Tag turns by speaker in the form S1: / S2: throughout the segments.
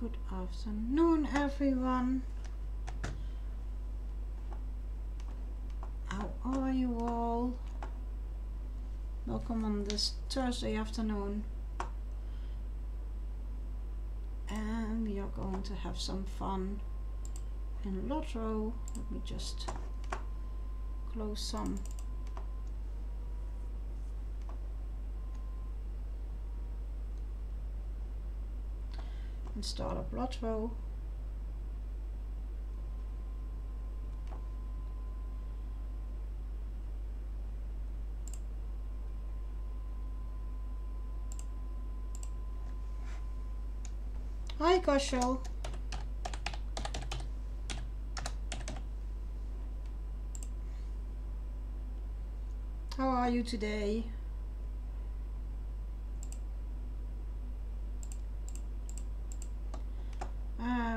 S1: Good afternoon, everyone. How are you all? Welcome on this Thursday afternoon. And we are going to have some fun in Lotto. Let me just close some. And start up Lotto. Hi, Koshel. How are you today?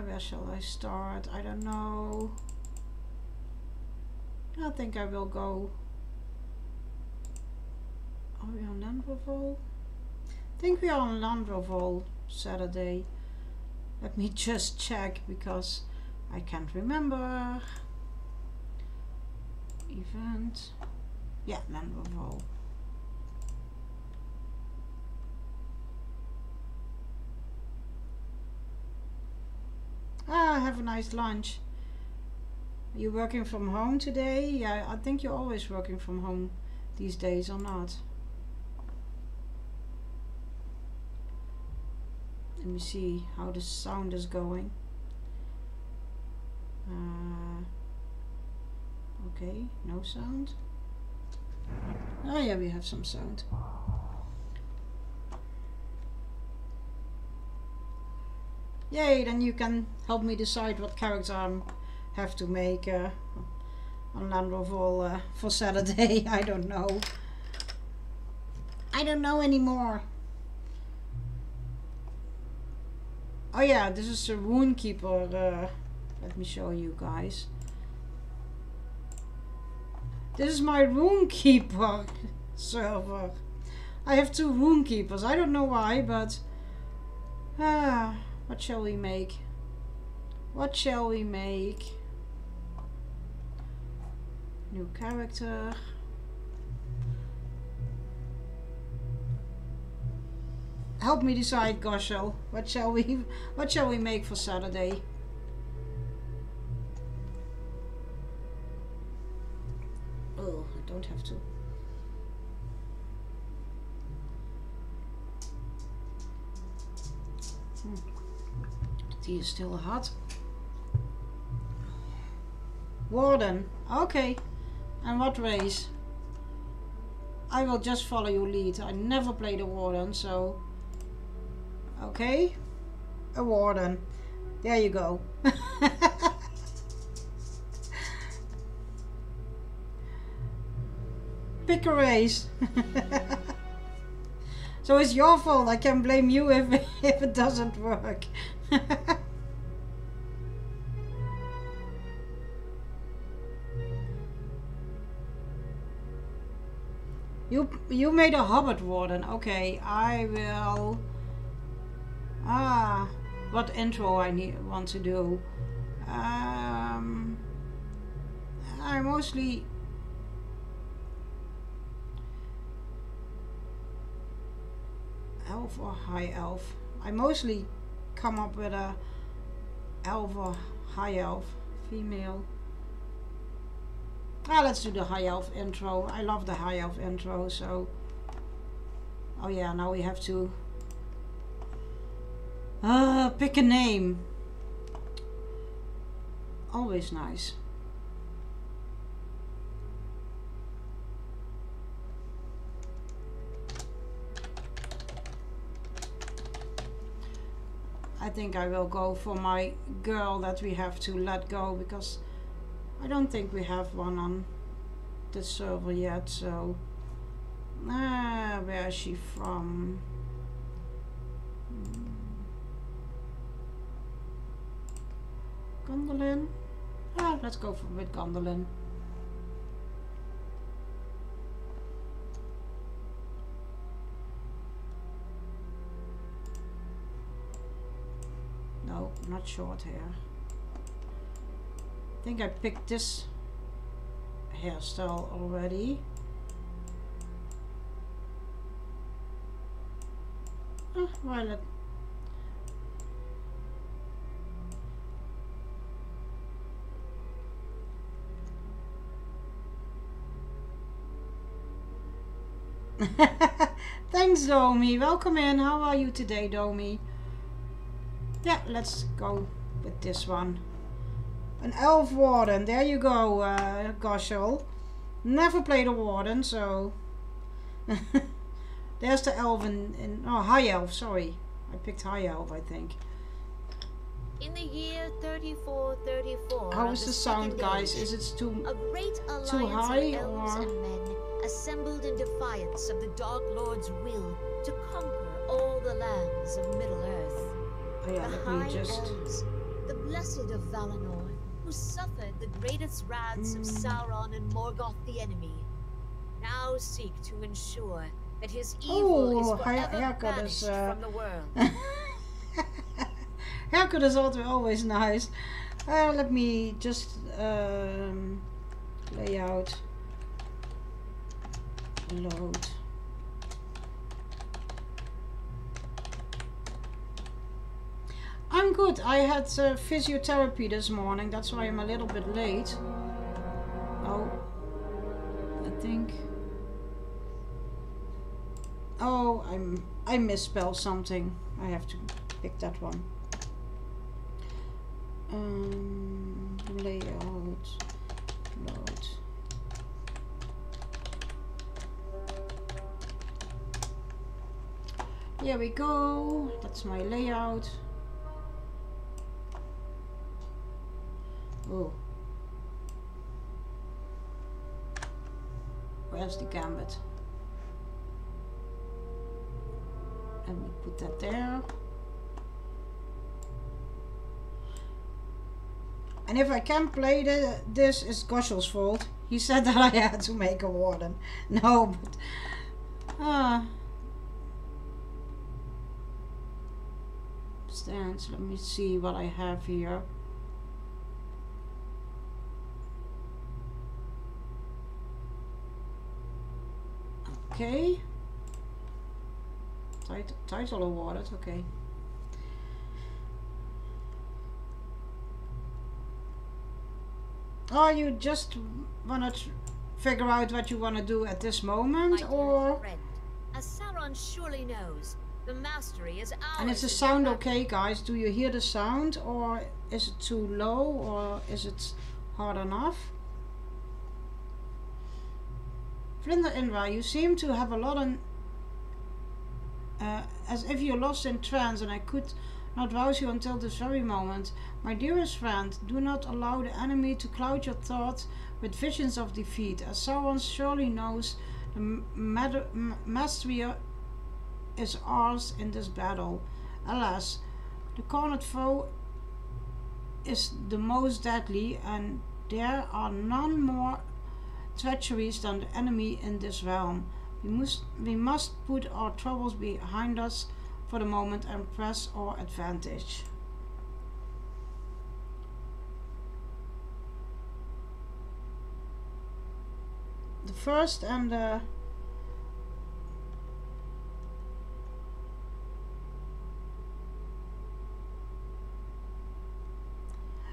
S1: Where shall I start? I don't know. I think I will go. Are we on Landrovol? I think we are on Landrovol Saturday. Let me just check because I can't remember. Event. Yeah, Landrovol. Have a nice lunch. Are you working from home today? Yeah, I think you're always working from home these days, or not? Let me see how the sound is going. Okay, no sound. Oh yeah, we have some sound. Yay, then you can help me decide what character I have to make on Landrovol for Saturday. I don't know. I don't know anymore. Oh yeah, this is a Runekeeper. Let me show you guys. This is my Runekeeper server. I have 2 Runekeepers. I don't know why, but what shall we make? What shall we make? New character. Help me decide, Goshel. What shall we make for Saturday? Oh, I don't have to. Tea is still hot. Warden. Okay. And what race? I will just follow your lead. I never played a Warden, so... Okay. A Warden. There you go. Pick a race. So it's your fault. I can blame you if it doesn't work. You made a Hobbit Warden. Okay, I will. What intro I want to do? I mostly. Elf or high elf? I mostly come up with a elf or high elf, female. Let's do the high elf intro. I love the high elf intro, so... Oh yeah, now we have to... pick a name. Always nice. I think I will go for my girl that we have to let go, because I don't think we have one on the server yet, so... where is she from? Gondolin? Let's go with Gondolin. No, got short hair. I think I picked this hairstyle already. Violet. Thanks, Domi. Welcome in. How are you today, Domi? Yeah, let's go with this one. An elf warden. There you go, Goshel. Never played a warden, so... There's the elf in... Oh, high elf, sorry. I picked high elf, I think.
S2: In the year 3434...
S1: How is the sound, guys? Is it too high,
S2: or... and men assembled in defiance of the Dark Lord's will to conquer all the lands of Middle-earth.
S1: Oh yeah,
S2: the High Elves, the blessed of Valinor, who suffered the greatest wraths of Sauron and Morgoth the enemy, now seek to ensure that his evil is forever banished from the world.
S1: Haircut is always nice. Let me just lay out. Load. I'm good. I had physiotherapy this morning. That's why I'm a little bit late. Oh, I think. Oh, I misspelled something. I have to pick that one. Layout. Load. Here we go. That's my layout. Oh. Where's the gambit? Let me put that there. And if I can't play this, it's Goshel's fault. He said that I had to make a warden. No, but... Stands. Let me see what I have here. Okay. Title awarded. Okay. Oh, you just wanna figure out what you wanna do at this moment, or?
S2: Friend, as Sauron surely knows, the mastery is ours.
S1: And is the sound okay, guys? Do you hear the sound, or is it too low, or is it hard enough? Vlinder Indra, you seem to have a lot on... as if you're lost in trance, and I could not rouse you until this very moment. My dearest friend, do not allow the enemy to cloud your thoughts with visions of defeat. As Sauron surely knows, the mastery is ours in this battle. Alas, the cornered foe is the most deadly, and there are none more treacherous than the enemy in this realm. We must put our troubles behind us for the moment and press our advantage. The first and the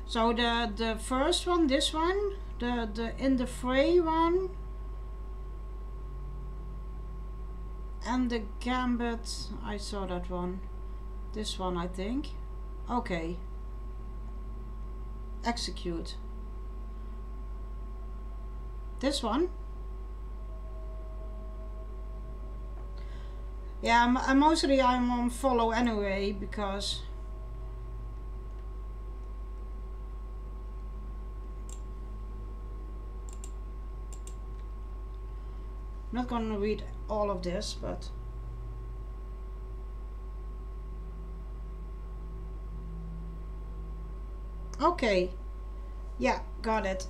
S1: so the first one, this one, the in the fray one, and the gambit, I saw that one. This one, I think. Okay. Execute. This one. Yeah, mostly I'm on follow anyway, because I'm not going to read all of this, but okay, yeah, got it.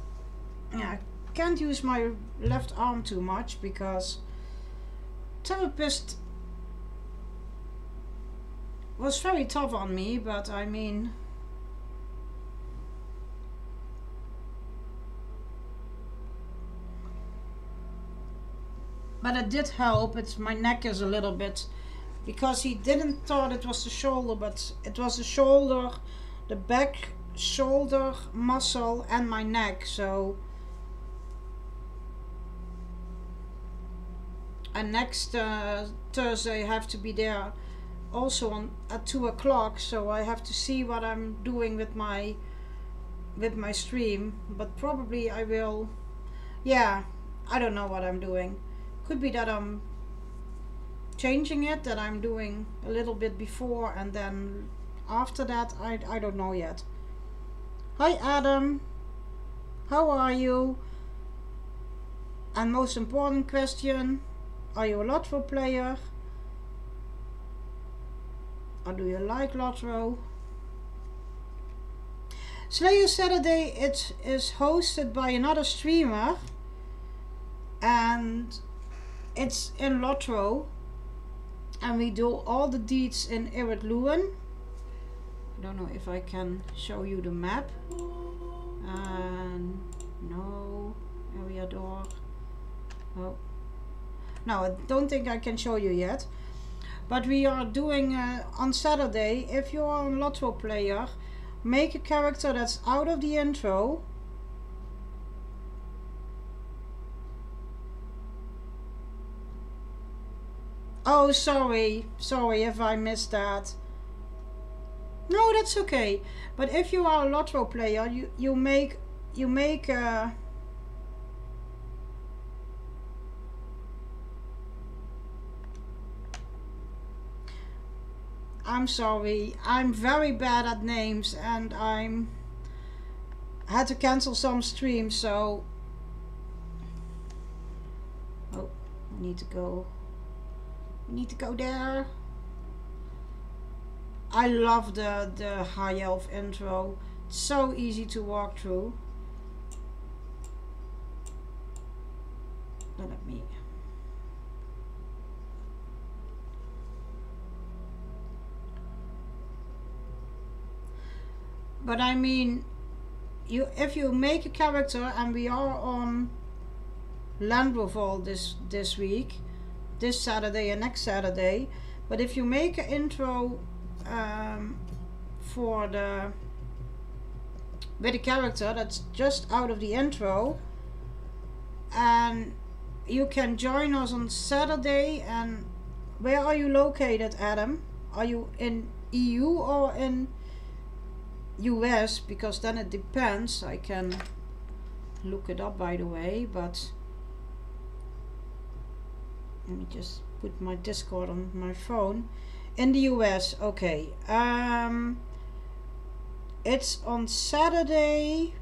S1: Yeah, I can't use my left arm too much because therapist was very tough on me, but I mean, But it did help. It's my neck is a little bit, because he didn't thought it was the shoulder, but it was the shoulder, the back shoulder muscle and my neck. So, and next Thursday I have to be there also at 2 o'clock, so I have to see what I'm doing with my stream, but probably I will, yeah, I don't know what I'm doing. Could be that I'm changing it, that I'm doing a little bit before and then after that, I don't know yet. Hi Adam, how are you? And most important question, are you a Lotro player? Or do you like Lotro? Slayer Saturday, it is hosted by another streamer and it's in Lotro, and we do all the deeds in Irid Luan. I don't know if I can show you the map. And no, area door. Oh, no, I don't think I can show you yet. But we are doing on Saturday, if you are a Lotro player, make a character that's out of the intro. Oh, sorry if I missed that. No, that's okay. But if you are a Lotro player, you make I'm sorry, I'm very bad at names and I had to cancel some streams, so oh, I need to go. We need to go there. I love the High Elf intro. It's so easy to walk through. Let me. But I mean, if you make a character, and we are on Landroval this week, this Saturday and next Saturday. But if you make an intro with a character that's just out of the intro, and you can join us on Saturday. And where are you located, Adam? Are you in EU or in US? Because then it depends. I can look it up, by the way, but let me just put my Discord on my phone. In the US, okay. It's on Saturday.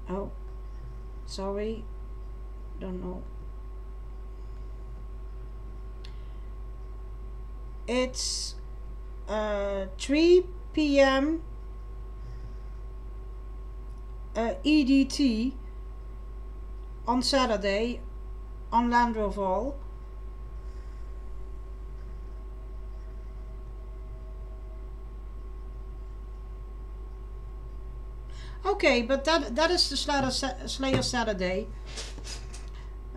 S1: Oh, sorry, don't know. It's 3 p.m. EDT on Saturday on Landroval. Okay, but that is the Slayer Saturday,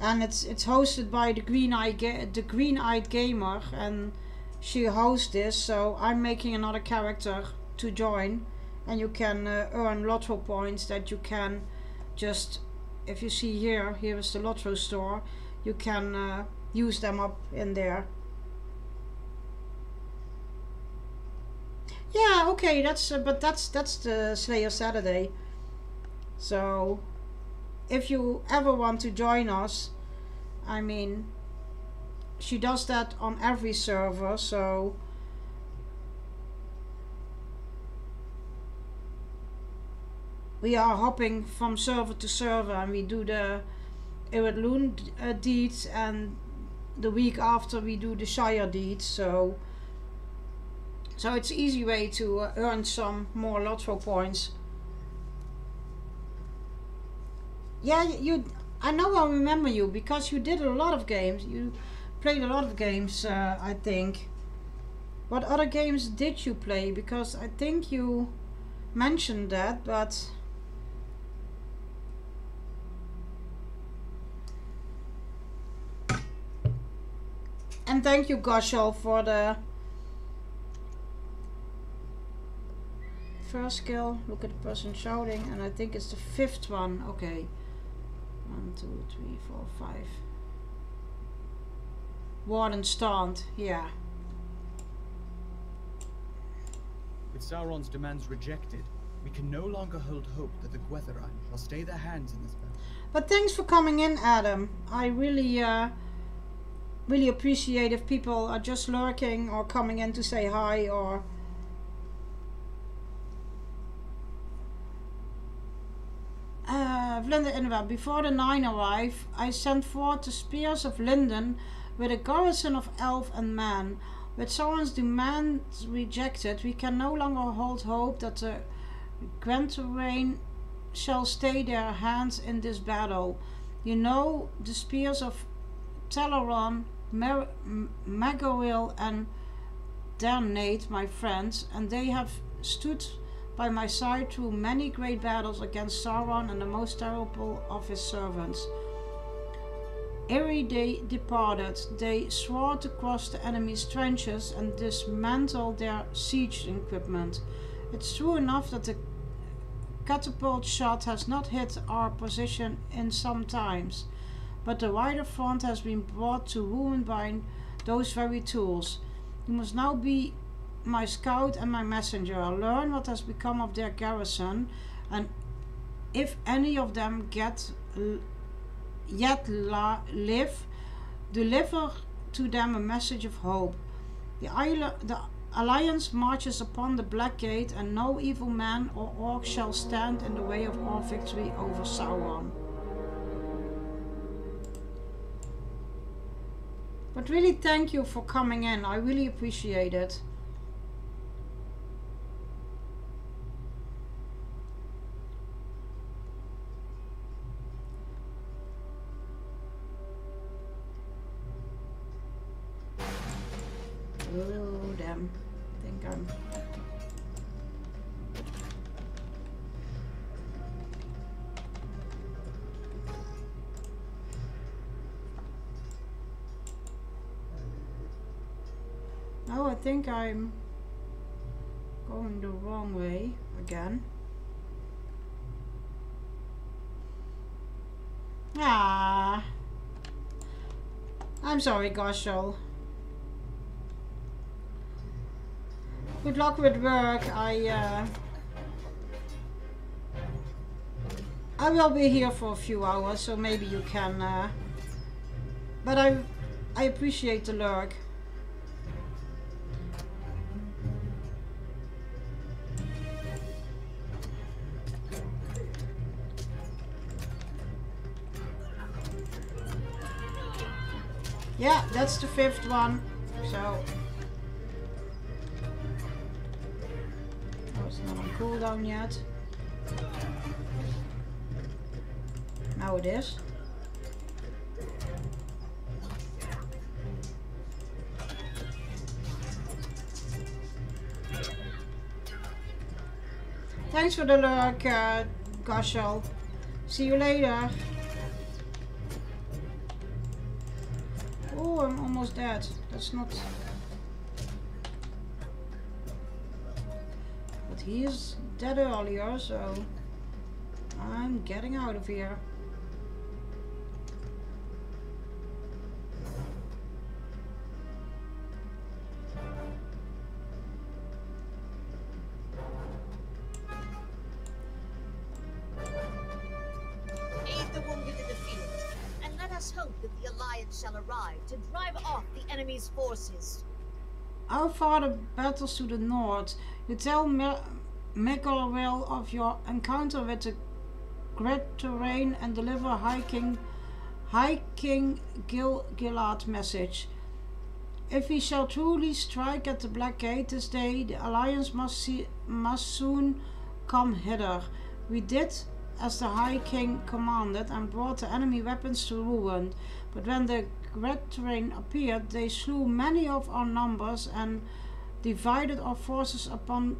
S1: and it's hosted by the Green-Eyed Gamer, and she hosts this. So I'm making another character to join, and you can earn Lotro points that you can just, if you see here is the Lotro store, you can use them up in there. Yeah, okay, but that's the Slayer Saturday. So if you ever want to join us, I mean, she does that on every server, so we are hopping from server to server, and we do the Irid Luan deeds, and the week after we do the Shire deeds. So it's an easy way to earn some more Lotro points. Yeah, I know I remember you, because you did a lot of games. You played a lot of games, I think. What other games did you play? Because I think you mentioned that, but thank you, Goshel, for the first skill. Look at the person shouting, and I think it's the 5th one. Okay. 1, 2, 3, 4, 5. Warden stand, yeah.
S3: With Sauron's demands rejected, we can no longer hold hope that the Gwytherin shall stay their hands in this battle.
S1: But thanks for coming in, Adam. I really really appreciate if people are just lurking or coming in to say hi or... Vlinder Inwa, before the 9 arrive, I sent forth the spears of Linden with a garrison of elf and man. With Sauron's demands rejected, we can no longer hold hope that the Gwytherin shall stay their hands in this battle. You know the spears of Teleron, Magoril and Damnate, my friends, and they have stood by my side through many great battles against Sauron and the most terrible of his servants. Ere they departed, they swore to cross the enemy's trenches and dismantle their siege equipment. It's true enough that the catapult shot has not hit our position in some times, but the wider front has been brought to ruin by those very tools. You must now be my scout and my messenger. Learn what has become of their garrison, and if any of them live, deliver to them a message of hope. The Alliance marches upon the Black Gate, and no evil man or orc shall stand in the way of our victory over Sauron. But really thank you for coming in. I really appreciate it. Oh, damn. I think I'm... Oh, I think I'm going the wrong way again. Ah. I'm sorry, Goshel. Good luck with work. I will be here for a few hours, so maybe you can. But I appreciate the lurk. Yeah, that's the 5th one. So. It's not on cooldown yet. Now it is. Thanks for the lurk, Goshel. See you later. Oh, I'm almost dead. That's not... He is dead earlier, so I'm getting out of here.
S2: Aid the wounded in the field, and let us hope that the Alliance shall arrive to drive off the enemy's forces.
S1: Our father battles to the north. You tell Magoril of your encounter with the Gwytherin and deliver High King Gilgalad message. If we shall truly strike at the Black Gate this day, the Alliance must soon come hither. We did as the High King commanded and brought the enemy weapons to ruin. But when the Gwytherin appeared, they slew many of our numbers and divided our forces upon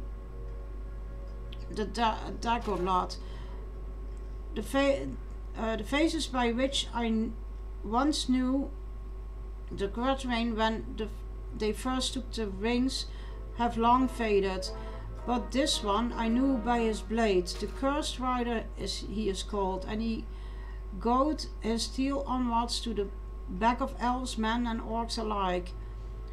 S1: the Dagorlad. The faces by which I once knew The Quatrain, when they first took the rings, have long faded. But this one I knew by his blade. The Cursed Rider he is called, and he goad his steel onwards to the back of elves, men and orcs alike.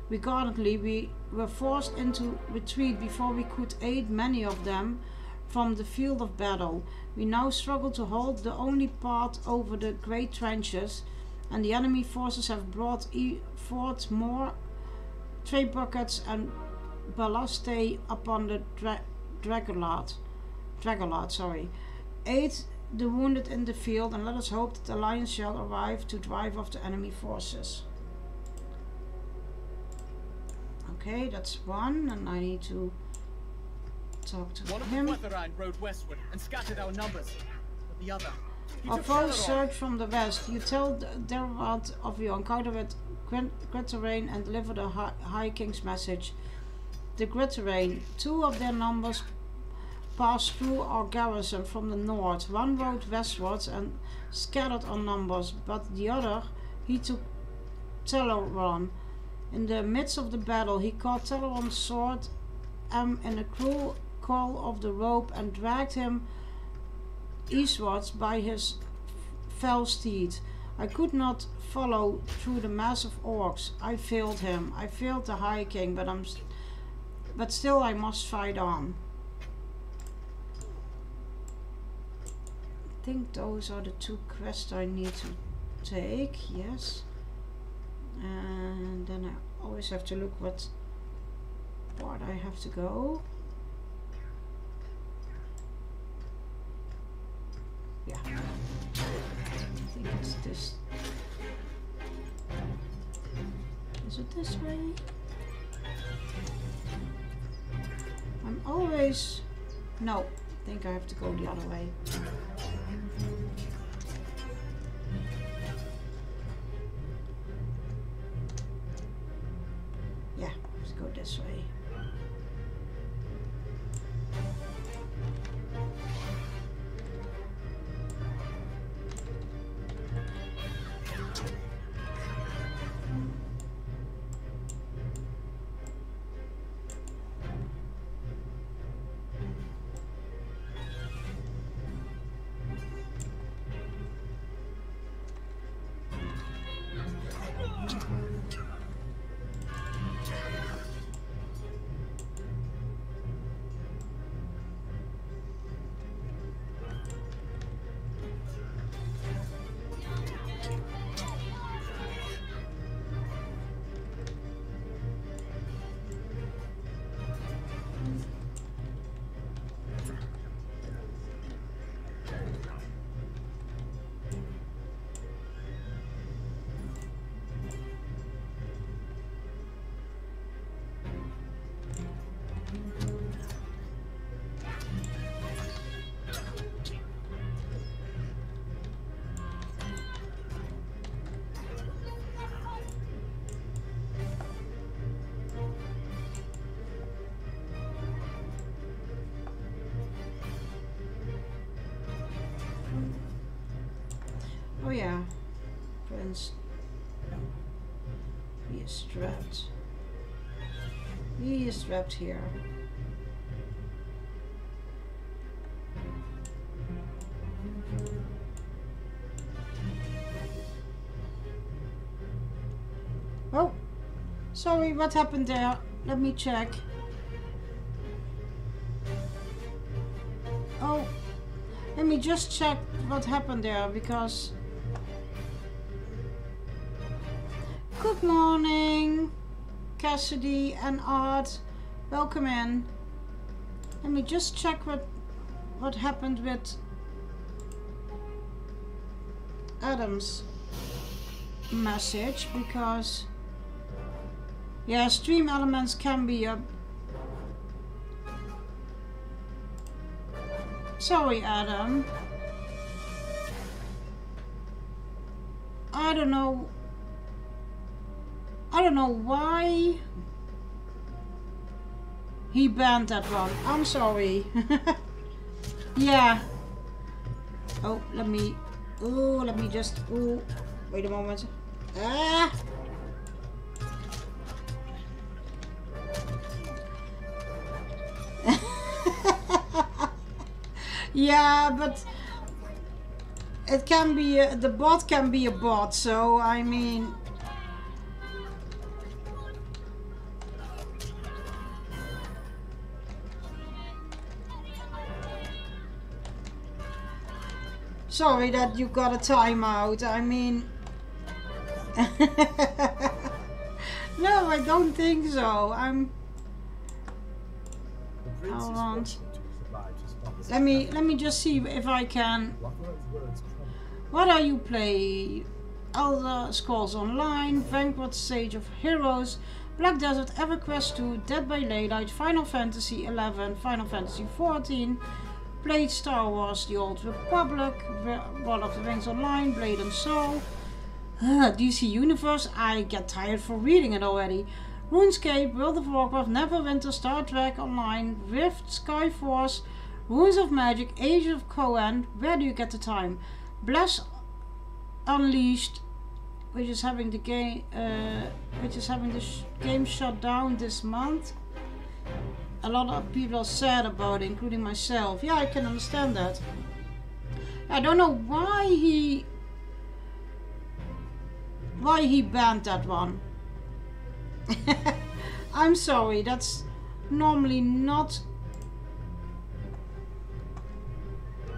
S1: Regardlessly, we were forced into retreat before we could aid many of them from the field of battle. We now struggle to hold the only path over the great trenches, and the enemy forces have brought forth more trade buckets and ballastae upon the Dragolad. Aid the wounded in the field, and let us hope that the alliance shall arrive to drive off the enemy forces. Okay, that's one, and I need to talk to him.
S3: One of the Quatrain rode westward and scattered our numbers, but the other...
S1: Our foes surge from the west. You tell Derwad of your encounter with Quatrain and deliver the High King's message. The Quatrain, 2 of their numbers passed through our garrison from the north. One rode westwards and scattered our numbers, but the other, he took Teleron. In the midst of the battle, he caught Teleron's sword in a cruel coil of the rope and dragged him eastwards by his fell steed. I could not follow through the mass of orcs. I failed him. I failed the High King, but still I must fight on. I think those are the 2 quests I need to take. Yes. And then I always have to look what part I have to go. Yeah. I think it's this. Is it this way? I'm always... No, I think I have to go the other way. Yeah, let's go this way. Oh yeah, Prince. He is strapped. He is strapped here. Oh, sorry, what happened there? Let me check. Oh, let me just check what happened there, because... Good morning, Cassidy and Art. Welcome in. Let me just check what happened with Adam's message, because yeah, stream elements can be a... Sorry, Adam. I don't know why he banned that one. I'm sorry. Yeah. Oh, let me just... Oh, wait a moment. Ah! Yeah, but it can be the bot can be a bot. So I mean, sorry that you got a timeout. I mean, no, I don't think so. Hold on. Let me just see if I can. What are you play? Elder Scrolls Online, Vanguard Stage of Heroes, Black Desert, EverQuest 2, Dead by Daylight, Final Fantasy 11, Final Fantasy 14, played Star Wars: The Old Republic, Lord of the Rings Online, Blade and Soul, DC Universe. I get tired for reading it already. RuneScape, World of Warcraft, Neverwinter, Star Trek Online, Rift, Skyforce, Rules of Magic, Age of Cohen. Where do you get the time? Bless Unleashed, which is having the game, game shut down this month. A lot of people are sad about it, including myself. Yeah, I can understand that. I don't know why he banned that one. I'm sorry, that's normally not,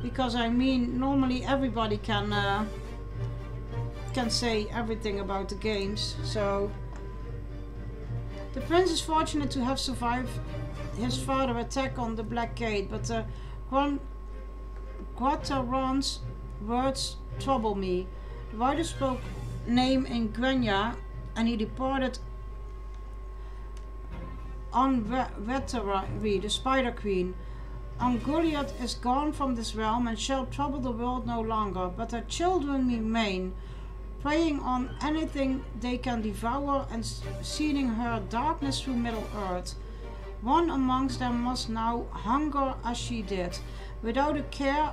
S1: because I mean normally everybody can say everything about the games. So the prince is fortunate to have survived his father's attack on the Black Gate, but Guataran's words trouble me. The rider spoke name in Grenya, and he departed on Veteri, the Spider Queen. Ungoliath is gone from this realm and shall trouble the world no longer, but her children remain, preying on anything they can devour and seeding her darkness through Middle-earth. One amongst them must now hunger as she did, without a care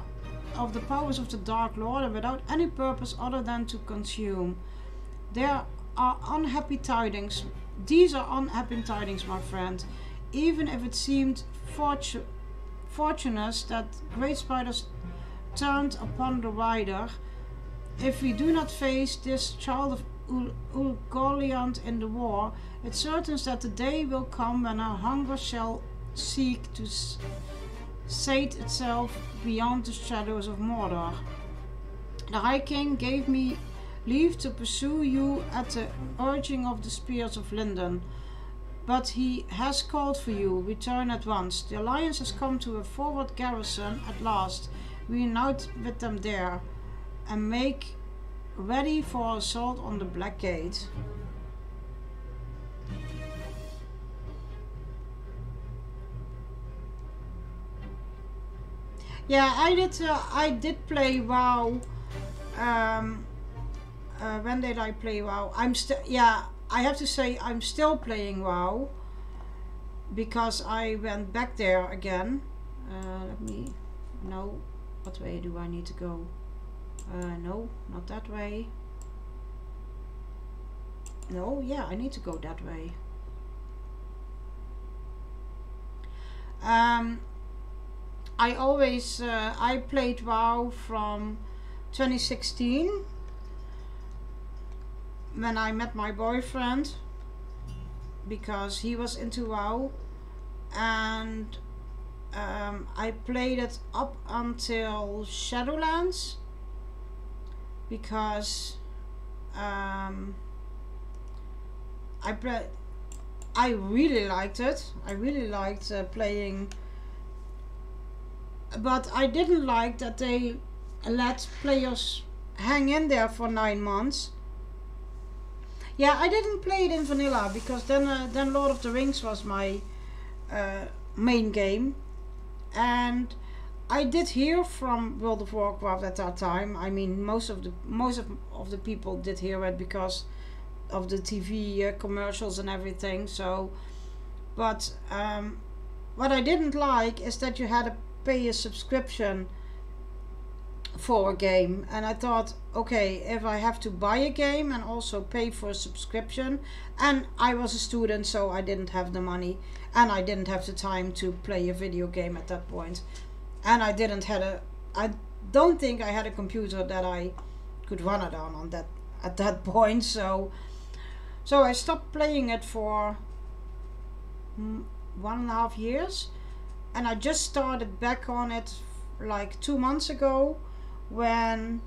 S1: of the powers of the Dark Lord and without any purpose other than to consume. There are unhappy tidings. These are unhappy tidings, my friend. Even if it seemed fortunate that great spiders turned upon the rider, if we do not face this child of Ungoliant in the war, it certain that the day will come when our hunger shall seek to sate itself beyond the shadows of Mordor. The High King gave me leave to pursue you at the urging of the Spears of Linden, but he has called for you. Return at once. The Alliance has come to a forward garrison at last. We unite with them there and make ready for assault on the Black Gate. Yeah, I did play WoW. When did I play WoW? I have to say I'm still playing WoW because I went back there again. No, what way do I need to go? No, not that way. No, yeah, I need to go that way. I played WoW from 2016 when I met my boyfriend, because he was into WoW, and I played it up until Shadowlands because I really liked it. I really liked playing, but I didn't like that they let players hang in there for 9 months. Yeah, I didn't play it in vanilla because then Lord of the Rings was my main game, and I did hear from World of Warcraft at that time. I mean, most of the people did hear it because of the TV commercials and everything. So, but what I didn't like is that you had to pay a subscription for a game, and I thought, okay, if I have to buy a game and also pay for a subscription, and I was a student, so I didn't have the money and I didn't have the time to play a video game at that point. and I didn't had a, I don't think I had a computer that I could run it on that at that point. So I stopped playing it for 1.5 years, and I just started back on it like 2 months ago when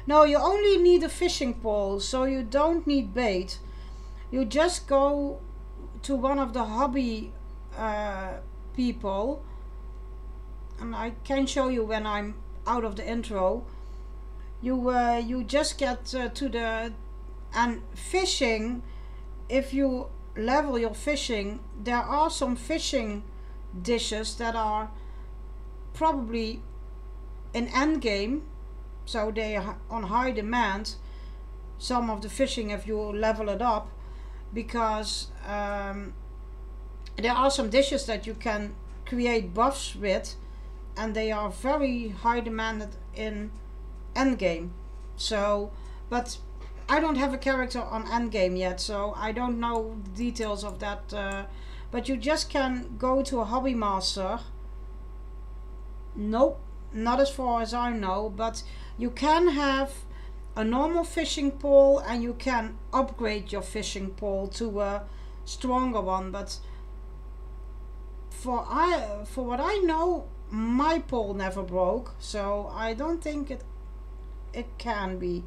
S1: no, you only need a fishing pole, so you don't need bait. You just go to one of the hobby people, and I can show you when I'm out of the intro. You just get to the, and fishing, if you level your fishing, there are some fishing dishes that are probably in endgame, so they are on high demand, some of the fishing, if you level it up, because there are some dishes that you can create buffs with, and they are very high demanded in endgame. So, but I don't have a character on endgame yet, so I don't know the details of that, but you just can go to a hobby master. Nope, not as far as I know, but you can have a normal fishing pole and you can upgrade your fishing pole to a stronger one. But for what I know, my pole never broke, so I don't think it can be.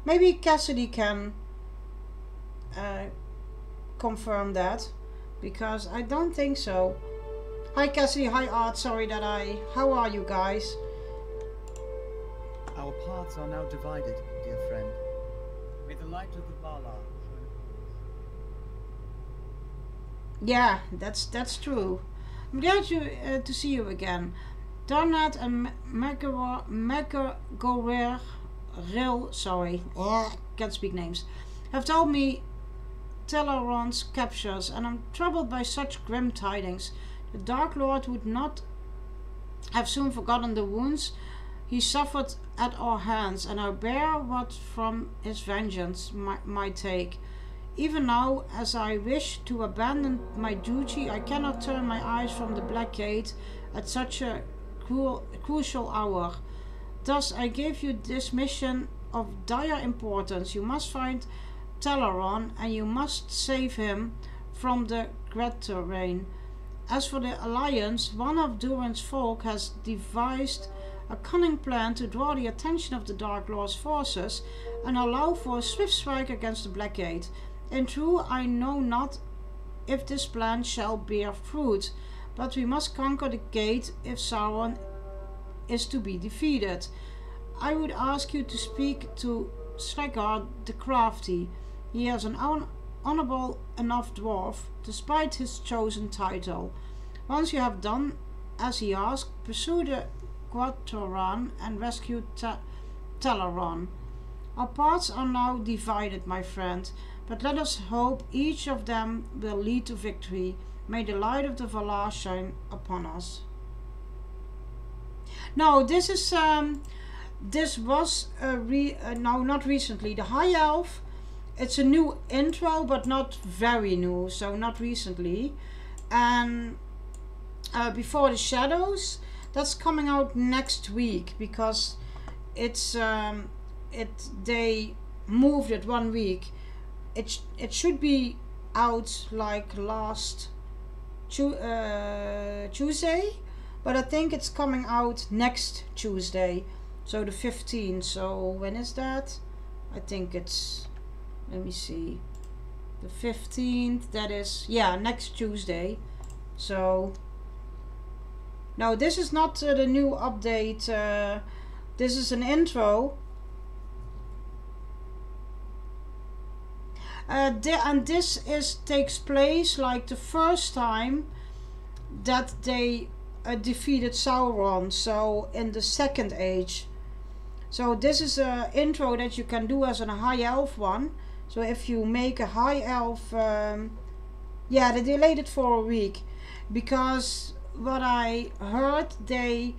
S1: Maybe Cassidy can confirm that, because I don't think so. Hi Cassidy, hi Art, sorry that how are you guys?
S3: Our paths are now divided, dear friend. May the light of the Vala shine upon us.
S1: Yeah, that's true. I'm glad to see you again. Darnat and Ril, sorry, can't speak names, have told me Teleron's captures, and I'm troubled by such grim tidings. The Dark Lord would not have soon forgotten the wounds he suffered at our hands, and I bear what from his vengeance might take. Even now, as I wish to abandon my duty, I cannot turn my eyes from the Black Gate at such a crucial hour. Thus, I give you this mission of dire importance. You must find Teleron, and you must save him from the Greater Rain. As for the Alliance, one of Durin's folk has devised a cunning plan to draw the attention of the Dark Lord's forces and allow for a swift strike against the Black Gate. In truth, I know not if this plan shall bear fruit, but we must conquer the gate if Sauron is to be defeated. I would ask you to speak to Sregard the Crafty. He is an honorable enough dwarf, despite his chosen title. Once you have done as he asked, pursue the Quatoran and rescue Teleron. Our paths are now divided, my friend, but let us hope each of them will lead to victory. May the light of the Valar shine upon us. No, this is this was no, not recently. The High Elf. It's a new intro, but not very new, so not recently. And Before the Shadows, that's coming out next week, because it's they moved it 1 week. It should be out like last Tuesday, but I think it's coming out next Tuesday, so the 15th. So when is that? I think it's, let me see, the 15th. That is, yeah, next Tuesday. So no, this is not the new update. This is an intro. And this takes place like the first time that they defeated Sauron, so in the Second Age. So this is an intro that you can do as a High Elf one. So if you make a High Elf, yeah, they delayed it for a week, because what I heard, they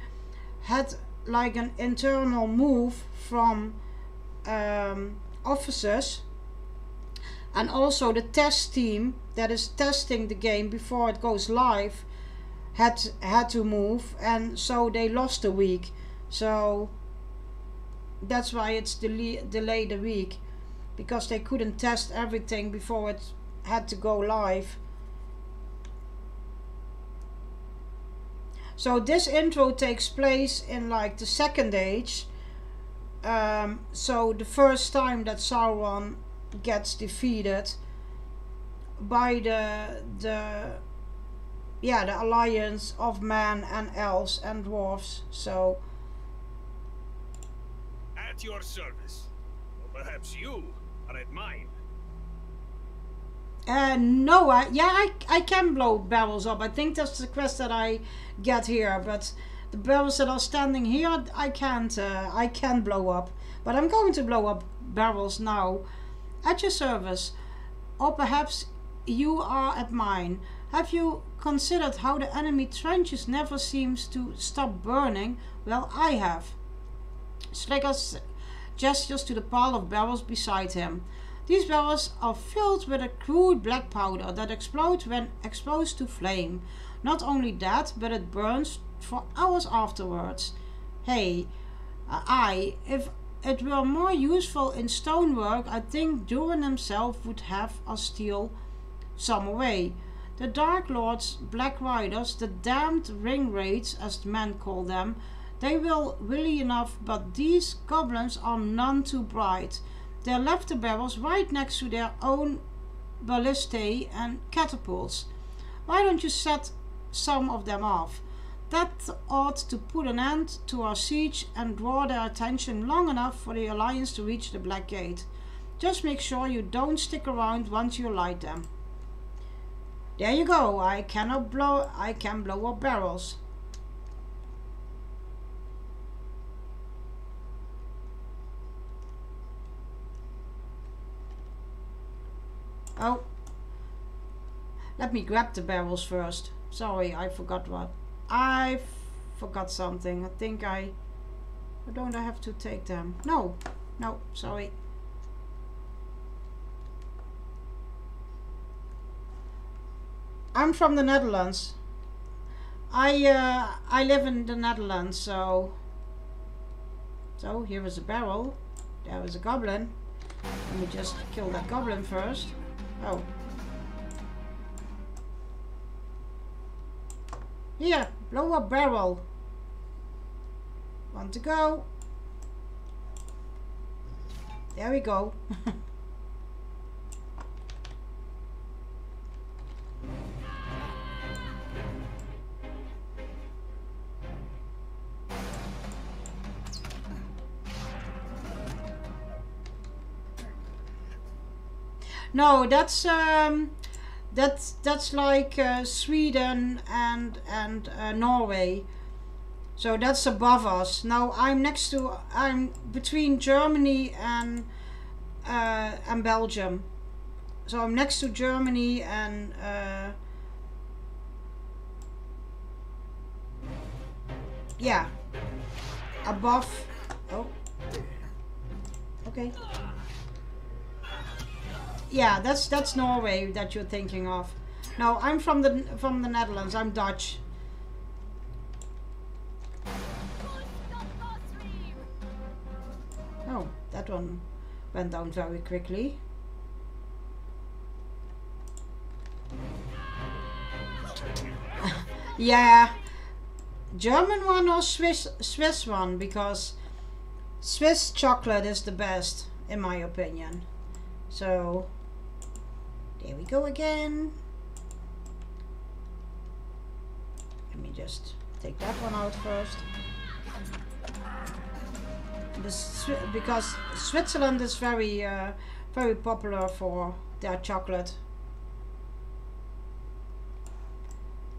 S1: had like an internal move from officers, and also the test team that is testing the game before it goes live had to move, and so they lost a week. So that's why it's delayed a week, because they couldn't test everything before it had to go live. So this intro takes place in like the Second Age. So the first time that Sauron gets defeated by the alliance of men and elves and dwarves. So
S4: at your service, or perhaps you are at mine.
S1: No, I can blow barrels up. I think that's the quest that I get here, but the barrels that are standing here, I can't blow up. But I'm going to blow up barrels now. At your service, or perhaps you are at mine. Have you considered how the enemy trenches never seems to stop burning? Well, I have. Slicker gestures to the pile of barrels beside him. These barrels are filled with a crude black powder that explodes when exposed to flame. Not only that, but it burns for hours afterwards. Hey, if it were more useful in stonework, I think Durin himself would have us steal some away. The Dark Lords, Black Riders, the damned ring raids, as the men call them, they will willy enough, but these goblins are none too bright. They left the barrels right next to their own ballistae and catapults. Why don't you set some of them off? That ought to put an end to our siege and draw their attention long enough for the Alliance to reach the Black Gate. Just make sure you don't stick around once you light them. There you go. I can blow up barrels. Oh, let me grab the barrels first. Sorry, I forgot what. I forgot something. I think or don't I have to take them? No, sorry. I'm from the Netherlands. I live in the Netherlands, so here is a barrel. There is a goblin. Let me just kill that goblin first. Oh. Here, blow up barrel. One to go. There we go. No, that's like Sweden and Norway. So that's above us. Now I'm between Germany and Belgium. So I'm next to Germany and yeah, above. Oh, okay. Yeah, that's Norway that you're thinking of. No, I'm from the Netherlands. I'm Dutch. Oh, that one went down very quickly. Yeah, German one or Swiss one, because Swiss chocolate is the best in my opinion. So there we go again. Let me just take that one out first. Because Switzerland is very very popular for their chocolate.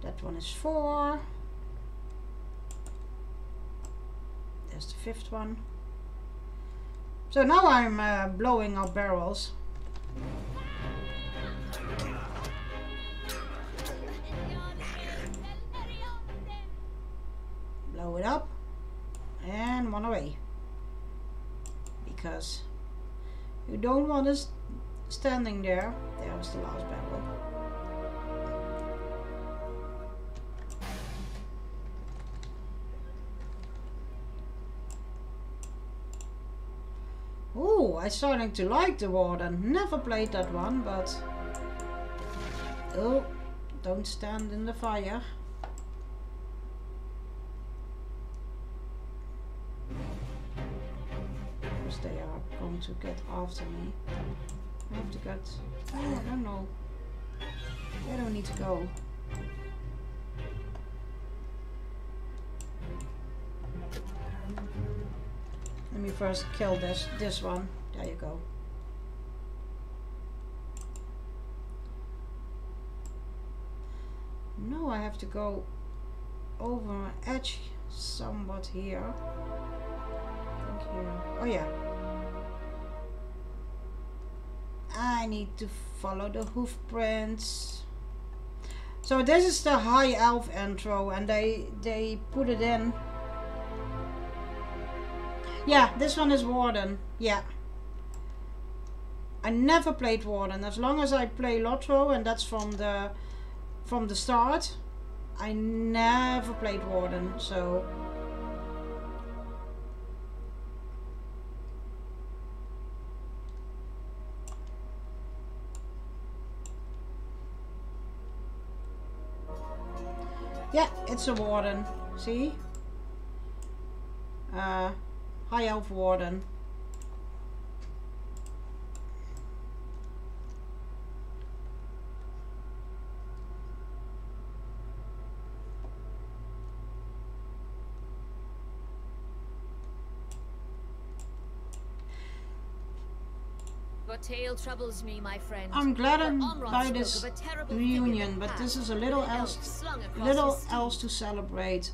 S1: That one is 4. There's the 5th one. So now I'm blowing up barrels. Blow it up and one away, because You don't want us standing there. There was the last barrel. Oh, I'm starting to like the Warden. Never played that one, but... Oh, don't stand in the fire. Because they are going to get after me. I have to get... Oh, I don't know. I don't need to go. Let me first kill this one. There you go. No, I have to go over my edge somewhat here. I think here. Oh yeah. I need to follow the hoof prints. So this is the High Elf intro, and they put it in. Yeah, this one is Warden. Yeah. I never played Warden. As long as I play Lotro, and that's from the start, I never played Warden, so... Yeah, it's a Warden. See? High Elf Warden.
S2: Your tale troubles me, my friend.
S1: I'm gladdened
S2: For Omrod
S1: by
S2: spoke
S1: this
S2: of a terrible
S1: reunion,
S2: figure
S1: but
S2: that
S1: this is a
S2: passed,
S1: little
S2: an elf
S1: else,
S2: slung across his
S1: else to celebrate.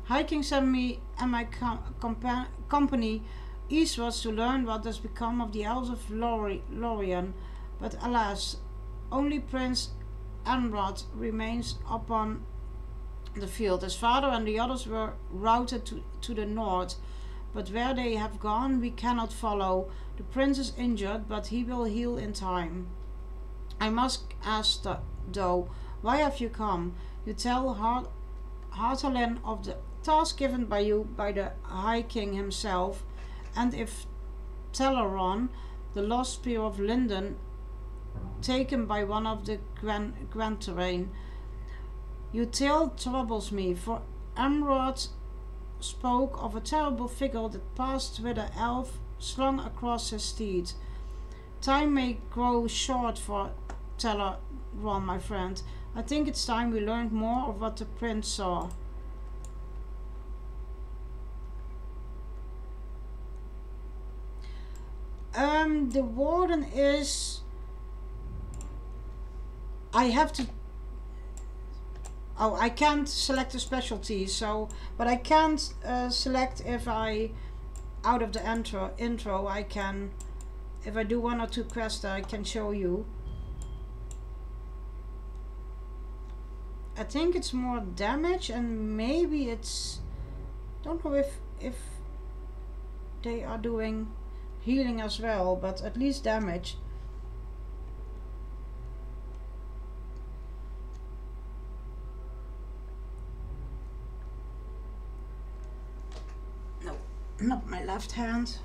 S1: Hiking sent me and my company eastwards to learn what has become of the elves of Lorien, but alas, only Prince Amrod remains upon the field. His father and the others were routed to the north, but where they have gone we cannot follow. The prince is injured, but he will heal in time. I must ask though, why have you come? You tell Hartalin of the task given by you by the High King himself, and if Teleron, the lost spear of Linden, taken by one of the Grand Terrain. Your tale troubles me, for Amrod spoke of a terrible figure that passed with an elf slung across his steed. Time may grow short for Teleron, my friend. I think it's time we learned more of what the prince saw. The Warden is... I have to... Oh, I can't select a specialty, so... But I can't select if I... Out of the intro, I can... If I do one or two quests, I can show you. I think it's more damage, and maybe it's... Don't know if they are doing healing as well, but at least damage. No, not my left hand.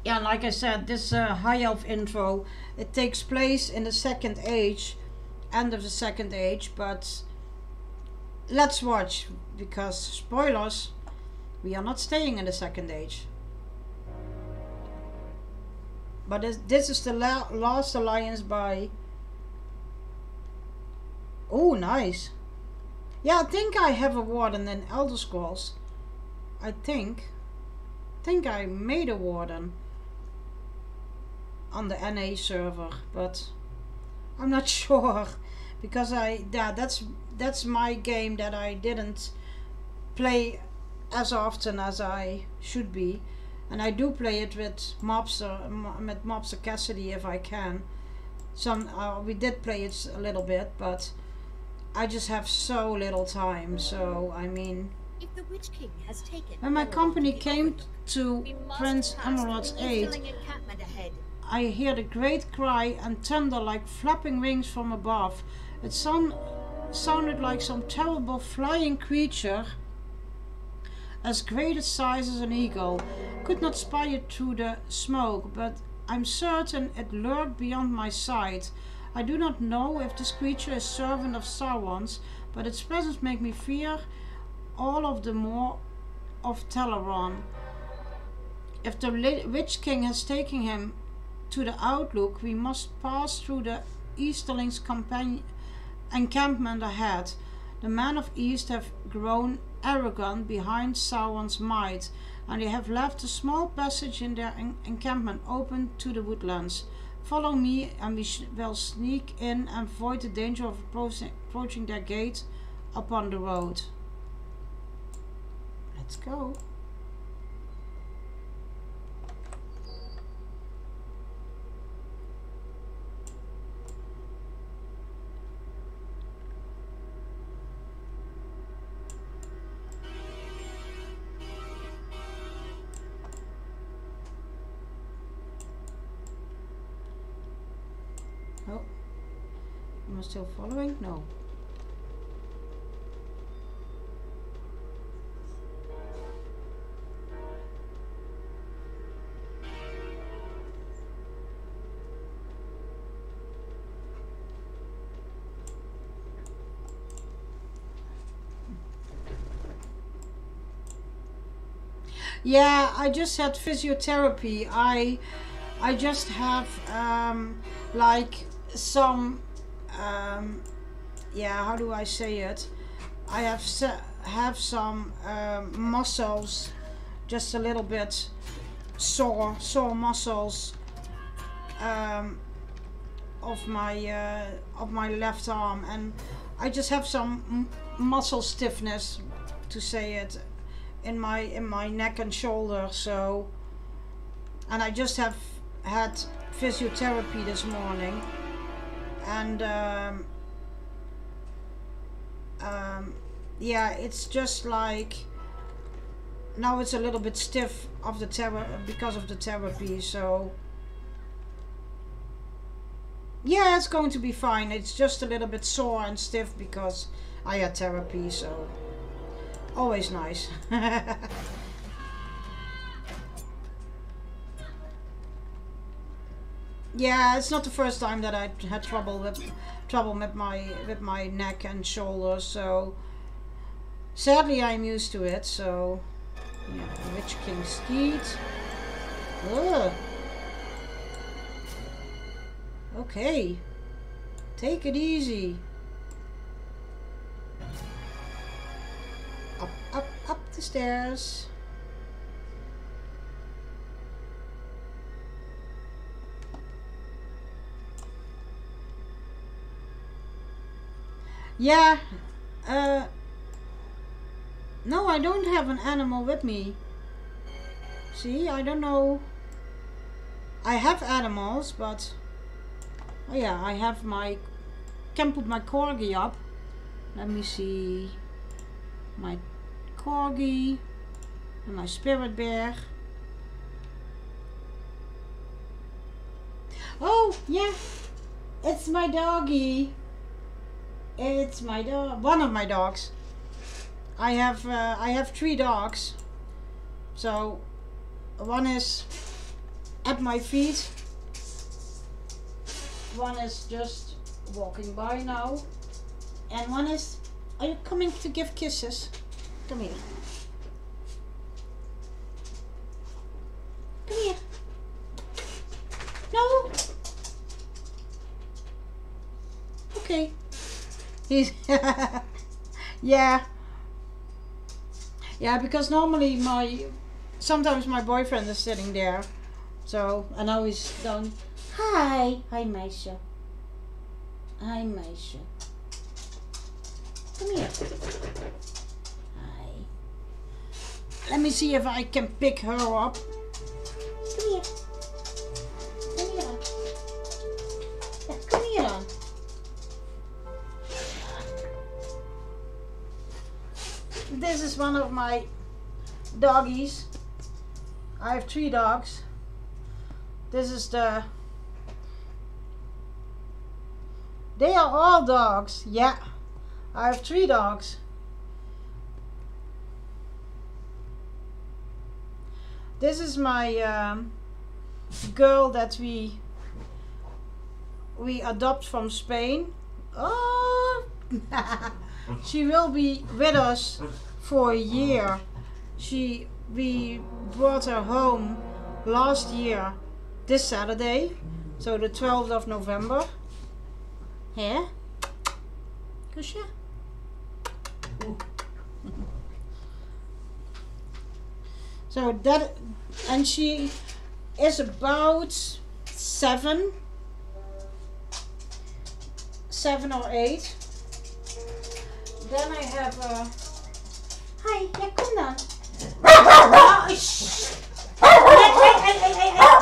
S1: Yeah, like I said, this High Elf intro, it takes place in the Second Age, end of the Second Age, but let's watch, because spoilers, we are not staying in the Second Age. But this is the last alliance by... Oh, nice. Yeah, I think I have a Warden in Elder Scrolls. I think I made a Warden on the NA server, but I'm not sure, because that's my game that I didn't play as often as I should be, and I do play it with Mobster Cassidy if I can. We did play it a little bit, but I just have so little time, so I mean,
S2: If the Witch King has taken
S1: When my
S2: Belladon
S1: company
S2: to the
S1: came
S2: Overlook,
S1: to
S2: we must
S1: Prince
S2: pass
S1: Emerald's
S2: the
S1: aid,
S2: Easterling encampment ahead.
S1: I heard a great cry and thunder like flapping wings from above. It sounded like some terrible flying creature as great its size as an eagle. Could not spy it through the smoke, but I'm certain it lurked beyond my sight. I do not know if this creature is servant of Sauron's, but its presence makes me fear all of the more of Teleron. If the Witch King has taken him to the Outlook, we must pass through the Easterling's encampment ahead. The men of East have grown arrogant behind Sauron's might, and they have left a small passage in their encampment open to the woodlands. Follow me, and we will sneak in and avoid the danger of approaching their gate upon the road. Let's go. Oh, am I still following? No. Yeah, I just had physiotherapy. I just have like some yeah, how do I say it? I have some muscles just a little bit sore muscles of my left arm, and I just have some muscle stiffness, to say it, in my neck and shoulder. So, and I just have had physiotherapy this morning, and yeah, it's just like now it's a little bit stiff of the because of the therapy. So yeah, it's going to be fine. It's just a little bit sore and stiff because I had therapy, so always nice. Yeah, it's not the first time that I had trouble with my neck and shoulders, so sadly I'm used to it. So yeah, Witch King Steed. Ugh. Okay, take it easy. Up the stairs. Yeah, no, I don't have an animal with me. See, I don't know. I have animals, but oh yeah, I have can put my corgi up. Let me see. My corgi and my spirit bear. Oh yeah, it's my doggy. It's my dog. One of my dogs. I have 3 dogs. So one is at my feet. One is just walking by now, and one is. Are you coming to give kisses? Come here. Come here. No. Okay. He's yeah, because normally sometimes my boyfriend is sitting there, so I know he's done. Hi meisje. Hi meisje. Come here. Hi. Let me see if I can pick her up. Come here. Come here dan. Ja, kom hier dan. This is is one of my doggies. I have 3 dogs. This is the... They are all dogs. Yeah. I have 3 dogs. This is my girl that we adopt from Spain. Oh, she will be with us for a year. We brought her home last year, this Saturday, so the 12th of November. Here, kusje. So that, and she is about 7 or 8. Then I have a... Hi, ja, kom dan. Oh, shh.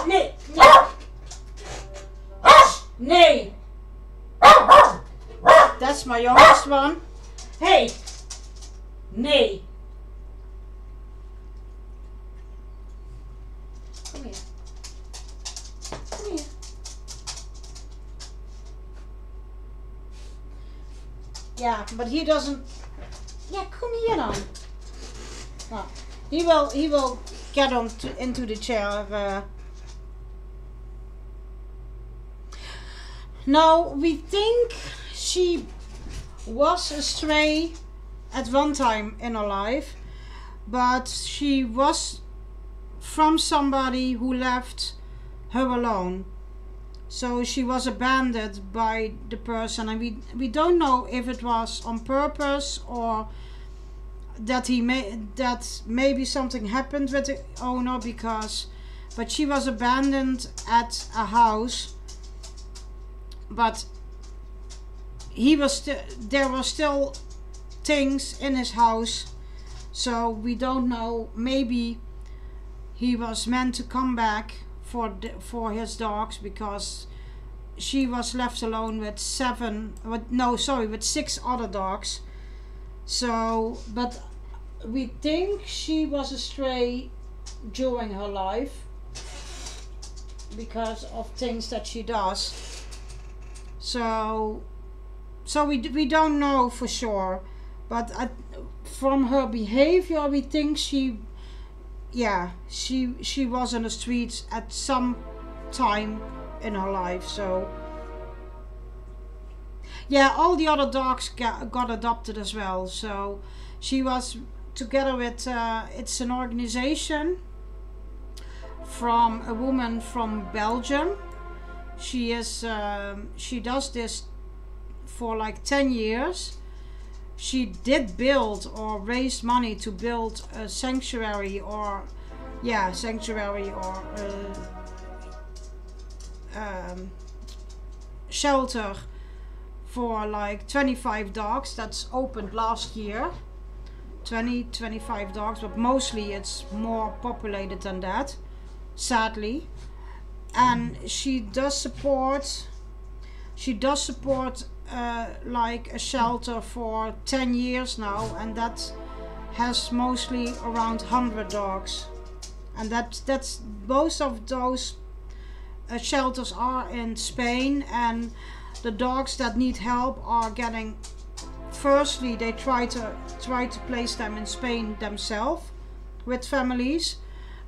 S1: Nee. Nee. That's my youngest one. Hey. Nee. Kom hier. Kom hier. Yeah, but he doesn't. Yeah, come here then. Well, he will get on into the chair. Now we think she was a stray at one time in her life, but she was from somebody who left her alone. So she was abandoned by the person, and we don't know if it was on purpose or that maybe something happened with the owner, but she was abandoned at a house. But there were still things in his house, so we don't know. Maybe he was meant to come back for his dogs, because she was left alone with 6 other dogs. So, but we think she was a stray during her life because of things that she does. So we don't know for sure, but from her behavior we think she was on the streets at some time in her life. So yeah, all the other dogs got adopted as well. So she was together with it's an organization from a woman from Belgium. She does this for like 10 years. She did build or raised money to build a sanctuary or shelter for like 25 dogs. That's opened last year. 25 dogs, but mostly it's more populated than that, sadly. And she does support like a shelter for 10 years now, and that has mostly around 100 dogs. And that's both of those shelters are in Spain, and the dogs that need help are getting, firstly they try to place them in Spain themselves with families,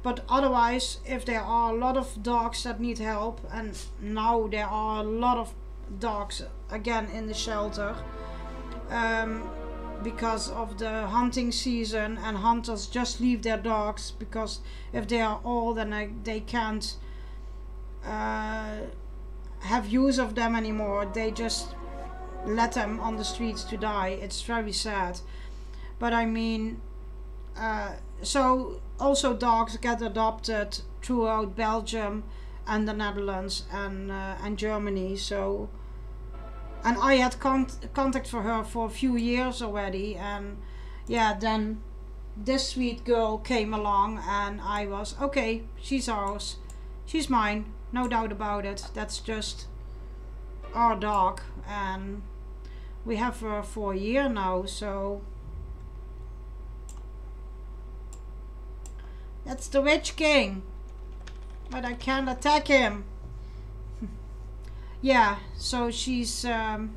S1: but otherwise if there are a lot of dogs that need help, and now there are a lot of dogs again in the shelter because of the hunting season, and hunters just leave their dogs because if they are old and they can't have use of them anymore, they just let them on the streets to die. It's very sad. But I mean, so also dogs get adopted throughout Belgium and the Netherlands and Germany. So, and I had contact for her for a few years already, and yeah, then this sweet girl came along and I was, okay, she's ours, she's mine, no doubt about it. That's just our dog, and we have her for a year now. So That's the Witch King. But I can't attack him. Yeah, so she's yeah,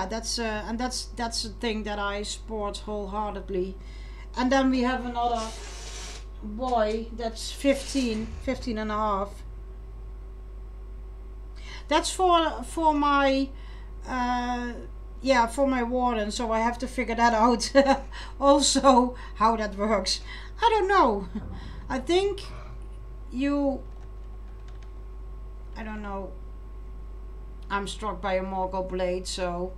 S1: that's and that's the thing that I support wholeheartedly. And then we have another boy that's 15 and a half. That's for my yeah, for my warden, so I have to figure that out also how that works. I don't know. I think I don't know. I'm struck by a Morgul blade, so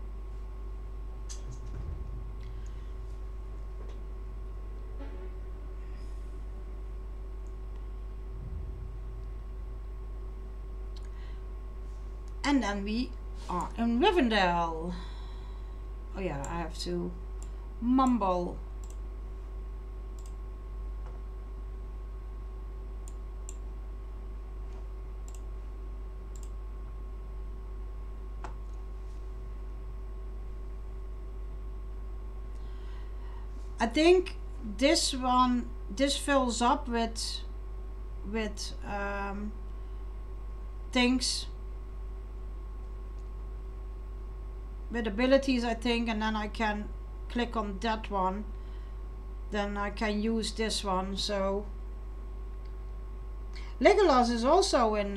S1: and then we are in Rivendell. Oh yeah, I have to mumble. I think this fills up with things, with abilities, I think, and then I can click on that one. Then I can use this one. So Legolas is also in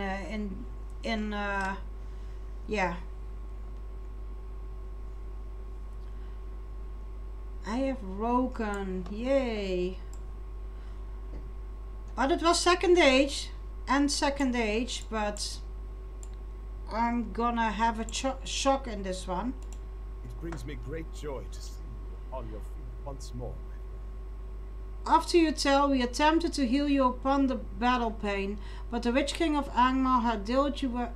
S1: yeah. I have Roken, yay! But it was second age, but I'm gonna have a shock in this one.
S4: It brings me great joy to see you on your feet once more.
S1: After you tell, we attempted to heal you upon the battle pain, but the Witch King of Angmar had dealt you a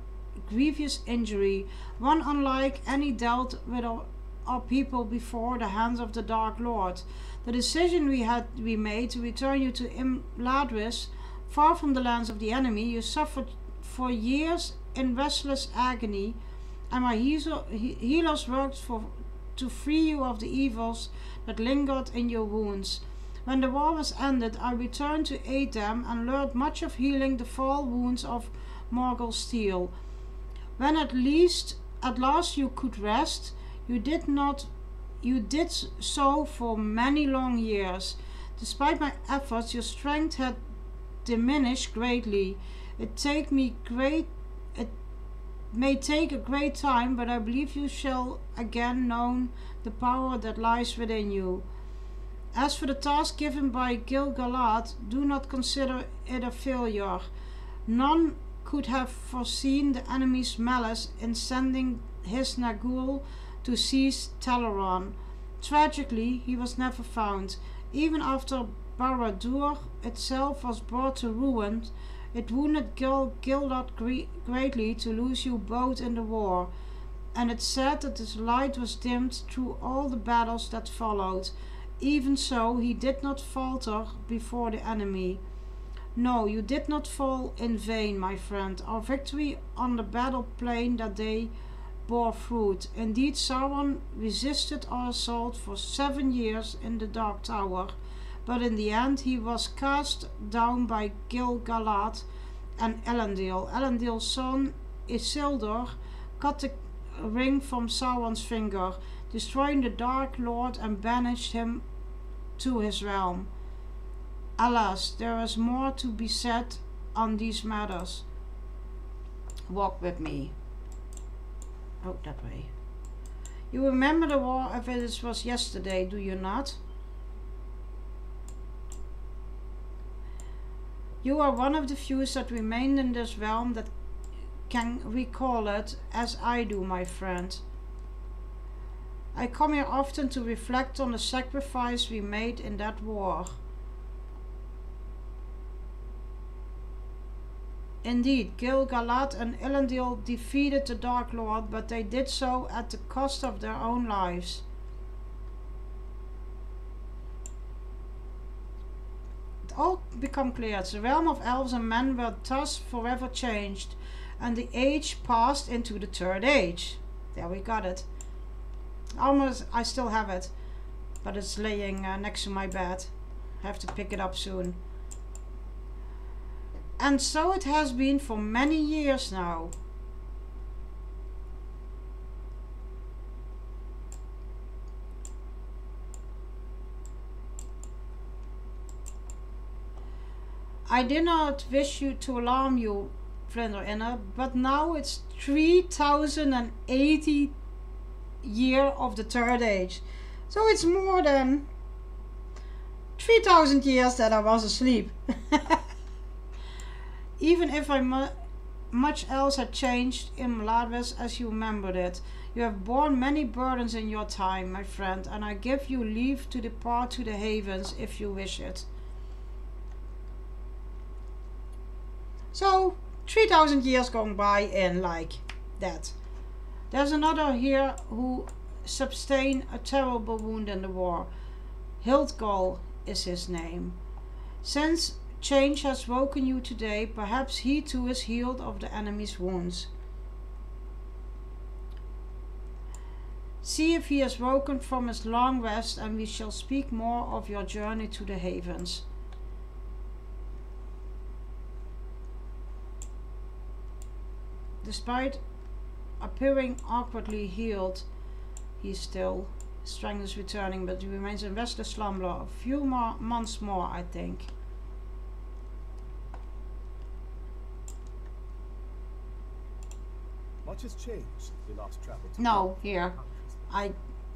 S1: grievous injury, one unlike any dealt with our people before the hands of the Dark Lord. The decision we made to return you to Imladris, far from the lands of the enemy, you suffered for years in restless agony, and my healers worked to free you of the evils that lingered in your wounds. When the war was ended, I returned to aid them and learned much of healing the foul wounds of Morgul steel. When at last you could rest, you did so for many long years. Despite my efforts, your strength had diminished greatly. It may take a great time, but I believe you shall again know the power that lies within you. As for the task given by Gil-galad, do not consider it a failure. None could have foreseen the enemy's malice in sending his Nagul to seize Teleron. Tragically, he was never found. Even after Barad-dûr itself was brought to ruin, it wounded Gil-galad greatly to lose you both in the war, and it's said that his light was dimmed through all the battles that followed. Even so, he did not falter before the enemy. No, you did not fall in vain, my friend. Our victory on the battle plain that day bore fruit. Indeed, Sauron resisted our assault for 7 years in the Dark Tower, but in the end he was cast down by Gil-galad and Elendil. Elendil's son Isildur cut the ring from Sauron's finger, destroying the Dark Lord, and banished him to his realm. Alas, there is more to be said on these matters. Walk with me. Oh, that way. You remember the war if it was yesterday, do you not? You are one of the few that remained in this realm that can recall it as I do, my friend. I come here often to reflect on the sacrifice we made in that war. Indeed, Gil-galad and Elendil defeated the Dark Lord, but they did so at the cost of their own lives. It all became clear. The realm of elves and men were thus forever changed, and the age passed into the Third Age. There we got it. Almost, I still have it. but it's laying next to my bed. I have to pick it up soon. And so it has been for many years now. I did not wish you to alarm you, Flinder Inner, but now it's 3080 year of the Third Age. So it's more than 3000 years that I was asleep. Even if much else had changed in Mladwes as you remembered it. You have borne many burdens in your time, my friend, and I give you leave to depart to the havens if you wish it. So, 3000 years going by in like that. There's another here who sustained a terrible wound in the war. Hildgol is his name. Since change has woken you today, perhaps he too is healed of the enemy's wounds. See if he has woken from his long rest, and we shall speak more of your journey to the havens. Despite appearing awkwardly healed, his strength is returning, but he remains in restless slumber. A few more months more, I think.
S4: Much has changed since we last traveled.
S1: No, here. I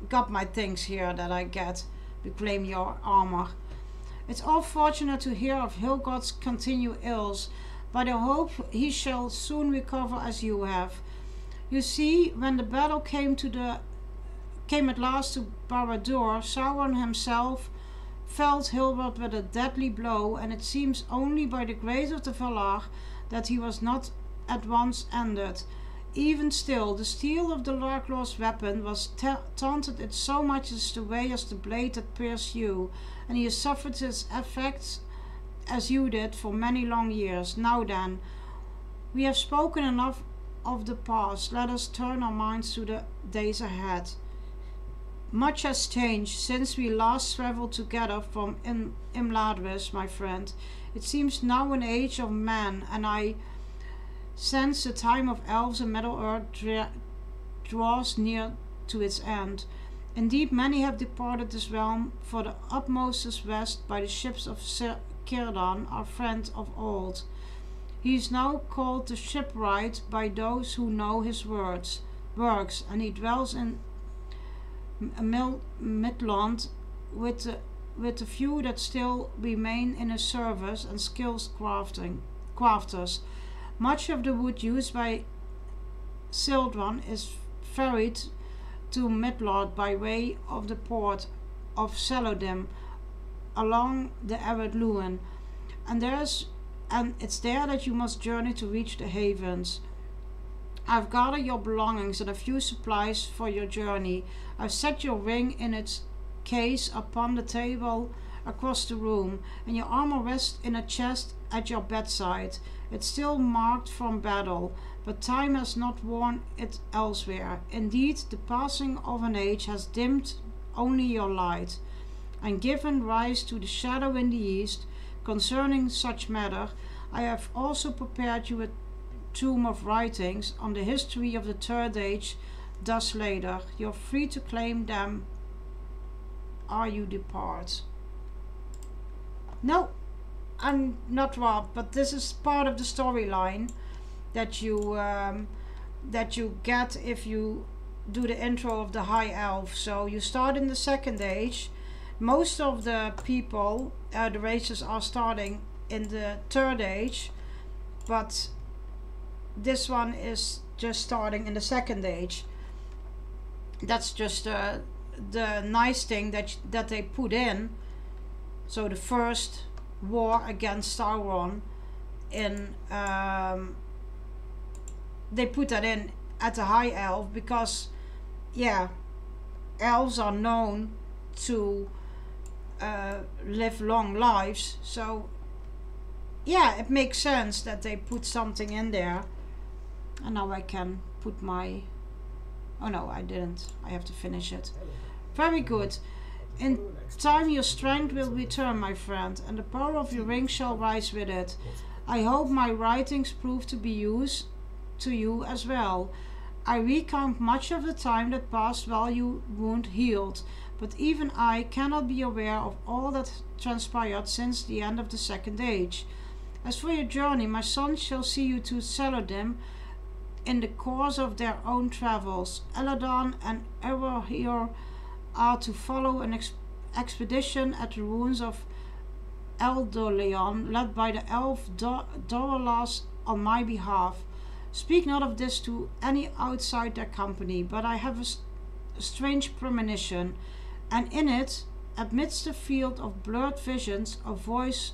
S1: got my things here that I get. Reclaim your armor. It's all fortunate to hear of Hilgod's continued ills, but I hope he shall soon recover as you have. You see, when the battle came at last to Barad-dûr, Sauron himself felled Hilbert with a deadly blow, and it seems only by the grace of the Valar that he was not at once ended. Even still, the steel of the Larklaw's weapon was taunted in so much as the way as the blade that pierced you, and he has suffered its effects as you did for many long years. Now then, we have spoken enough of the past. Let us turn our minds to the days ahead. Much has changed since we last traveled together from Imladwis, my friend. It seems now an age of man, and I sense the time of elves and Middle-earth draws near to its end. Indeed, many have departed this realm for the utmost west by the ships of Círdan, our friend of old. He is now called the Shipwright by those who know his works, and he dwells in Midland with the few that still remain in his service and skilled crafters. Much of the wood used by Círdan is ferried to Midlord by way of the port of Celodim along the arid Luin, and it's there that you must journey to reach the havens. I've gathered your belongings and a few supplies for your journey. I've set your ring in its case upon the table across the room, and your armor rests in a chest at your bedside. It's still marked from battle, but time has not worn it elsewhere. Indeed, the passing of an age has dimmed only your light, and given rise to the shadow in the east. Concerning such matter, I have also prepared you a tome of writings on the history of the Third Age. Thus later, you're free to claim them or you depart. No, I'm not robbed, but this is part of the storyline that you get if you do the intro of the High Elf. So you start in the Second Age. Most of the people, the races, are starting in the Third Age, but this one is just starting in the Second Age. That's just the nice thing that they put in. So the first war against Sauron in they put that in at the High Elf because, yeah, elves are known to live long lives. So yeah, it makes sense that they put something in there. And now I can put my... Oh no, I didn't. I have to finish it. Very good. In time your strength will return, my friend, and the power of your ring shall rise with it. I hope my writings prove to be used to you as well. I recount much of the time that passed while your wound healed, but even I cannot be aware of all that transpired since the end of the Second Age. As for your journey, my sons shall see you to Saterday in the course of their own travels. Eladan and Erohir are to follow an expedition at the ruins of Eldoleon, led by the elf Dorolas on my behalf. Speak not of this to any outside their company, but I have a strange premonition, and in it, amidst a field of blurred visions, a voice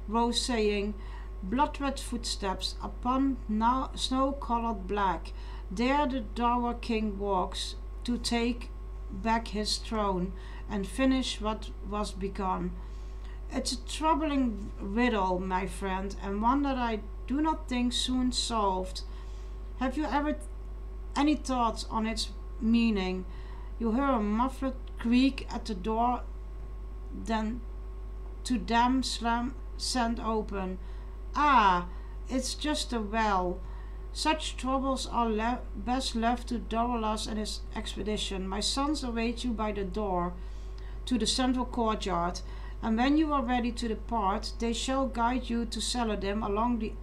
S1: rose saying, blood-red footsteps upon snow-colored black. There the Dour King walks to take back his throne and finish what was begun. It's a troubling riddle, my friend, and one that I do not think soon solved. Have you ever any thoughts on its meaning? You hear a muffled creak at the door, then to them slammed open. Ah, it's just a well. Such troubles are best left to Dorolas and his expedition. My sons await you by the door to the central courtyard, and when you are ready to depart, they shall guide you to Saterday along the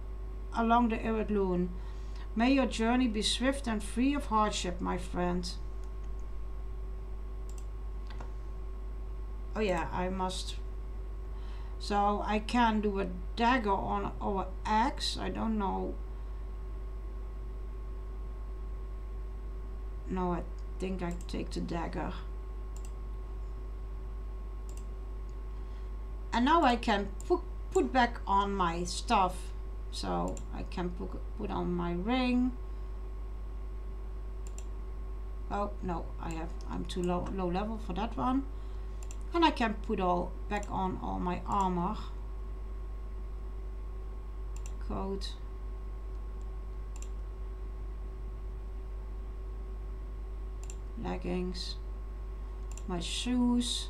S1: Iridloon. May your journey be swift and free of hardship, my friend. Oh yeah, I must. So I can do a dagger on our axe. I don't know. No, I think I take the dagger. And now I can put back on my stuff. So I can put on my ring. Oh no, I'm too low level for that one. And I can put back on all my armor. Coat. Leggings. My shoes.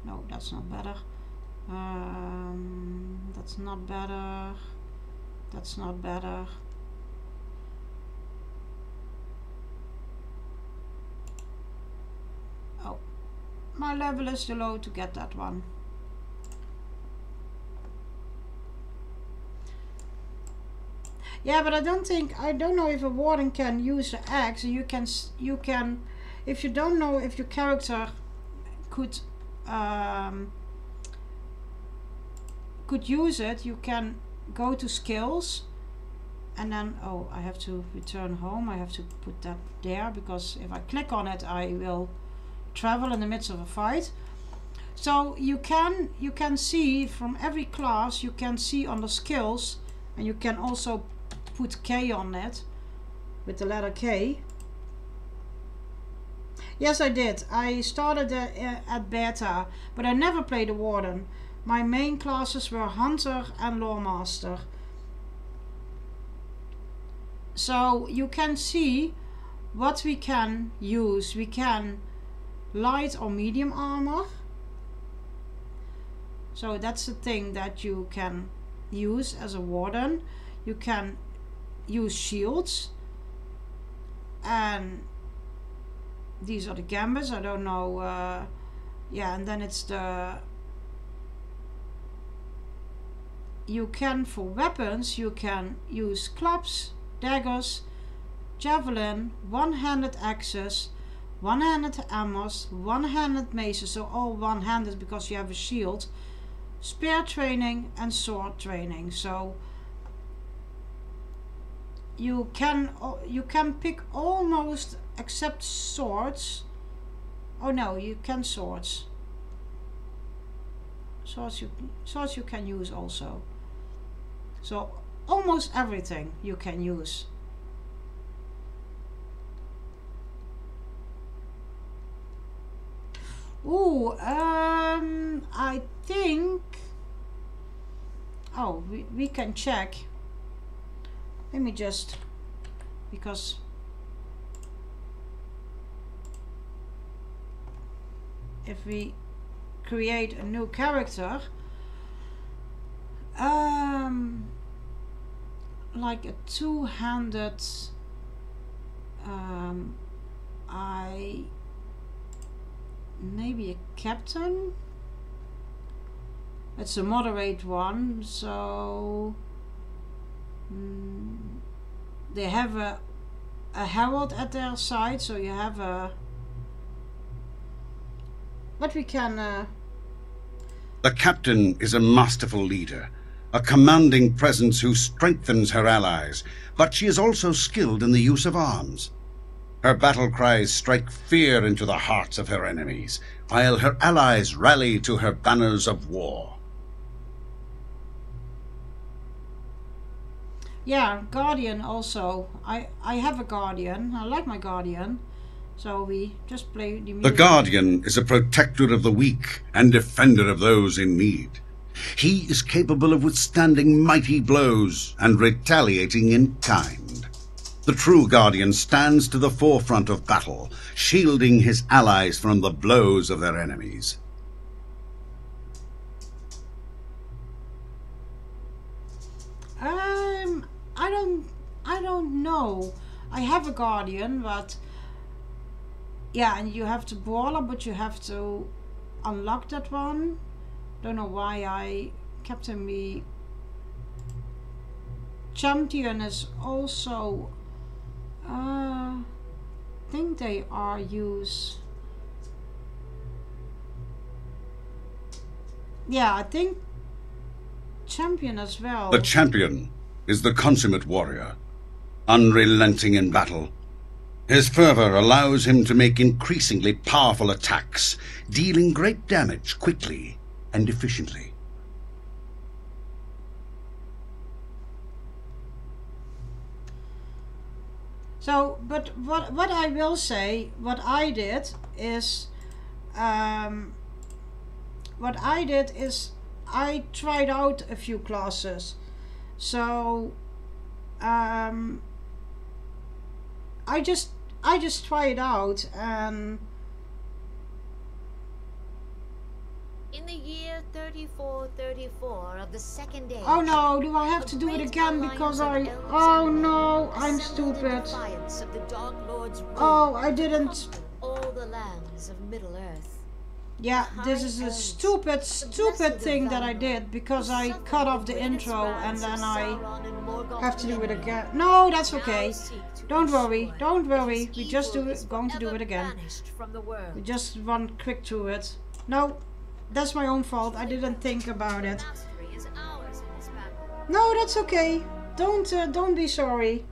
S1: No, that's not better. That's not better. That's not better. Oh, my level is too low to get that one. Yeah, but I don't know if a warden can use the axe. You can, if you don't know if your character could use it, you can go to skills, and then, oh, I have to return home. I have to put that there, because if I click on it, I will travel in the midst of a fight. So you can see from every class, you can see on the skills, and you can also put K on it with the letter K. Yes, I did. I started at beta, but I never played a warden. My main classes were hunter and loremaster. So you can see what we can use. We can light or medium armor. So that's the thing that you can use as a warden. You can use shields, and these are the gambits. I don't know. Yeah, and then it's the. You can, for weapons, you can use clubs, daggers, javelin, one-handed axes, one-handed hammers, one-handed maces, so all one-handed because you have a shield, spear training and sword training. So you can pick almost, except swords. Oh no, you can swords. Swords you can use also. So almost everything you can use. Ooh, I think. Oh, we can check. Let me just, because if we create a new character, like a two-handed, maybe a captain. It's a moderate one, so they have a herald at their side, so you have a, but we can
S5: The captain is a masterful leader, a commanding presence who strengthens her allies, but she is also skilled in the use of arms. Her battle cries strike fear into the hearts of her enemies, while her allies rally to her banners of war.
S1: yeah, guardian also. I have a guardian. I like my guardian. So we just play the music.
S5: The guardian is a protector of the weak and defender of those in need. He is capable of withstanding mighty blows and retaliating in kind. The true guardian stands to the forefront of battle, shielding his allies from the blows of their enemies.
S1: I don't know. I have a guardian, but yeah, and you have to brawler, but you have to unlock that one. Don't know why I kept him. Me champion is also I think they are use, yeah, I think champion as well.
S5: The champion is the consummate warrior, unrelenting in battle. His fervor allows him to make increasingly powerful attacks, dealing great damage quickly and efficiently.
S1: So, but what I will say, what I did is I tried out a few classes. So I just try it out, and
S2: In the year 3434 of the second age.
S1: oh no, do I have to do it again because oh no, I'm stupid. Oh, I didn't.
S2: All the lands of Middle Earth.
S1: Yeah, this is a stupid thing that I did because I cut off the intro and then I have to do it again. No, that's okay. Don't worry, don't worry. We just going to do it again. We just run quick through it. No, that's my own fault. I didn't think about it. No, that's okay. Don't be sorry.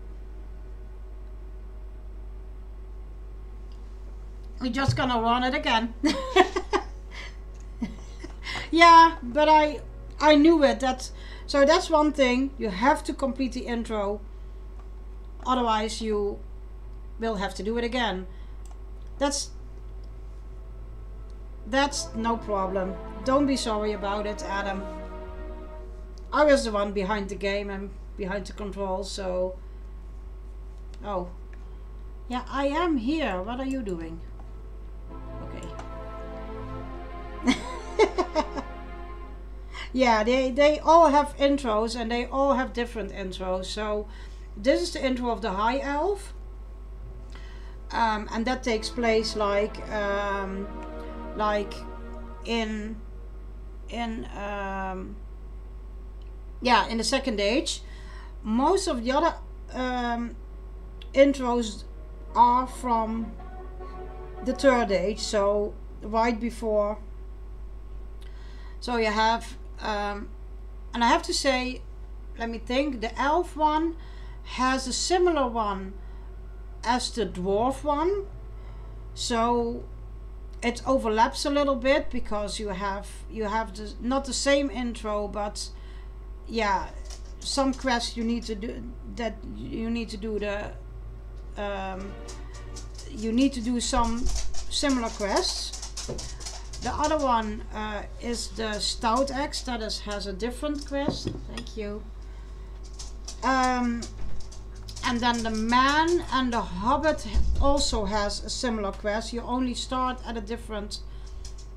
S1: We're just gonna run it again. Yeah, but I knew it. So that's one thing. You have to complete the intro. Otherwise you will have to do it again. That's no problem. Don't be sorry about it, Adam. I was the one behind the game and behind the controls, so... Oh. Yeah, I am here. What are you doing? Okay. Yeah, they all have intros and they all have different intros. So this is the intro of the High Elf. And that takes place like in the second age. Most of the other intros are from the third age, so right before. So you have and I have to say, let me think, the elf one has a similar one as the dwarf one, so it overlaps a little bit because you have not the same intro, but yeah, some quests you need to do some similar quests. The other one is the Stout Axe, that has a different quest. Thank you. And then the Man and the Hobbit also has a similar quest. You only start at a different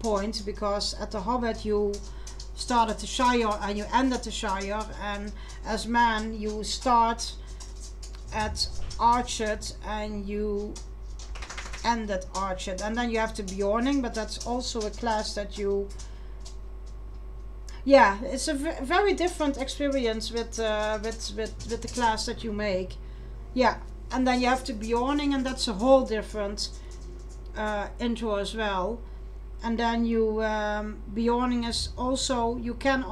S1: point, because at the Hobbit you started the Shire and you ended the Shire, and as man you start at Archet and you end at Archet, and then you have to Bjorning, but that's also a class that you, yeah, it's a very different experience with the class that you make. Yeah, and then you have to Bjorning, and that's a whole different intro as well. And then you Bjorning is also, you can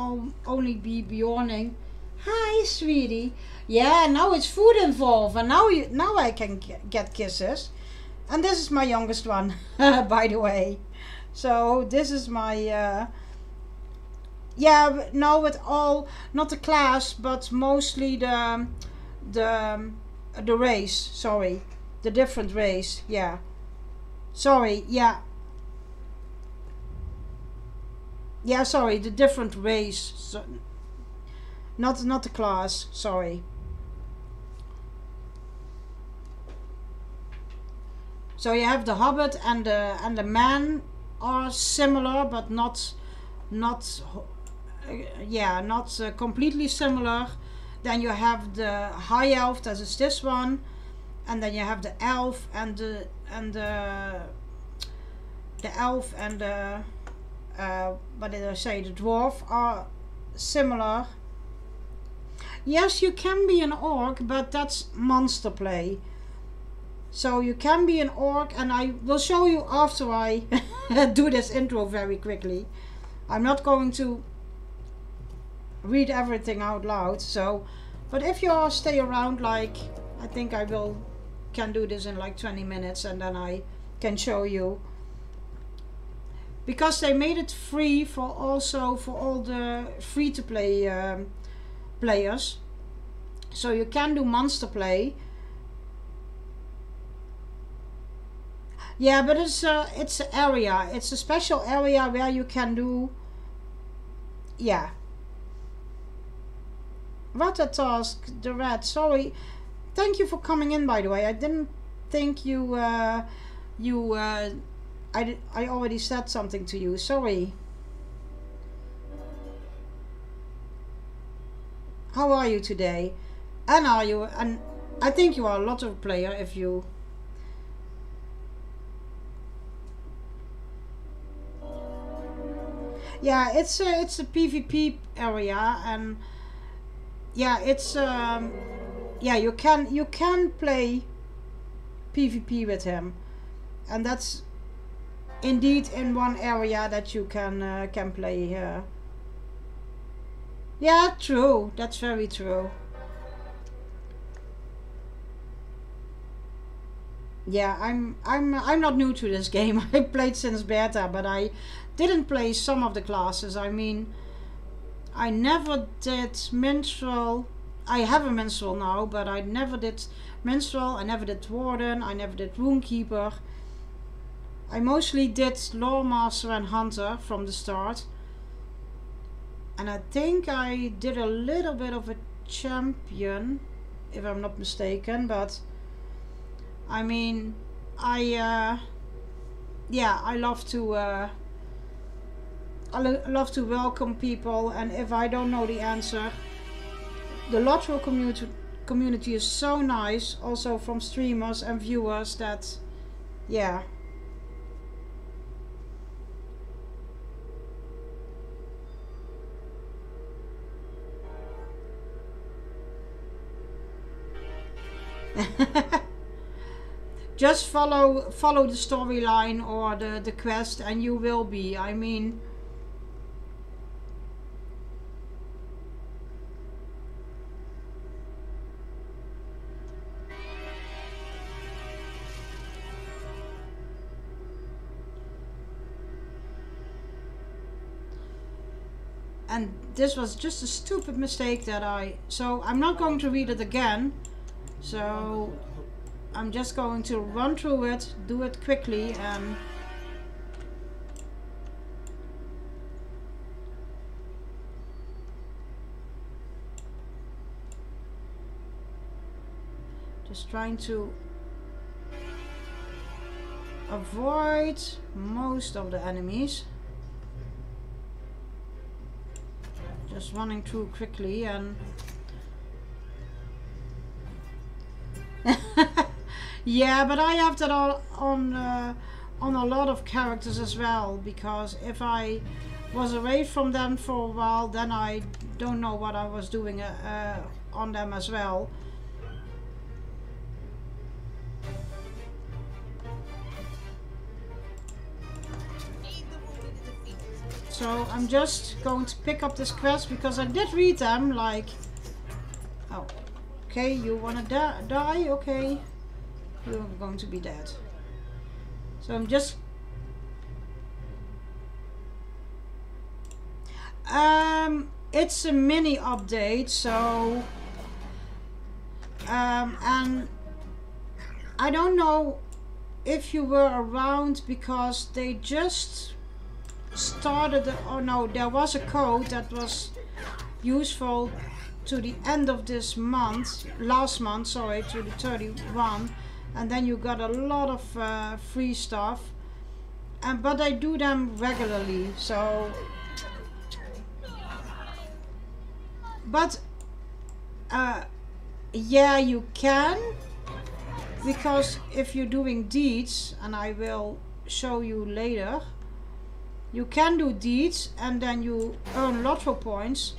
S1: only be Bjorning. Hi, sweetie. Yeah, now it's food involved, and now I can get kisses. And this is my youngest one, by the way. So this is my yeah, no, with all, not the class, but mostly the race. Sorry, the different race. Yeah. Sorry. Yeah. Yeah, sorry, the different race, so, not the class. Sorry. So you have the Hobbit and the man are similar, but not completely similar. Then you have the High Elf, that is this one, and then you have the Elf and the Elf and the what did I say? The Dwarf are similar. Yes, you can be an orc, but that's monster play. So you can be an orc, and I will show you after I do this intro very quickly. I'm not going to read everything out loud. So, but if you all stay around, like, I think I can do this in like 20 minutes, and then I can show you. Because they made it free for all the free-to-play players, so you can do monster play. Yeah, but it's an area. It's a special area where you can do. Yeah. What a task, the rat. Sorry. Thank you for coming in, by the way. I didn't think you I already said something to you. Sorry. How are you today? And are you? And I think you are a lottery player if you. Yeah, it's a PvP area, and yeah, it's yeah, you can play PvP with him, and that's indeed in one area that you can play here. Yeah, true. That's very true. Yeah, I'm not new to this game. I played since beta, but I didn't play some of the classes. I mean, I never did minstrel. I have a minstrel now, but I never did minstrel. I never did warden. I never did runekeeper. I mostly did lore master and hunter from the start, and I think I did a little bit of a champion, if I'm not mistaken. But I mean, yeah, I love to welcome people, and if I don't know the answer, the Lotro community is so nice, also from streamers and viewers, that yeah. Just follow the storyline or the quest, and you will be. I mean, and this was just a stupid mistake that so I'm not going to read it again. So I'm just going to run through it, do it quickly, and just trying to avoid most of the enemies. Just running through quickly and yeah, but I have that on a lot of characters as well, because if I was away from them for a while, then I don't know what I was doing on them as well. So I'm just going to pick up this quest because I did read them, like, oh, okay, you wanna die? Okay, you're going to be dead. So I'm just it's a mini update, so and I don't know if you were around because they just started, oh no, there was a code that was useful to the end of this month, last month, sorry, to the 31, and then you got a lot of free stuff, but I do them regularly, so, but yeah, you can, because if you're doing deeds, and I will show you later, you can do deeds and then you earn lotto points,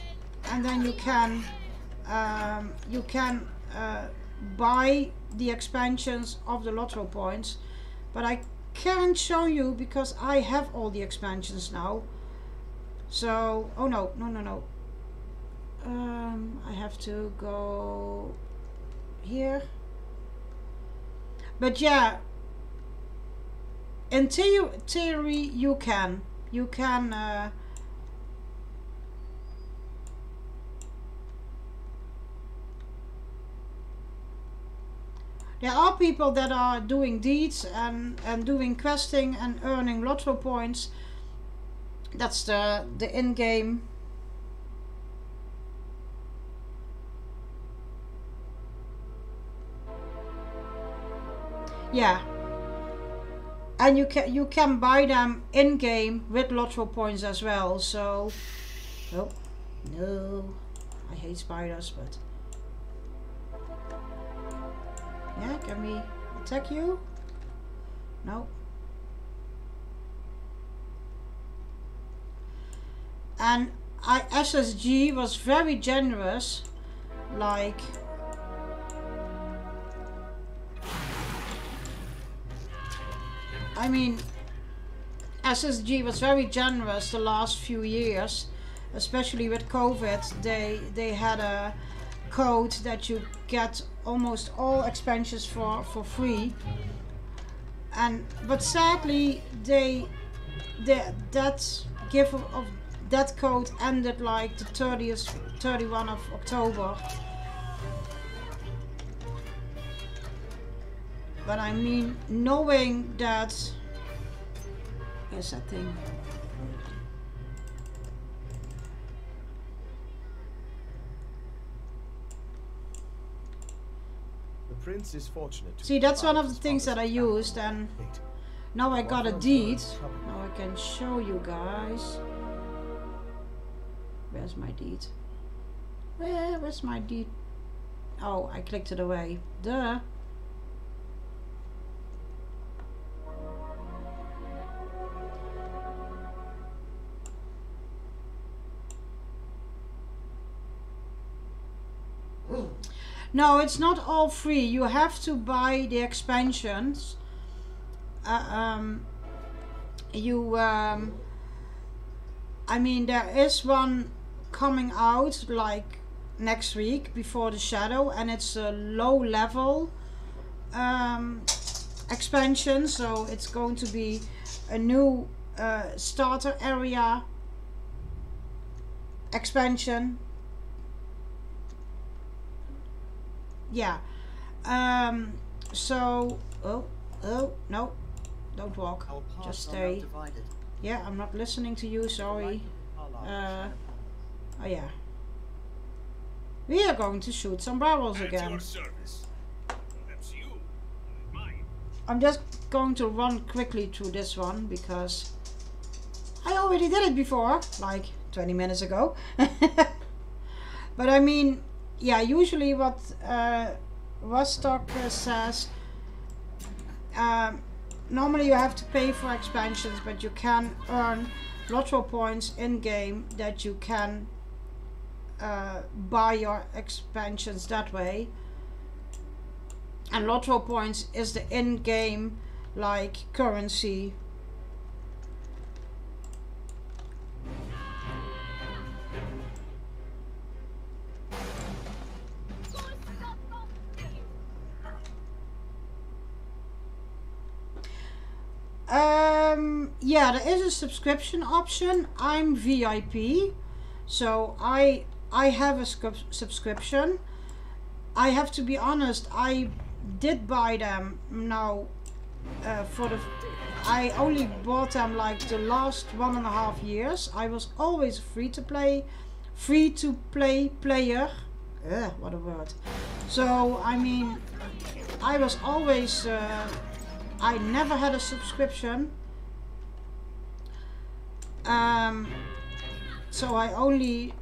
S1: and then you can buy the expansions of the lotto points, but I can't show you because I have all the expansions now. So, oh no, I have to go here. But yeah, in theory you can there are people that are doing deeds and doing questing and earning lotto points. That's the in-game. Yeah. And you can buy them in game with lotto points as well. So, oh no, I hate spiders, but yeah, can we attack you? No. And SSG was very generous, like. I mean, SSG was very generous the last few years, especially with COVID. They had a code that you get almost all expansions for free. But sadly, that gift of that code ended like the 31 of October. But I mean, knowing that, is that thing.
S4: The prince is fortunate.
S1: See, that's one of the things that I used, and now I got a deed. Now I can show you guys. Where's my deed? Where's my deed? Oh, I clicked it away. Duh. No, it's not all free. You have to buy the expansions. I mean, there is one coming out like next week before the Shadow, and it's a low level expansion, so it's going to be a new starter area expansion. Yeah, so, oh, no, don't walk, just stay. Yeah, I'm not listening to you, sorry. Oh yeah. We are going to shoot some barrels again. I'm just going to run quickly through this one, because I already did it before, like 20 minutes ago. But I mean, yeah, usually what Vostok says, normally you have to pay for expansions, but you can earn lotto points in game that you can buy your expansions that way. And lotto points is the in-game like currency. Yeah, there is a subscription option. I'm VIP, so I have a subscription. I have to be honest, I did buy them now I only bought them like the last 1.5 years. I was always free to play player. What a word. So I mean, I was always I never had a subscription. So I only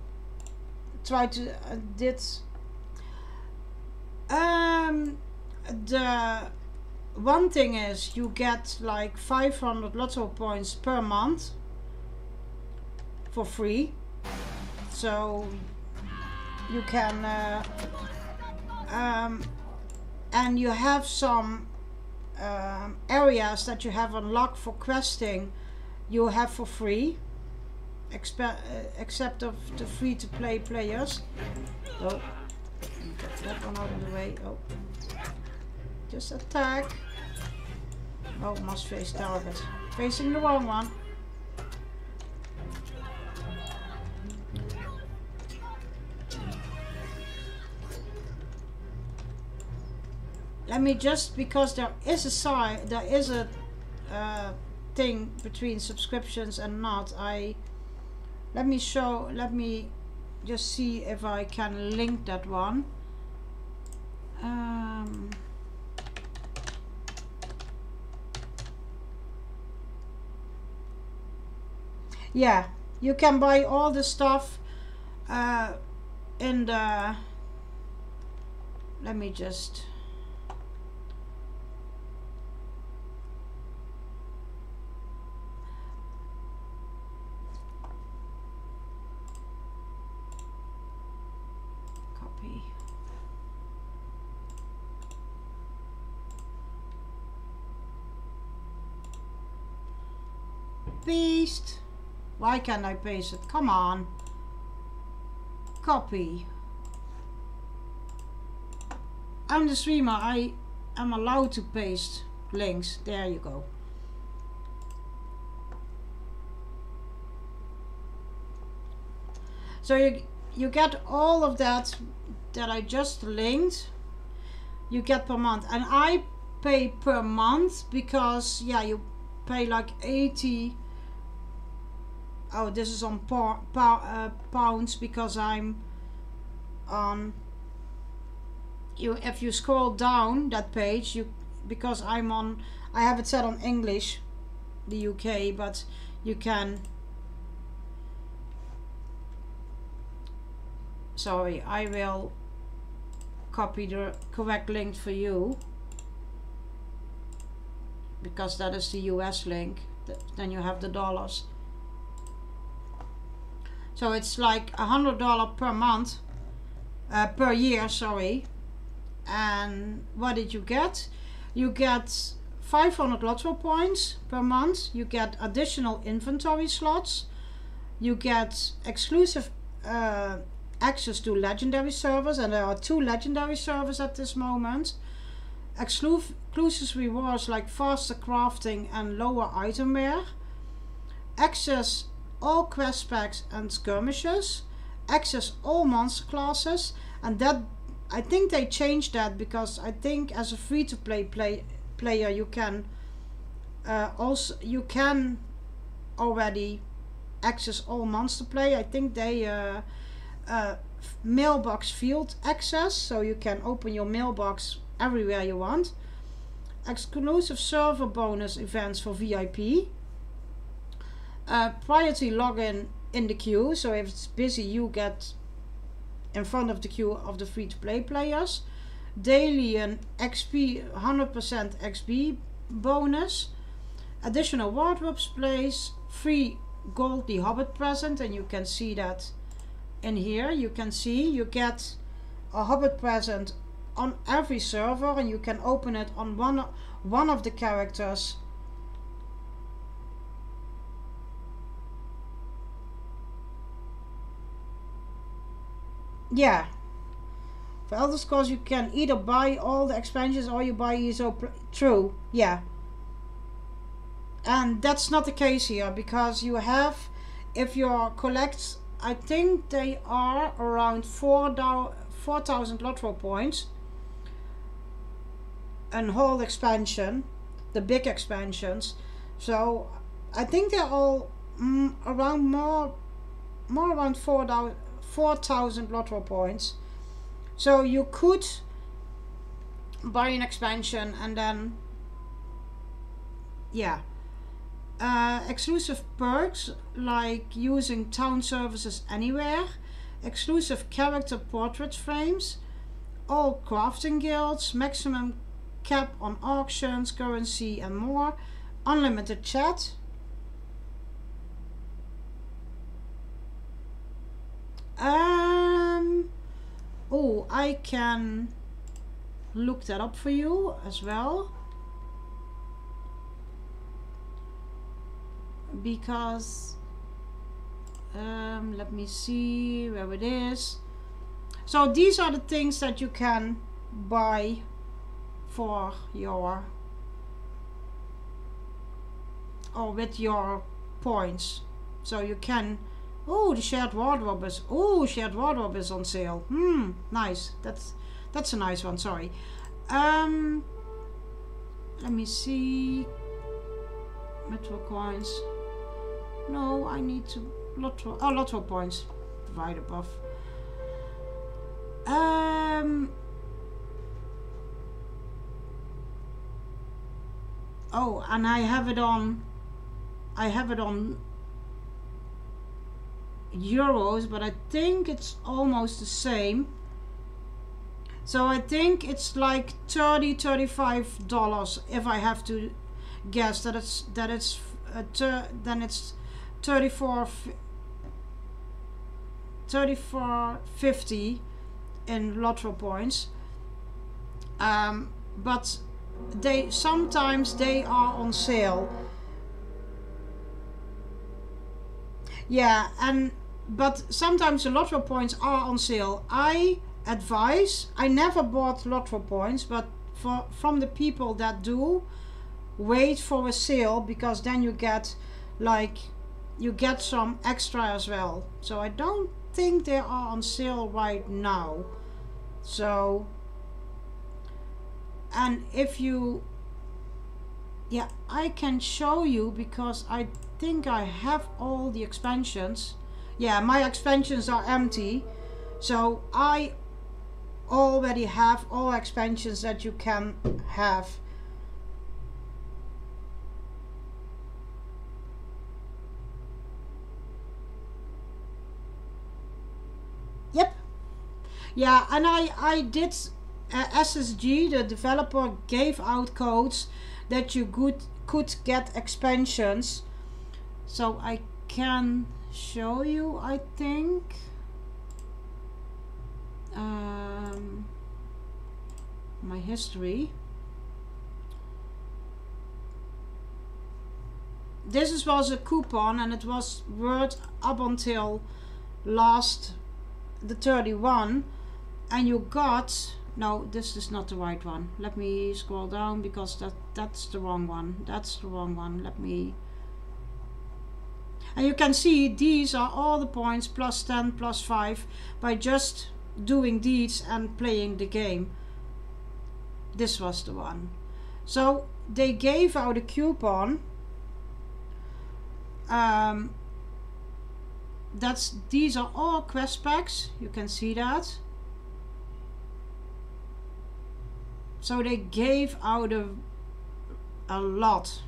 S1: tried to the one thing is you get like 500 lotto points per month for free, so you can and you have some areas that you have unlocked for questing you have for free, except of the free-to-play players. So get that one out of the way. Oh, just attack. Oh, must face target. Facing the wrong one. Let me just, because there is a thing between subscriptions and not. Let me just see if I can link that one. Yeah, you can buy all the stuff in the, let me just, copy. Paste. Why can't I paste it? Come on. Copy. I'm the streamer. I am allowed to paste links. There you go. So you get all of that I just linked. You get per month, and I pay per month because yeah, you pay like 80. Oh, this is on pounds because I'm on. If you scroll down that page, because I'm on. I have it set on English, the UK, but you can. Sorry, I will copy the correct link for you because that is the US link. Then you have the dollars. So it's like $100 per month, per year, sorry. And what did you get? You get 500 lotto points per month. You get additional inventory slots. You get exclusive access to legendary servers, and there are 2 legendary servers at this moment. Exclusive rewards like faster crafting and lower item wear. Access all quest packs and skirmishes, access all monster classes, and that I think they changed that because I think as a free-to-play player you can already access all monster play. I think they mailbox field access, so you can open your mailbox everywhere you want. Exclusive server bonus events for VIP. Priority login in the queue. So if it's busy, you get in front of the queue of the free-to-play players. Daily an XP 100% XP bonus. Additional wardrobe place. Free gold the Hobbit present, and you can see that in here. You can see you get a Hobbit present on every server, and you can open it on one of the characters. Yeah, for Elder Scrolls you can either buy all the expansions or you buy ESO. True, yeah. And that's not the case here, because you have, if you collect, I think they are around 4,000 Lotro points, and whole expansion, the big expansions. So I think they're all around more around 4,000 Lotro points. So you could buy an expansion and then, yeah. Exclusive perks like using town services anywhere, exclusive character portrait frames, all crafting guilds, maximum cap on auctions, currency and more, unlimited chat. Oh, I can look that up for you as well, because let me see where it is. So these are the things that you can buy for your, or with your points. So you can, oh, the shared wardrobe is, oh, shared wardrobe is on sale. Nice. That's a nice one. Sorry. Let me see. Metro coins. No, I need to Lotto. Oh, Lotto points. Right above. Oh, and I have it on euros, but I think it's almost the same. So I think it's like $35 if I have to guess that it's then it's $34.50 in Lotto points. But sometimes they are on sale. Yeah, but sometimes the Lotto points are on sale. I never bought Lotto points, but from the people that do, wait for a sale, because then you get some extra as well. So I don't think they are on sale right now. So, and if you, yeah, I can show you, because I think I have all the expansions. Yeah, my expansions are empty, so I already have all expansions that you can have. Yep. Yeah, and I did, SSG, the developer, gave out codes that you could get expansions. So I can show you, I think. My history. This was a coupon, and it was worth up until the 31, and you got, no, this is not the right one. Let me scroll down, because that's the wrong one. That's the wrong one. Let me, and you can see these are all the points plus 10 plus 5 by just doing these and playing the game. This was the one. So they gave out a coupon. These are all quest packs. You can see that. So they gave out a lot.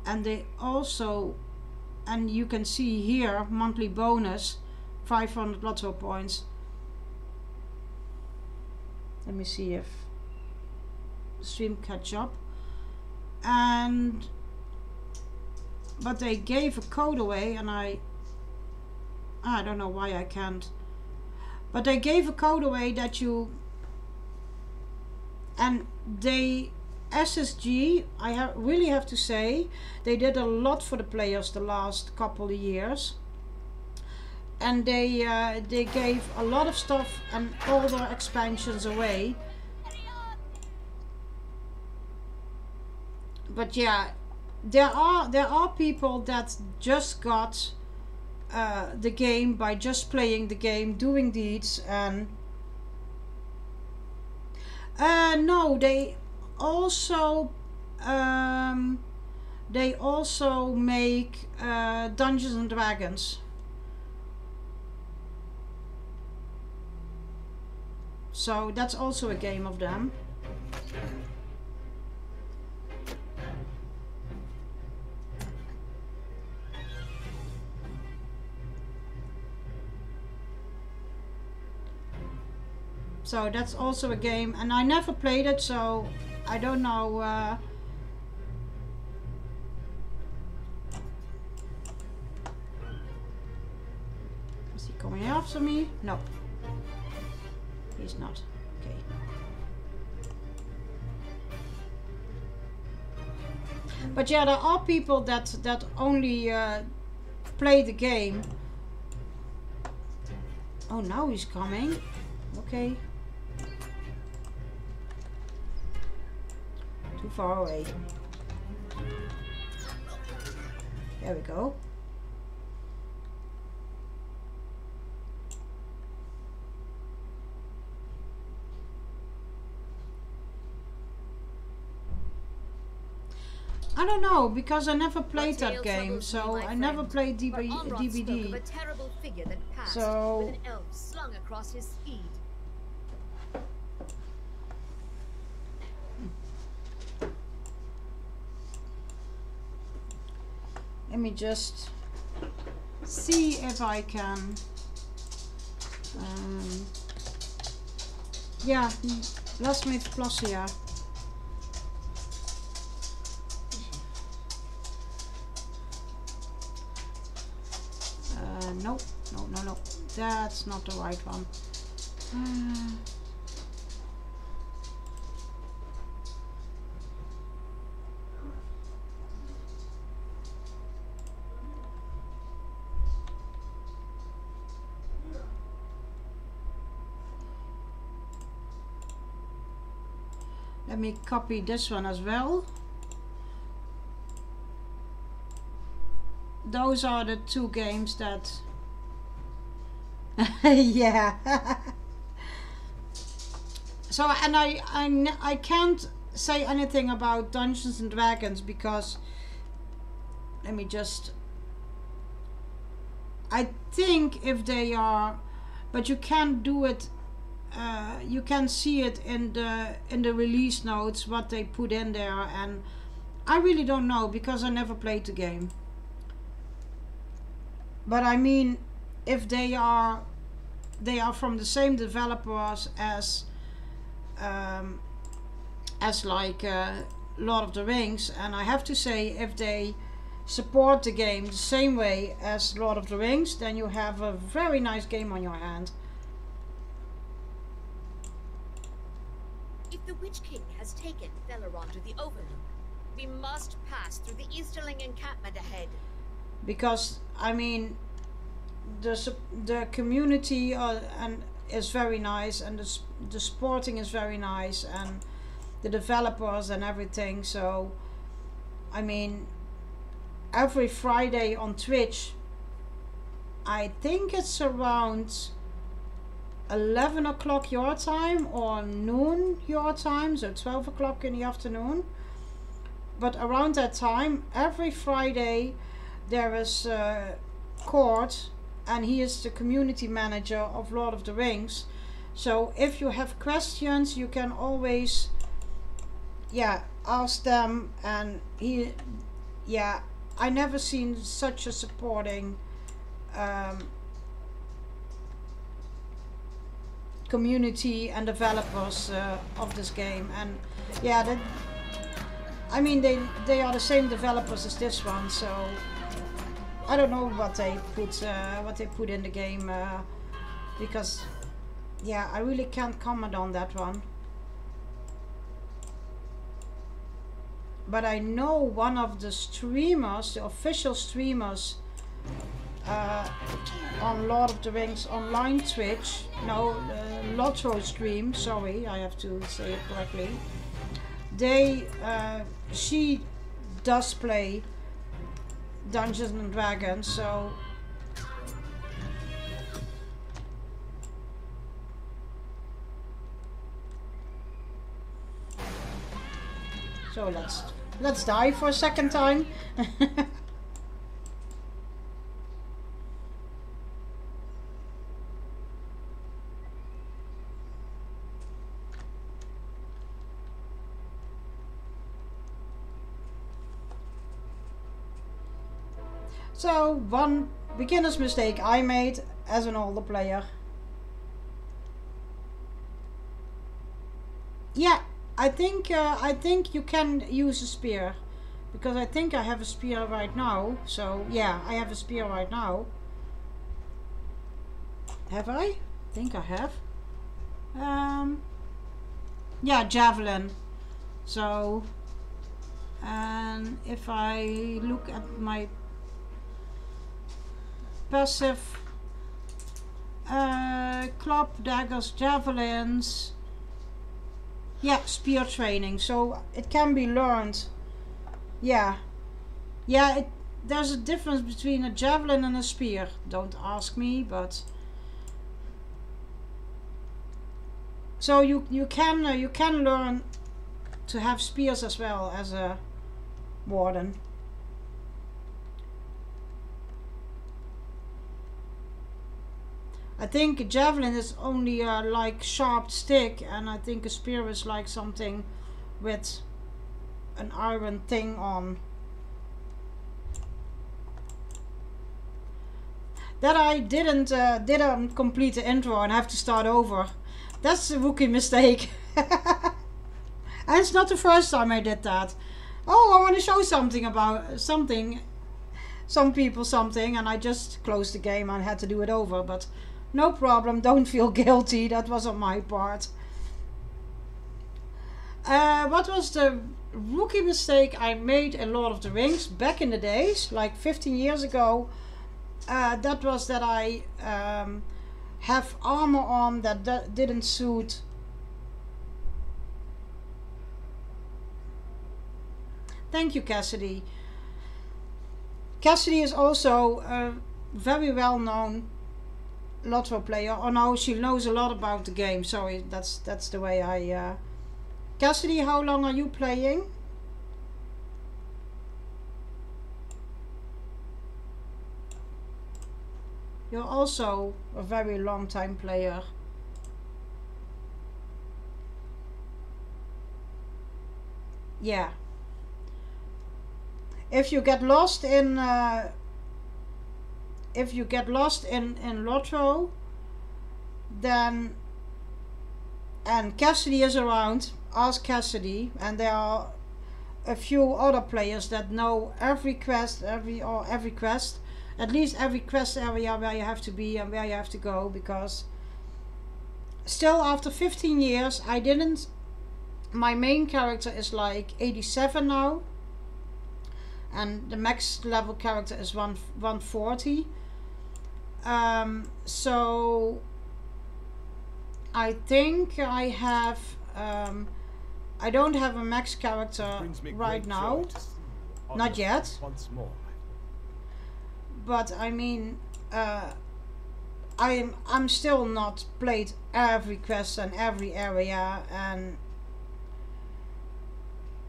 S1: And they also and you can see here monthly bonus 500 lotto points. Let me see if the stream catch up. And but they gave a code away, and I don't know why I can't, but they gave a code away that you, and they SSG, really have to say, they did a lot for the players the last couple of years, and they gave a lot of stuff and all their expansions away. But yeah, there are people that just got the game by just playing the game, doing deeds, and no, they also make Dungeons and Dragons. So that's also a game of them. So that's also a game, and I never played it, so I don't know. Is he coming after me? No, he's not. Okay. But yeah, there are people that only play the game. Oh, now he's coming. Okay. Too far away. There we go. I don't know, because I never played that game, so I never played DBD. So
S2: with an elf slung across his steed.
S1: Let me just see if I can. Yeah, Lasmith Placia. No, that's not the right one. Let me copy this one as well. Those are the two games that yeah. So, and I can't say anything about Dungeons and Dragons because, let me just, I think if they are, but you can't do it, you can see it in the release notes what they put in there, and I really don't know because I never played the game. But I mean, if they are from the same developers as like Lord of the Rings, and I have to say, if they support the game the same way as Lord of the Rings, then you have a very nice game on your hand.
S2: If the Witch King has taken Theleron to the Overlook, we must pass through the Easterling encampment ahead. Because
S1: I mean, the community and is very nice, and the sporting is very nice, and the developers and everything. So I mean, every Friday on Twitch, I think it's around 11 o'clock your time or noon your time, so 12 o'clock in the afternoon. But around that time, every Friday, there is Court, and he is the community manager of Lord of the Rings. So if you have questions, you can always ask them, and he I never seen such a supporting community and developers of this game. And yeah, I mean they are the same developers as this one, so I don't know what they put in the game, because yeah, I really can't comment on that one. But I know one of the streamers, the official streamers on Lord of the Rings online Twitch, no, Lotro stream, sorry, I have to say it correctly. She does play Dungeons and Dragons, so let's die for a second time. So, one beginner's mistake I made as an older player. Yeah, I think you can use a spear, because I think I have a spear right now. So yeah, I have a spear right now. Have I? I think I have. Yeah, javelin. So, and if I look at my passive, club, daggers, javelins, yeah, spear training, so it can be learned. Yeah, there's a difference between a javelin and a spear, don't ask me, but so you can learn to have spears as well as a warden. I think a javelin is only a like sharp stick, and I think a spear is like something with an iron thing on. That I didn't complete the intro and have to start over. That's a rookie mistake. And it's not the first time I did that. Oh, I want to show something about something, some people something, and I just closed the game and had to do it over, but no problem, don't feel guilty, that was on my part. What was the rookie mistake I made in Lord of the Rings back in the days, like 15 years ago? That was that I have armor on that didn't suit. Thank you, Cassidy. Cassidy is also a very well known Lotto player. Oh no, she knows a lot about the game. Sorry, that's the way I. Cassidy, how long are you playing? You're also a very long time player. Yeah. If you get lost in Lotto, then, and Cassidy is around, ask Cassidy, and there are a few other players that know every quest, at least every quest area where you have to be and where you have to go, because still after 15 years I didn't, my main character is like 87 now, and the max level character is 140. So I think I have I don't have a max character right now, not yet, but I mean I'm still not played every quest and every area, and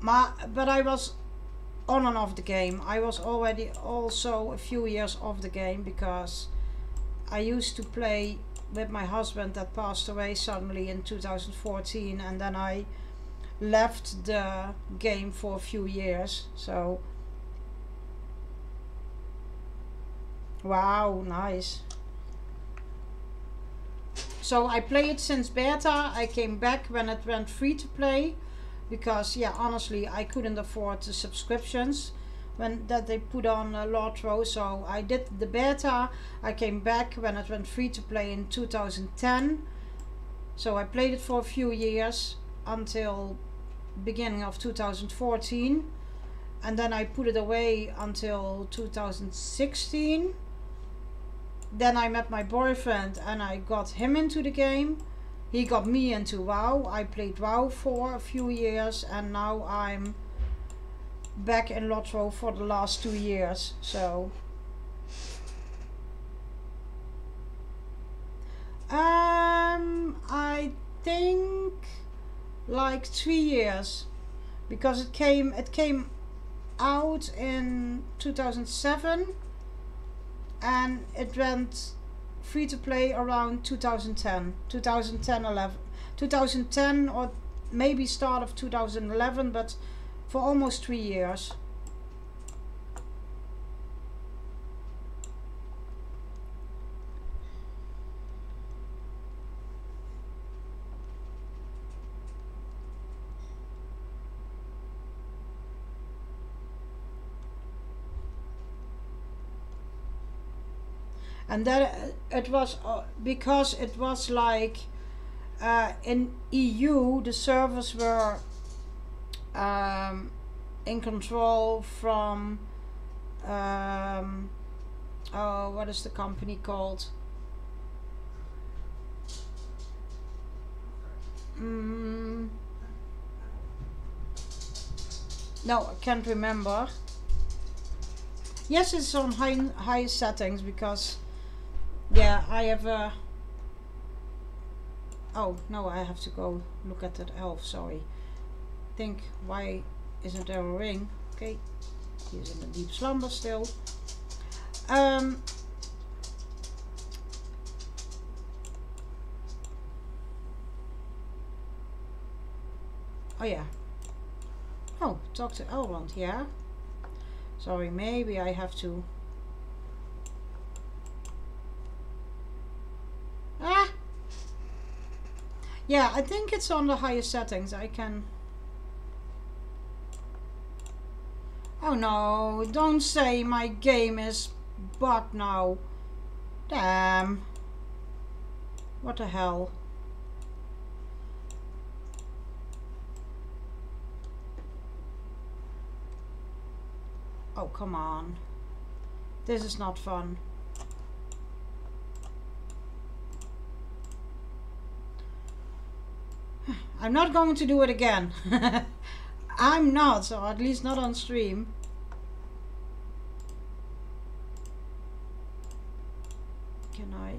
S1: but I was on and off the game. I was already also a few years off the game, because I used to play with my husband that passed away suddenly in 2014, and then I left the game for a few years. So Wow, nice. So I play it since beta. I came back when it went free to play, because yeah, honestly, I couldn't afford the subscriptions when that they put on Lotro. So I did the beta. I came back when it went free to play in 2010. So I played it for a few years until beginning of 2014, and then I put it away until 2016. Then I met my boyfriend and I got him into the game. He got me into WoW. I played WoW for a few years, and now I'm back in Lotro for the last 2 years. So I think like 3 years, because it came out in 2007 and it went free to play around 2010 or maybe start of 2011, but for almost 3 years. And then it was because it was like in EU the servers were in control from oh, what is the company called? No, I can't remember. Yes, it's on high settings, because yeah, I have a... Oh, no, I have to go look at that elf, sorry. Think, why isn't there a ring? Okay, he's in a deep slumber still. Oh yeah. Oh, talk to Elrond, yeah. Sorry, maybe I have to... Ah! Yeah, I think it's on the highest settings. I can... Oh no, don't say my game is bugged now. Damn. What the hell? Oh, come on. This is not fun. I'm not going to do it again. I'm not, or at least not on stream. Can I?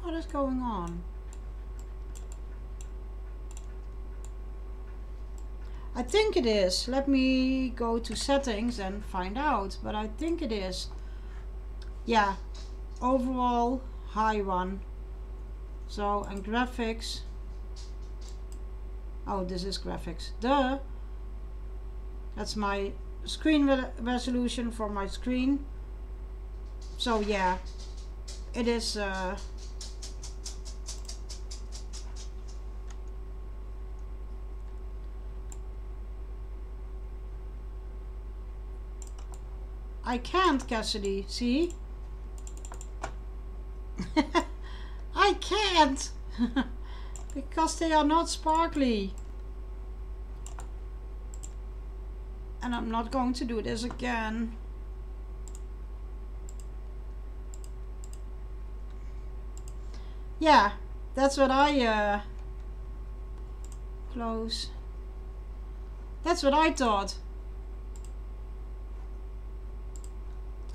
S1: What is going on? I think it is. Let me go to settings and find out, but I think it is. Yeah, overall high one. So, and graphics. Oh, this is graphics. Duh. That's my screen resolution for my screen. So yeah, it is I can't, Cassidy, see? I can't! Because they are not sparkly. And I'm not going to do this again. Yeah, that's what I close. That's what I thought.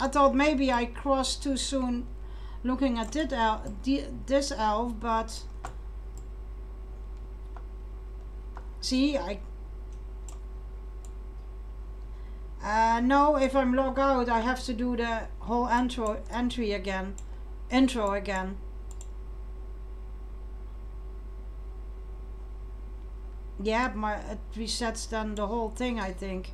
S1: I thought maybe I crossed too soon looking at this elf, but see, No, if I'm logged out, I have to do the whole intro again. Yeah, it resets then the whole thing, I think.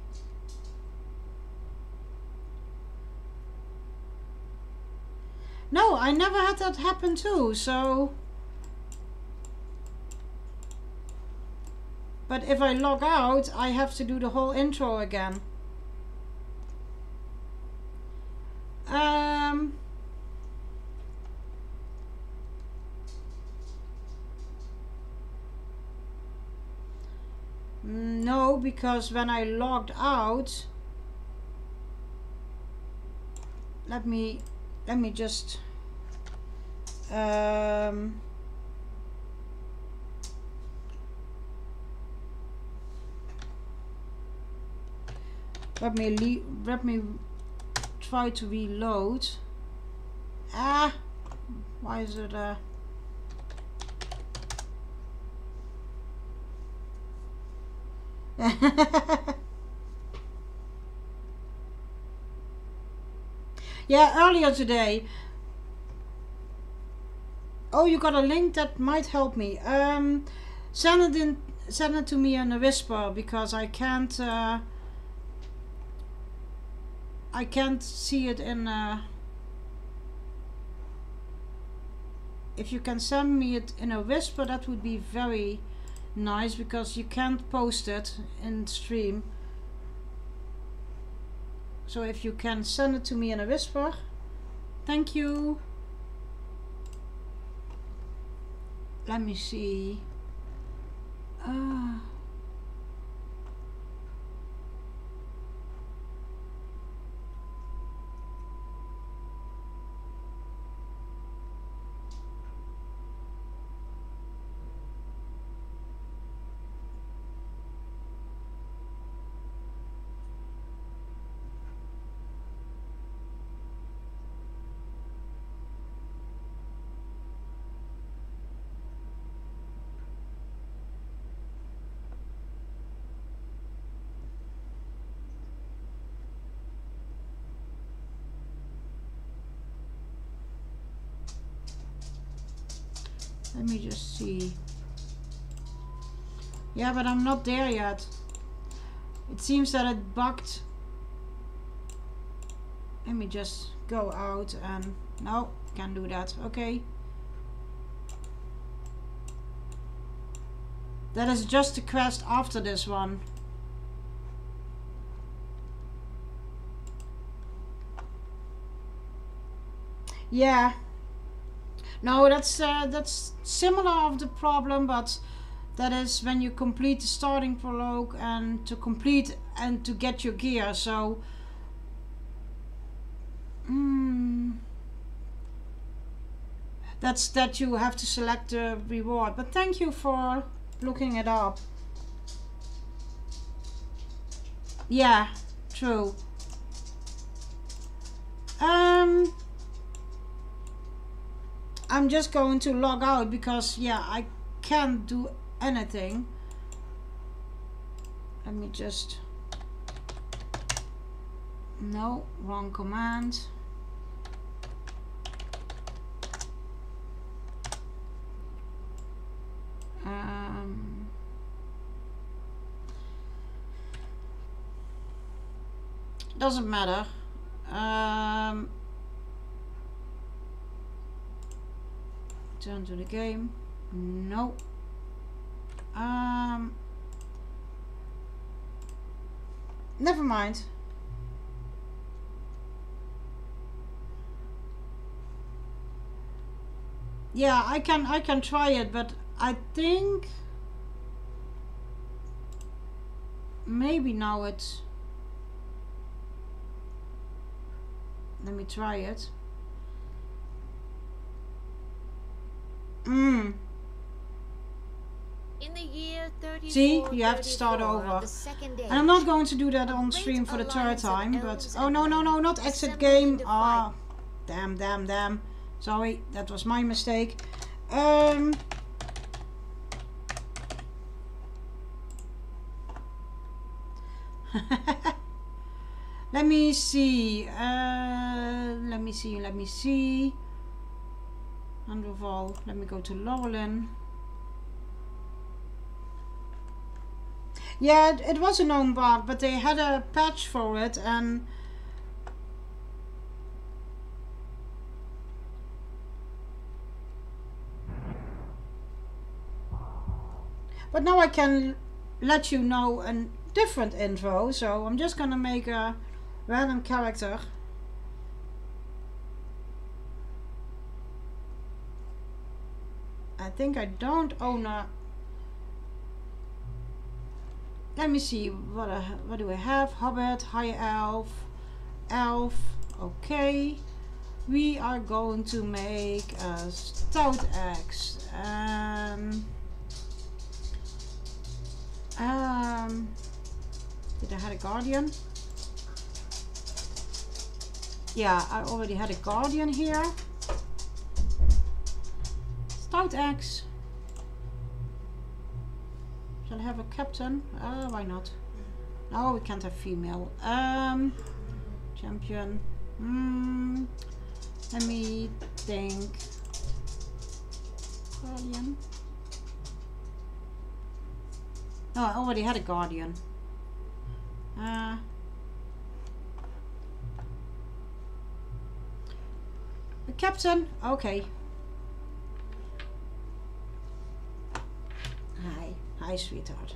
S1: No, I never had that happen too, so... But if I log out, I have to do the whole intro again. No, because when I logged out, let me just let me try to reload. Why is it yeah, earlier today. Oh, you got a link that might help me. Send it to me in a whisper, because I can't see it in if you can send me it in a whisper, that would be very nice, because you can't post it in stream. So if you can send it to me in a whisper, thank you. Let me see. Let me just see. Yeah, but I'm not there yet. It seems that it bugged. Let me just go out and... No, can't do that. Okay. That is just a quest after this one. Yeah. No, that's similar of the problem, but that is when you complete the starting prologue and to complete and to get your gear. So that's that you have to select the reward. But thank you for looking it up. Yeah, true. I'm just going to log out because, yeah, I can't do anything. Let me just... No, wrong command. Doesn't matter. Turn to the game. No. Never mind. Yeah, I can try it, but I think maybe now it's... Let me try it.
S2: In the year 34,
S1: see, you have to start over. And I'm not going to do that on stream for the third time, but... Oh, no, not exit game. Ah, damn. Sorry, that was my mistake. Let me see. Let me see. Underval. Let me go to Laurelin. Yeah, it was a known bug, but they had a patch for it, and but now I can let you know a different info, so I'm just gonna make a random character. I think I don't own a... Let me see, what do we have? Hobbit, High Elf, Elf, okay. We are going to make a stout axe. Did I have a guardian? Yeah, I already had a guardian here. Stout axe. Shall I have a captain? Why not? No, we can't have female. Champion. Let me think. Guardian. No, I already had a guardian. The captain. Okay. Hi, sweetheart.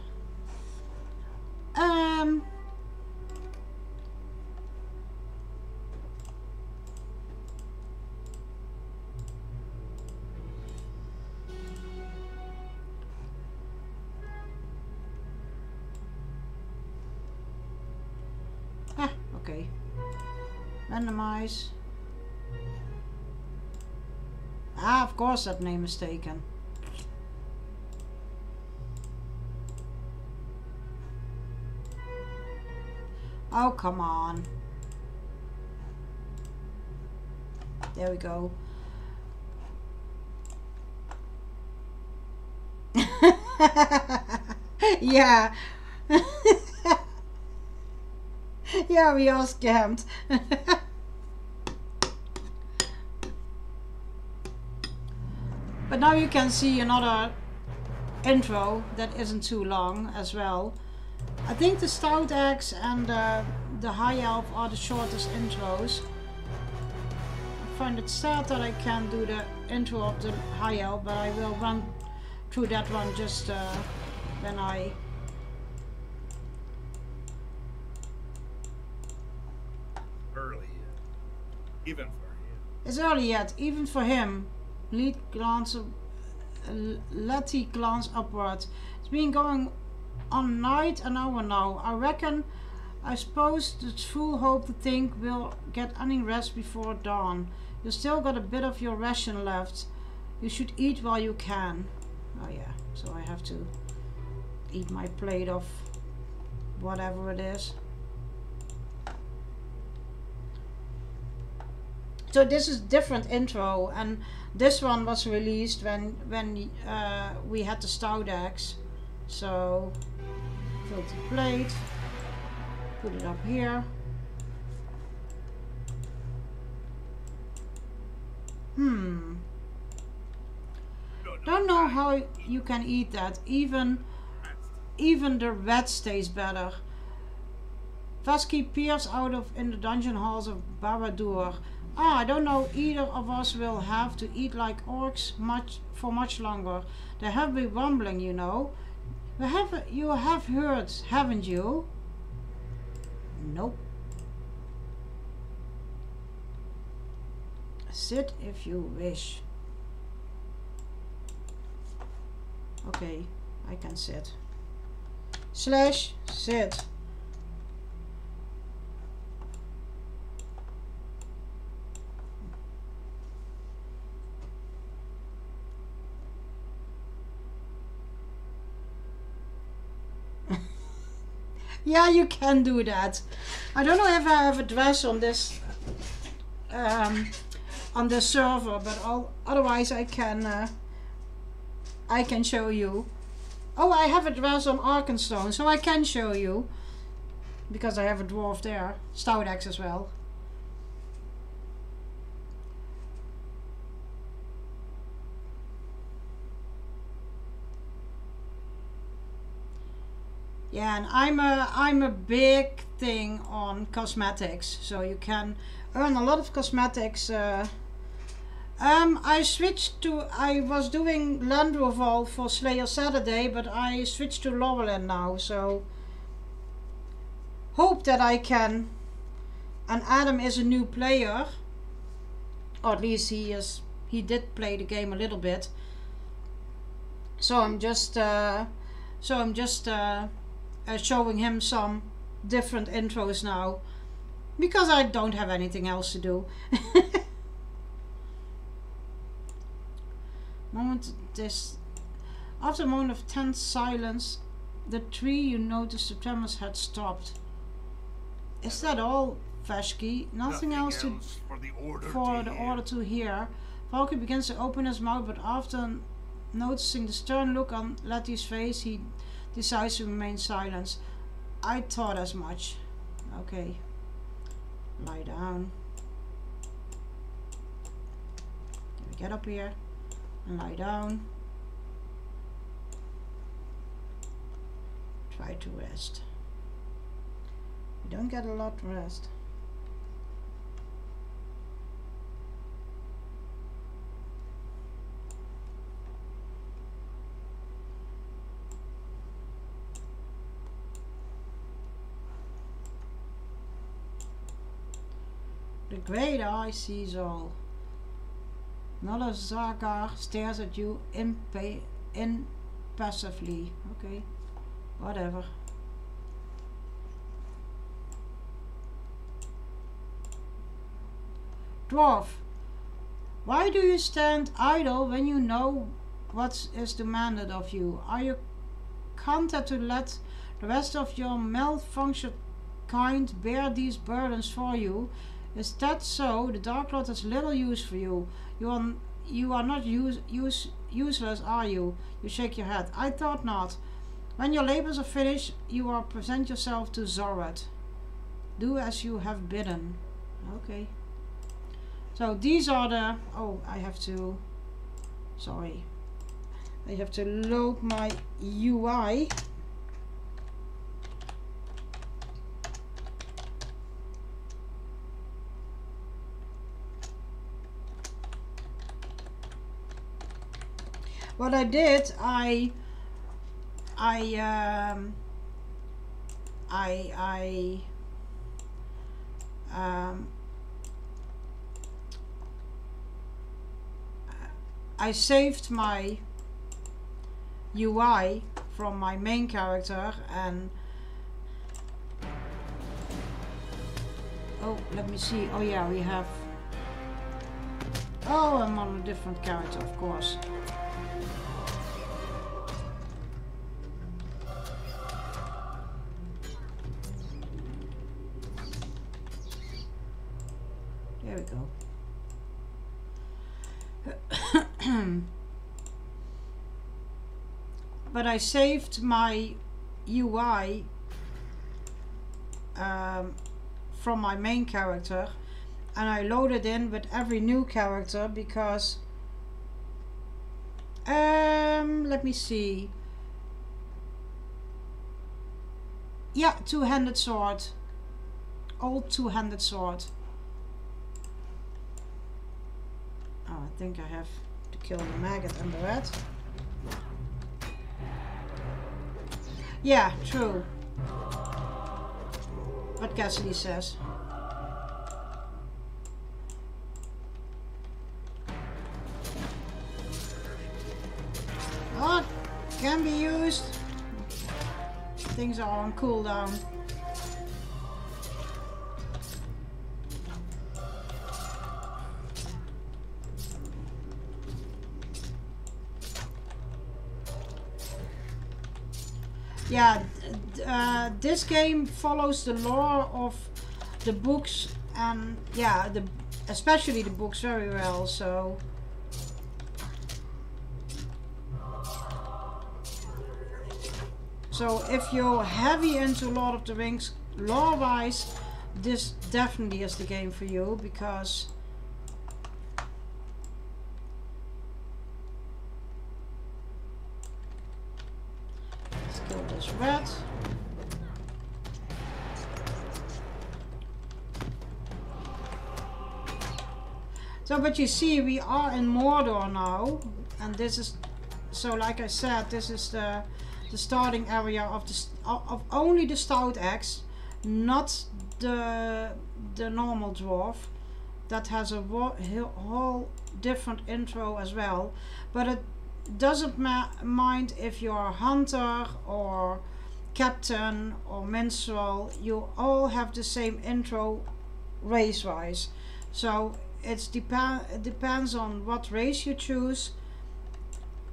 S1: Okay. Randomize. Of course that name is taken. Oh, come on. There we go. Yeah. Yeah, we are scammed. But now you can see another intro that isn't too long as well. I think the Stout Axe and the High Elf are the shortest intros. I find it sad that I can't do the intro of the High Elf, but I will run through that one just when I...
S4: Early yet. Even for him.
S1: It's early yet, even for him. Let he glance upward. It's been going on night an hour now. I suppose it's full hope to think we'll get any rest before dawn. You still got a bit of your ration left. You should eat while you can. Oh yeah, so I have to eat my plate of whatever it is. So this is different intro, and this one was released when we had the Stout Axe. So fill the plate, put it up here. Don't know how you can eat that. Even the red tastes better. Vasky peers out of in the dungeon halls of Barad-dûr. I don't know either of us will have to eat like orcs for much longer. They have been rumbling, you know. You have heard, haven't you? Nope. Sit if you wish. Okay, I can sit. Slash sit. Yeah, you can do that. I don't know if I have a dress on this server, but otherwise I can show you. Oh, I have a dress on Arkenstone, so I can show you. because I have a dwarf there. Stout axe as well. Yeah, and I'm a big thing on cosmetics, so you can earn a lot of cosmetics. I was doing Landroval for Slayer Saturday, but I switched to Laurelin now, so hope that I can. And Adam is a new player, or at least he did play the game a little bit. So I'm just showing him some different intros now, because I don't have anything else to do. After a moment of tense silence, the tree, you noticed the tremors had stopped. Is that all, Vashki? Nothing else for the order to hear. Valky begins to open his mouth, but after noticing the stern look on Letty's face, he decides to remain silent. I thought as much. Okay. Lie down. Get up here and lie down. Try to rest. You don't get a lot of rest. The great eye sees all. Another Zagar stares at you impassively. Okay, whatever. Dwarf, why do you stand idle when you know what is demanded of you? Are you content to let the rest of your malfunctioned kind bear these burdens for you? Is that so? The Dark Lord has little use for you. You are not useless, are you? You shake your head. I thought not. When your labors are finished, you will present yourself to Zorat. Do as you have bidden. Okay. So these are the... Oh, I have to... Sorry. I have to load my UI. What I did, I saved my UI from my main character, and oh, let me see. Oh yeah, we have... Oh, I'm on a different character, of course. There we go. But I saved my UI from my main character, and I loaded in with every new character because let me see. Yeah, two-handed sword. Old two-handed sword. Oh, I think I have to kill the maggot and the rat. Yeah, true. What Cassidy says. Oh, can be used. Things are on cooldown. Yeah, this game follows the lore of the books, and yeah, especially the books very well. So if you're heavy into Lord of the Rings lore-wise, this definitely is the game for you, because let's kill this rat. So, but you see, we are in Mordor now, and this is, so like I said, this is the starting area of of only the stout axe, not the normal dwarf. That has a whole different intro as well, but it doesn't mind if you're a hunter or captain or minstrel. You all have the same intro race-wise. So it depends on what race you choose,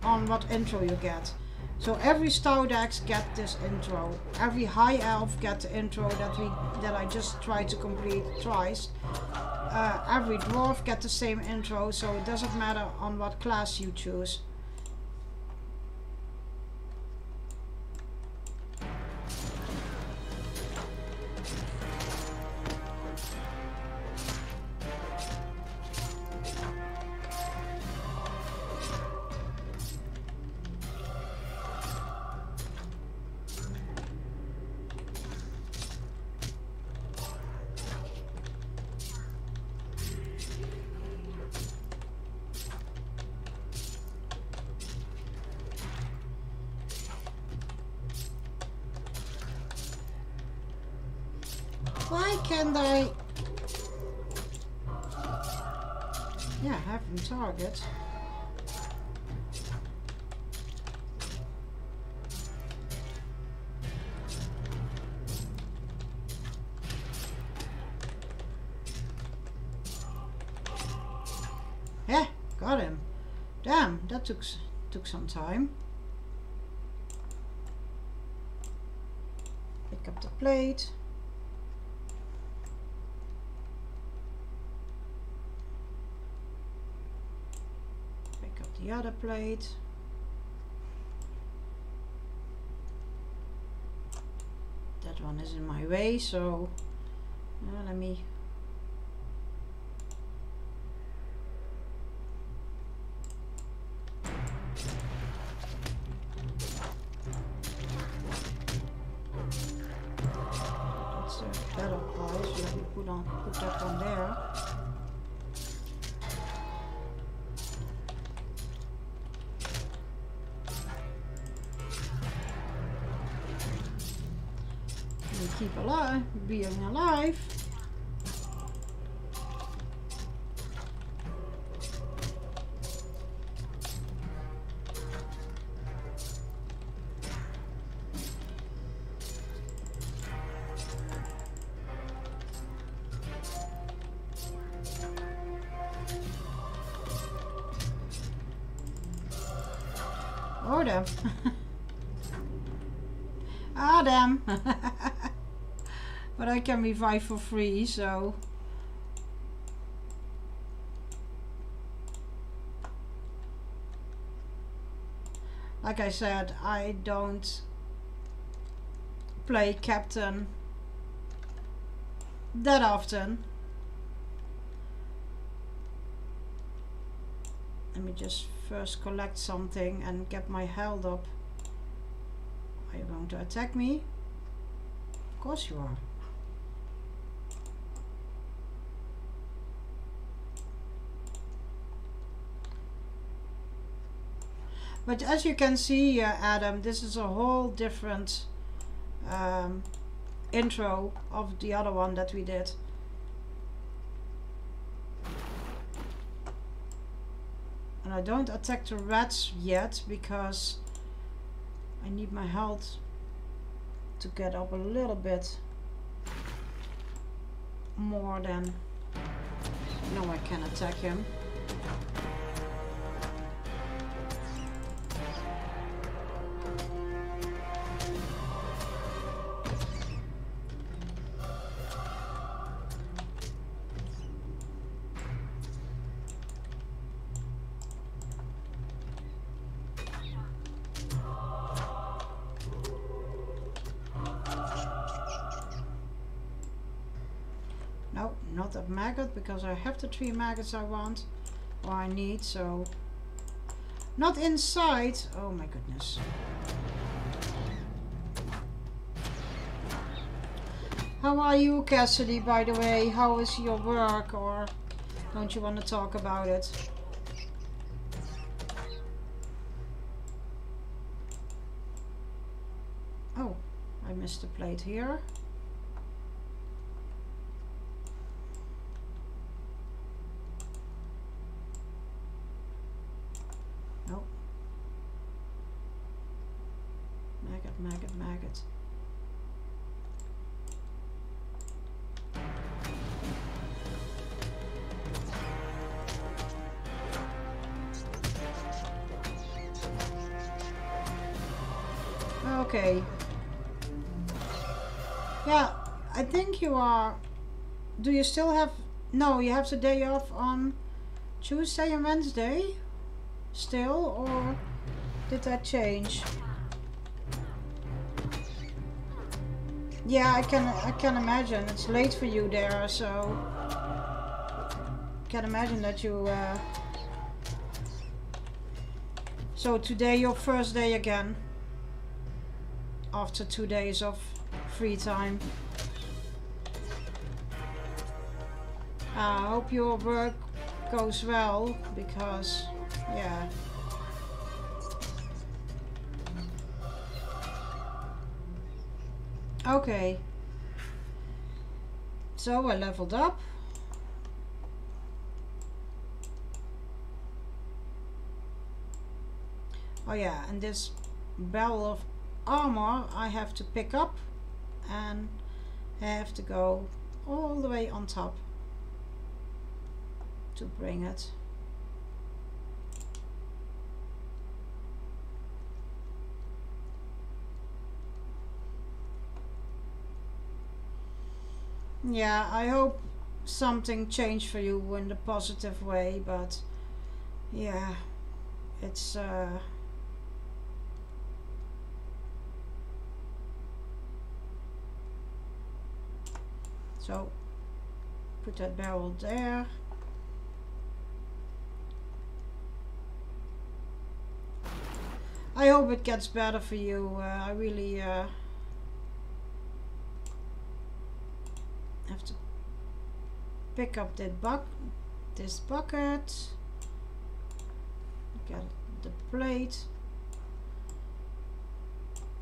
S1: on what intro you get. So every stout axe get this intro. Every high elf get the intro that I just tried to complete twice. Every dwarf get the same intro, so it doesn't matter on what class you choose. Why can't I? Yeah, have him target. Yeah, got him. Damn, that took some time. Pick up the plate. The other plate. That one is in my way, so let me that's a better price, so let me put that one there. Keep alive, being alive. Oh damn. Ah damn. But I can revive for free, so like I said, I don't play captain that often. Let me just first collect something and get my health up. Are you going to attack me? Of course you are. But as you can see, Adam, this is a whole different intro of the other one that we did. And I don't attack the rats yet because I need my health to get up a little bit more than. No, I can attack him. No, not that maggot, because I have the 3 maggots I want, or I need, so... Not inside! Oh my goodness. How are you, Cassidy, by the way? How is your work, or don't you want to talk about it? Oh, I missed a plate here. No. Maggot, maggot, maggot. Okay. Yeah, I think you are... Do you still have... No, you have the day off on Tuesday and Wednesday? Still? Or did that change? Yeah, I can imagine. It's late for you there, so... I can imagine that you... So today your first day again. After 2 days of free time. I hope your work goes well, because, yeah. Okay. So I leveled up. Oh yeah, and this barrel of armor I have to pick up and have to go all the way on top to bring it. Yeah, I hope something changed for you in the positive way, but yeah, it's so put that barrel there. I hope it gets better for you. I really have to pick up this bucket, get the plate,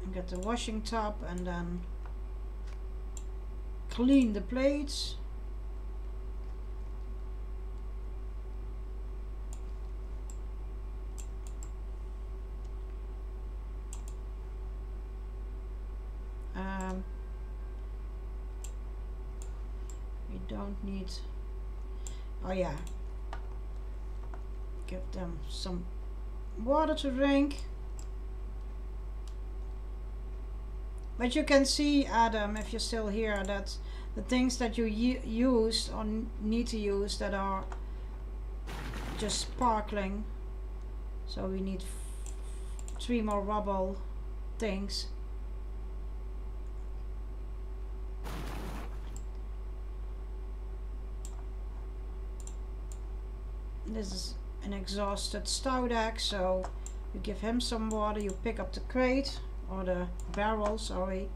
S1: and get the washing tub, and then clean the plates. We don't need... Oh yeah. Give them some water to drink. But you can see, Adam, if you're still here, that the things that you used or need to use that are just sparkling. So we need 3 more rubble things. This is an exhausted Staudak, so you give him some water, you pick up the crate, or the barrel, sorry.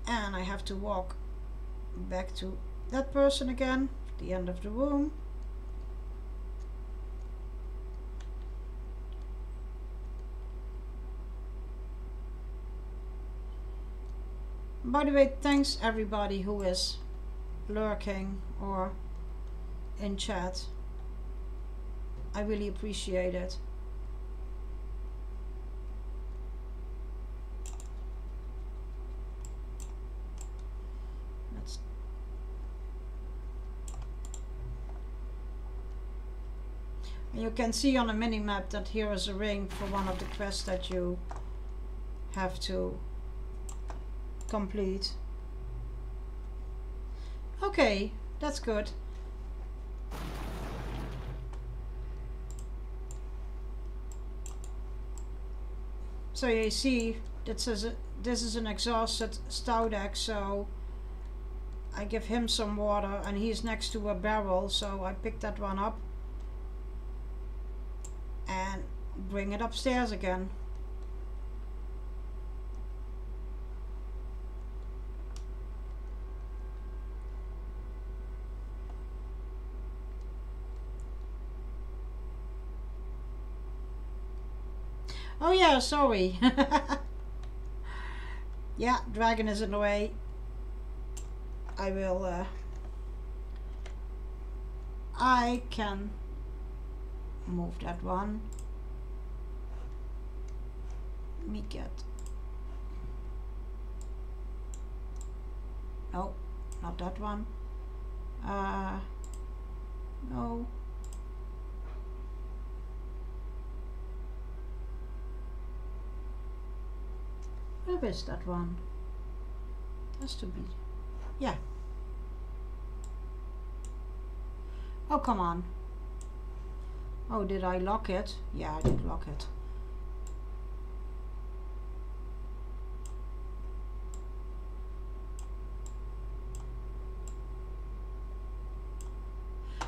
S1: And I have to walk back to that person again, the end of the room. By the way, thanks everybody who is lurking or in chat. I really appreciate it. And you can see on a mini-map that here is a ring for one of the quests that you have to complete. Okay, that's good. So you see, this is an exhausted Staudak, so I give him some water, and he's next to a barrel, so I pick that one up and bring it upstairs again. Oh yeah, sorry. Yeah, dragon is in the way. I will, I can move that one. Let me get, no, not that one. No. Where is that one? Has to be, yeah. Oh, come on. Oh, did I lock it? Yeah, I did lock it.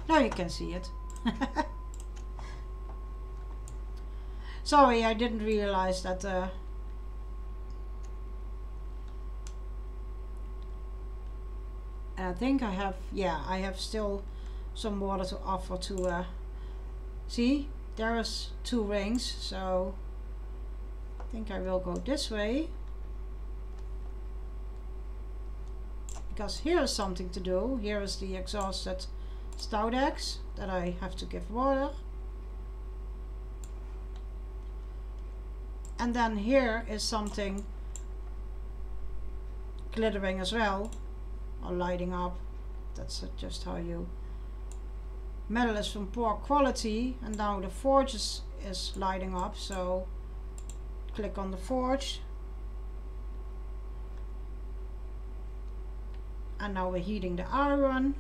S1: Now you can see it. Sorry, I didn't realize that I think I have, yeah, I have still some water to offer to, see, there's 2 rings, so I think I will go this way. Because here is something to do. Here is the exhausted stout eggs that I have to give water. And then here is something glittering as well. Or lighting up. That's just how you. Metal is from poor quality, and now the forge is lighting up, so click on the forge, and now we're heating the iron.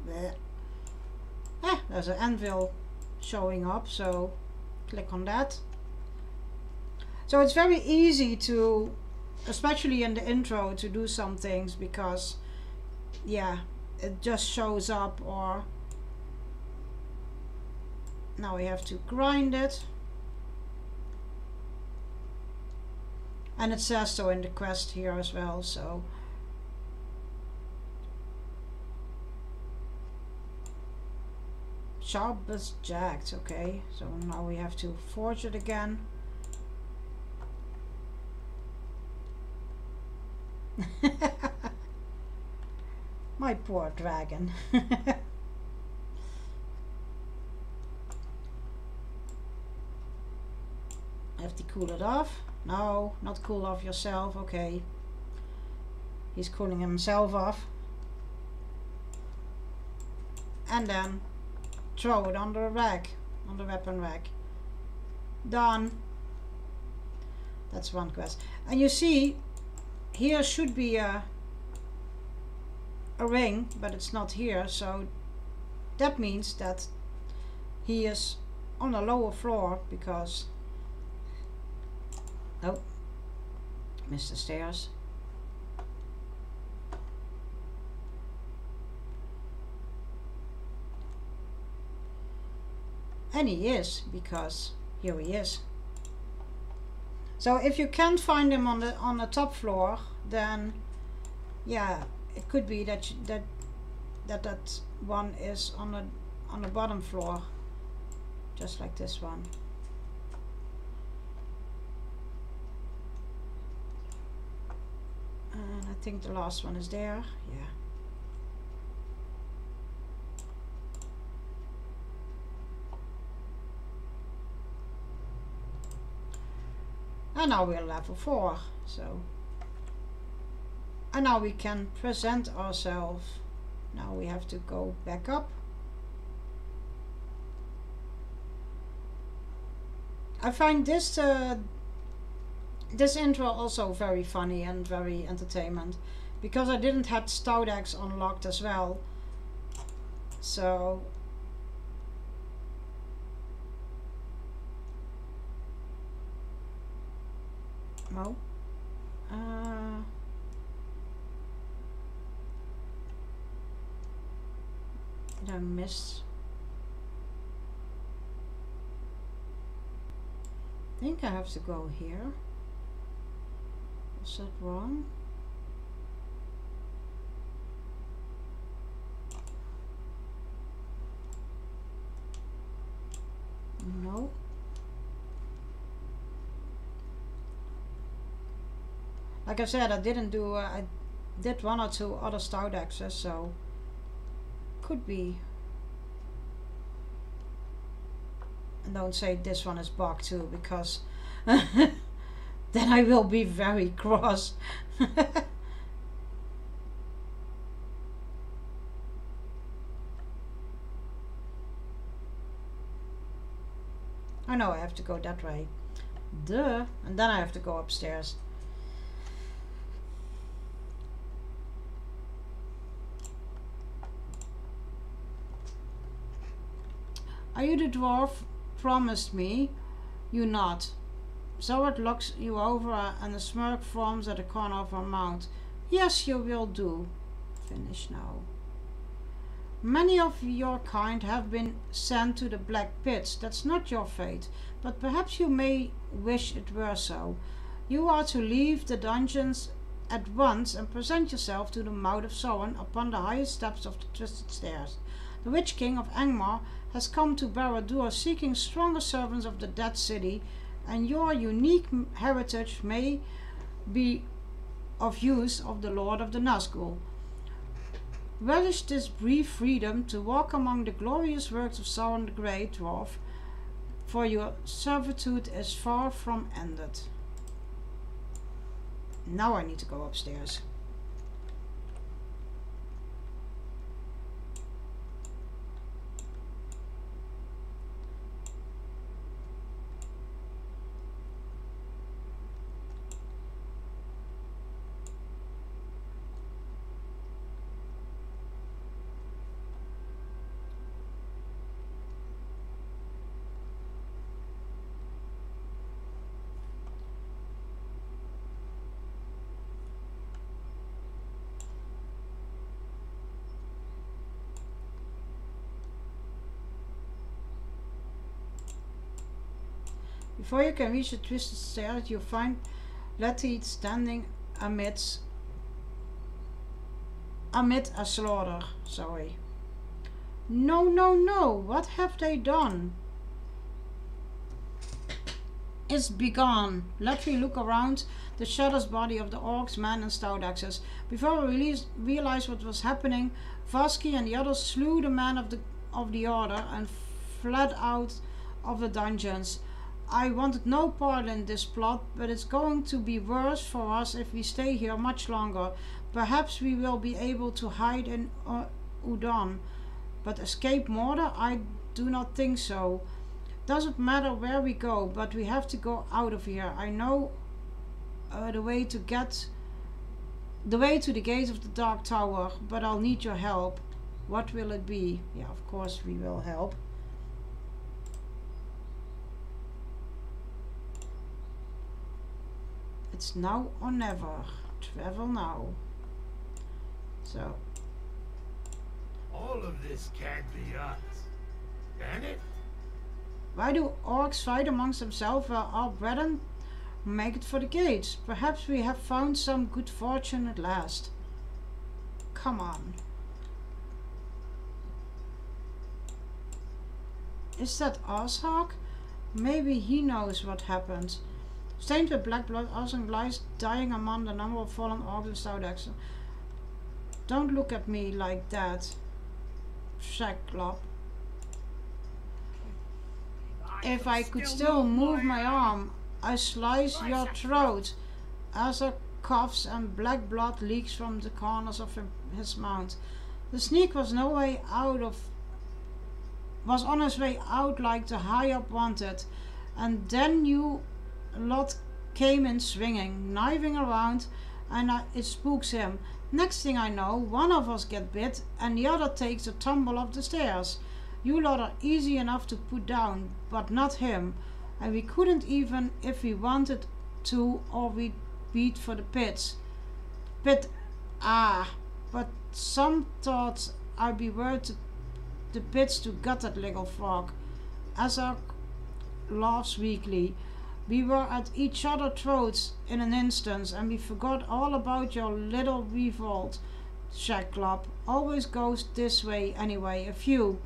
S1: There. There's an anvil showing up, so click on that. So it's very easy to, especially in the intro, to do some things, because yeah, it just shows up. Or now we have to grind it, and it says so in the quest here as well. So sharp is jagged. Okay, so now we have to forge it again. My poor dragon. Have to cool it off. No, not cool off yourself. Okay, he's cooling himself off. And then throw it on the rack, on the weapon rack. Done. That's one quest. And you see, here should be a ring, but it's not here, so that means that he is on a lower floor, because oh, missed the stairs. And he is, because here he is. So if you can't find him on the top floor, then yeah, it could be that that one is on the bottom floor, just like this one. And I think the last one is there. Yeah. And now we're level 4, so. And now we can present ourselves. Now we have to go back up. I find this this intro also very funny and very entertainment, because I didn't have stout eggs unlocked as well. So no. Did I miss? I think I have to go here. Was that wrong? No. Like I said, I didn't do. I did 1 or 2 other stout axes, so could be. And don't say this one is bugged too, because then I will be very cross. I know I have to go that way. Duh. And then I have to go upstairs. Are you the dwarf promised me? You not. Zoward looks you over and a smirk forms at the corner of her mouth. Yes, you will do. Finish now. Many of your kind have been sent to the black pits. That's not your fate, but perhaps you may wish it were so. You are to leave the dungeons at once and present yourself to the mouth of Sauron upon the highest steps of the Twisted Stairs. The Witch King of Angmar has come to Barad-dûr seeking stronger servants of the dead city, and your unique heritage may be of use of the Lord of the Nazgul. Relish this brief freedom to walk among the glorious works of Sauron the Great Dwarf, for your servitude is far from ended. Now I need to go upstairs. Before you can reach the Twisted Stairs, you find Letty standing amid a slaughter. Sorry. No, no, no! What have they done? It's begone. Let me look around the shadow's body of the orcs, men, and stout axes. Before we realized what was happening, Vasky and the others slew the men of the order and fled out of the dungeons. I wanted no part in this plot, but it's going to be worse for us if we stay here much longer. Perhaps we will be able to hide in Udon, but escape Mordor? I do not think so. Doesn't matter where we go, but we have to go out of here. I know the way to the gates of the Dark Tower, but I'll need your help. What will it be? Yeah, of course we will help. It's now or never. Travel now. So.
S6: All of this can't be us. Can it?
S1: Why do orcs fight amongst themselves while our brethren make it for the gates? Perhaps we have found some good fortune at last. Come on. Is that Ashok? Maybe he knows what happened. Stained with black blood, Ashok lies dying among the number of fallen orcs and stout axes. Don't look at me like that, Shaklop. If I could still move my arm, I slice your throat. Ashok coughs and black blood leaks from the corners of his mouth. The sneak was was on his way out like the high up wanted, and then you lot came in swinging, knifing around, and it spooks him. Next thing I know, one of us get bit and the other takes a tumble up the stairs. You lot are easy enough to put down, but not him, and we couldn't even if we wanted to, or we'd beat for the pits. But some thought I'd be worth the pits to gut that little frog. Azog laughs weakly. We were at each other's throats in an instant, and we forgot all about your little revolt. Shack Club always goes this way anyway. A few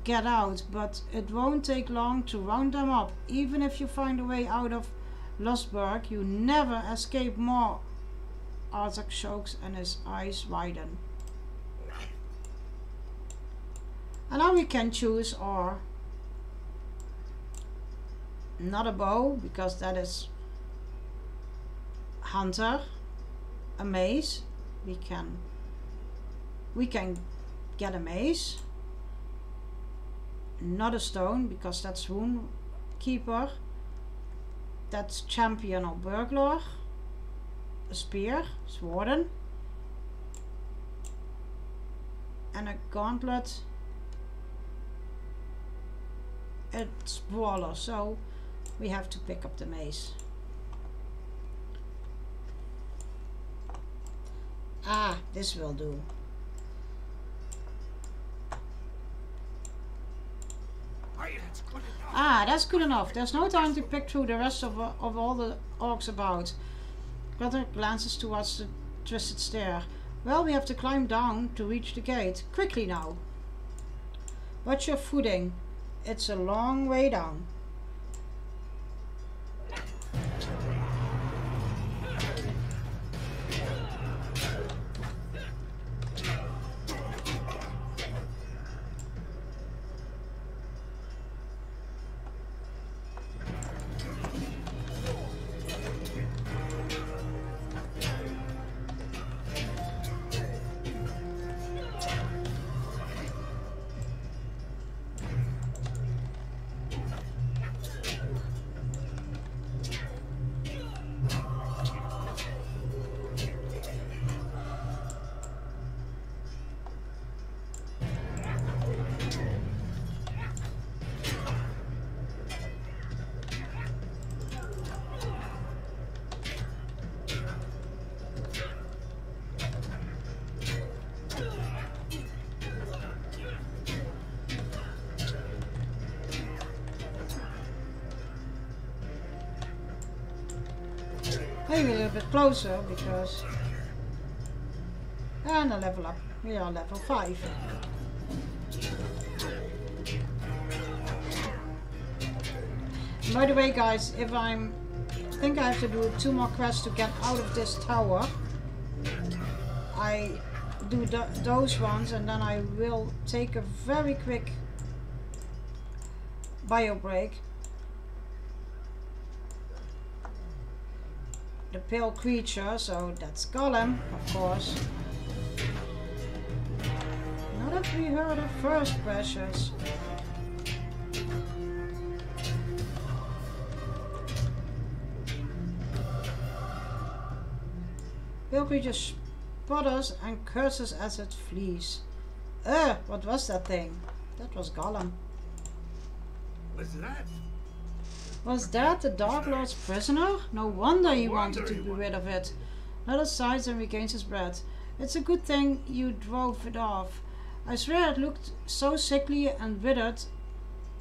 S1: get out, but it won't take long to round them up. Even if you find a way out of Lostburg, you never escape more. Azog chokes and his eyes widen. And now we can choose our not a bow, because that is hunter, a mace. We can get a mace, not a stone, because that's wound keeper. That's champion or burglar. A spear, sworden, and a gauntlet. It's brawler, so we have to pick up the mace. Ah, this will do. Ah, that's good enough. There's no time to pick through the rest of all the orcs about. Grutter glances towards the twisted stair. Well, we have to climb down to reach the gate. Quickly now. Watch your footing. It's a long way down. Maybe a little bit closer, because... And a level up. We are level 5. And by the way, guys, if I think I have to do 2 more quests to get out of this tower. I do those ones, and then I will take a very quick bio break. The pale creature, so that's Golem, of course. Now that we heard it first, precious. Pale creature sputters and curses as it flees. What was that thing? That was Golem.
S6: What's that?
S1: Was that the Dark Lord's prisoner? No wonder he wanted to be rid of it. Leather sighs and regains his breath. It's a good thing you drove it off. I swear it looked so sickly and withered,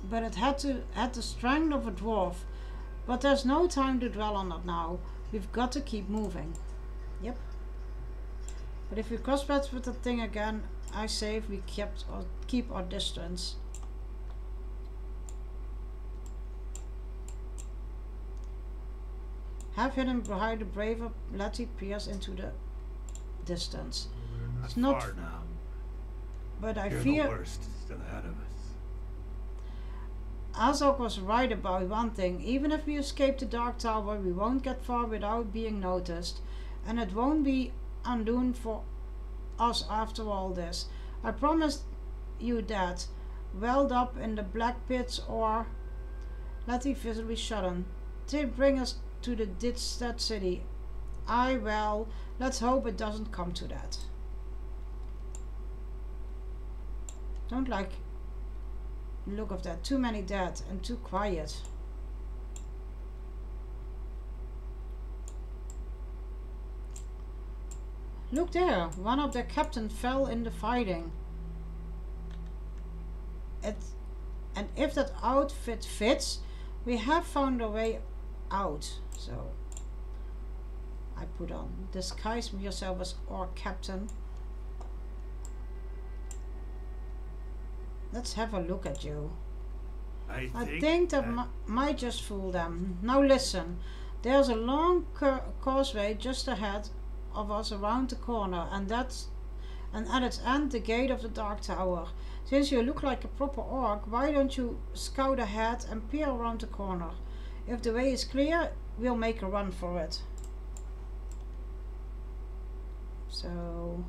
S1: but it had the strength of a dwarf. But there's no time to dwell on that now. We've got to keep moving. Yep. But if we cross paths with the thing again, I say we keep our distance. Half hidden behind the braver Letty peers into the distance. It's not
S6: far now.
S1: But I
S6: Fear
S1: fear
S6: the worst is still ahead of us.
S1: Azog was right about one thing. Even if we escape the Dark Tower, we won't get far without being noticed. And it won't be undone for us after all this. I promised you that. Welled up in the black pits, or... Letty visibly shuddered. They bring us to the Ditstead city. Well, let's hope it doesn't come to that. Don't like the look of that. Too many dead and too quiet. Look there, one of their captains fell in the fighting. it, and if that outfit fits, we have found a way out. So I put on disguise yourself as our captain. Let's have a look at you. I think that might just fool them. Now listen, there's a long causeway just ahead of us around the corner, and at its end the gate of the Dark Tower. Since you look like a proper orc, why don't you scout ahead and peer around the corner? If the way is clear, we'll make a run for it. So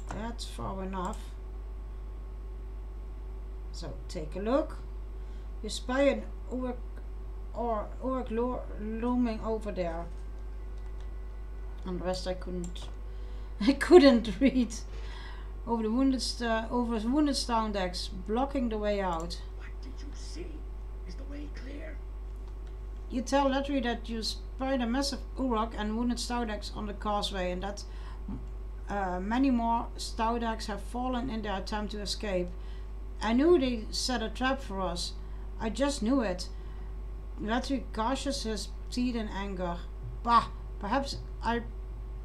S1: that's far enough. So take a look. You spy an orc looming over there. And the rest I couldn't read. Over the wounded stone decks, blocking the way out.
S6: What did you see? Is the way clear?
S1: You tell Lettery that you spied a massive Uruk and wounded Staudax on the causeway, and that many more Staudax have fallen in their attempt to escape. I knew they set a trap for us. I just knew it. Lettery gashes his teeth in anger. Bah, perhaps I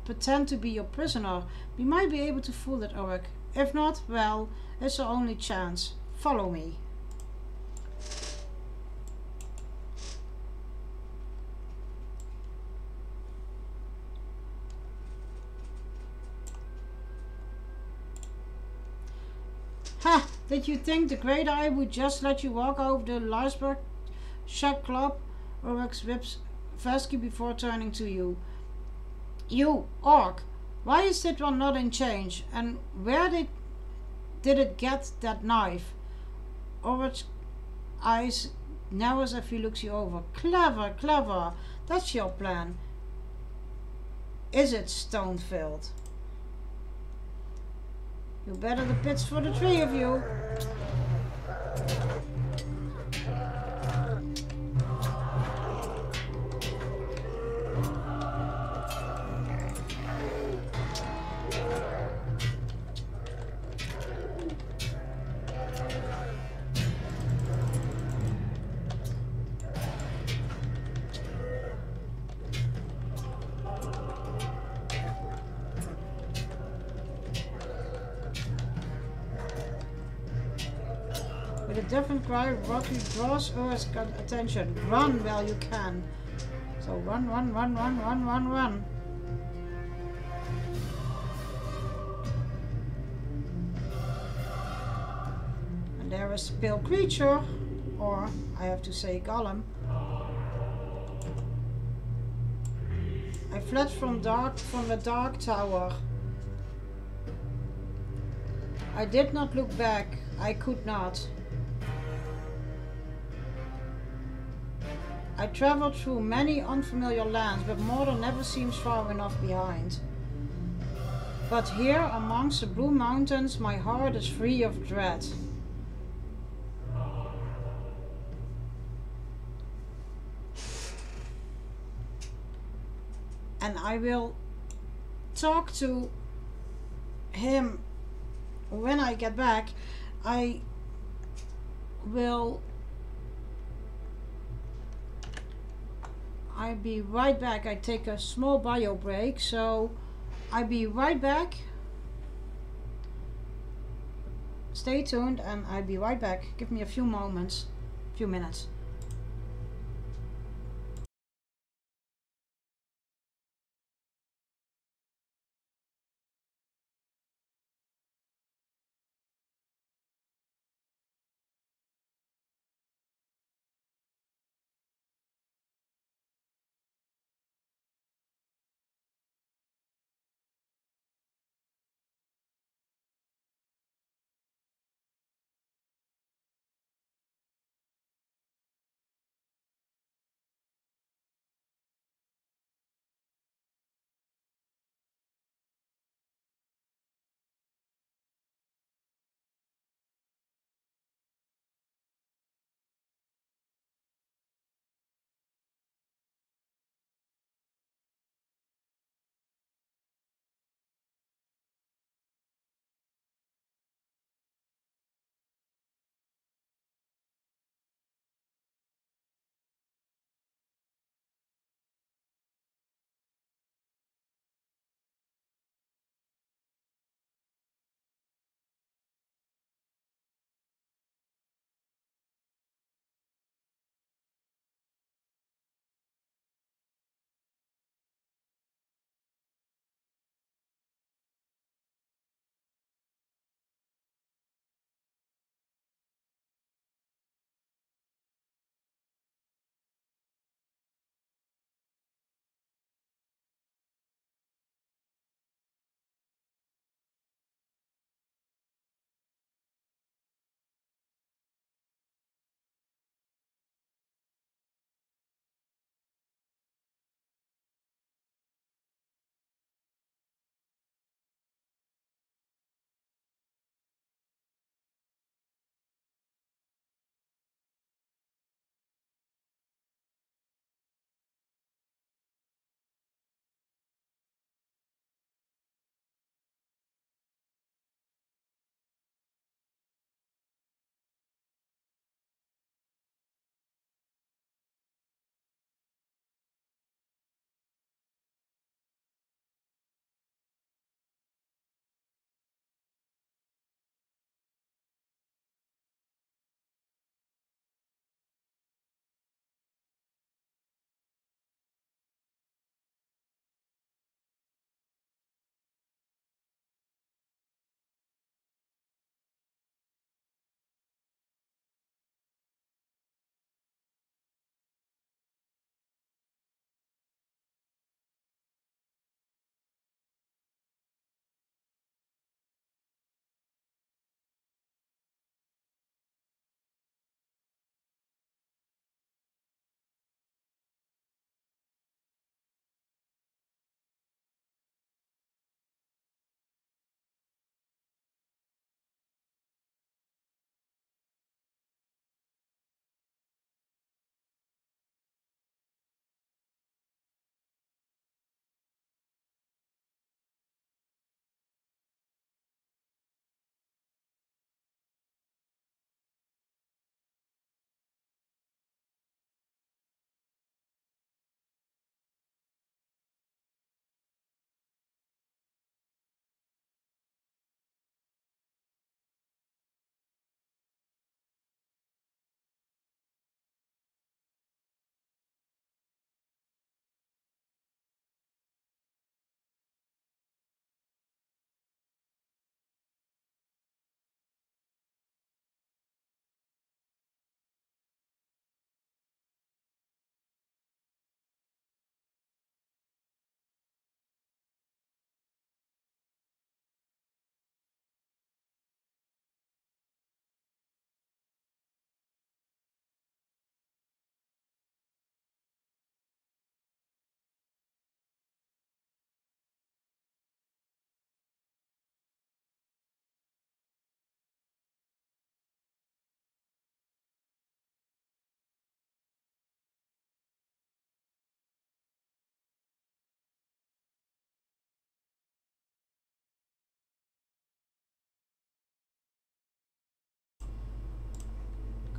S1: pretend to be your prisoner. We might be able to fool that Uruk. If not, well, it's our only chance. Follow me. Ha! Did you think the Great Eye would just let you walk over the Larsberg Shack Club? Uruk whips Vesky before turning to you. You, orc, why is that one not in change? And where did it get that knife? Uruk's eyes narrows as he looks you over. Clever, clever. That's your plan. Is it stone-filled? You better the pits for the three of you. With a different cry, Rocky draws Ur's attention. Run while you can. So run, run, run, run, run, run, run. And there is Pale Creature, or I have to say Golem. I fled from the Dark Tower. I did not look back. I could not. I traveled through many unfamiliar lands, but Mordor never seems far enough behind. But here, amongst the Blue Mountains, my heart is free of dread. And I will talk to him when I get back. I'll be right back. I take a small bio break, so I'll be right back. Stay tuned and I'll be right back. Give me a few minutes.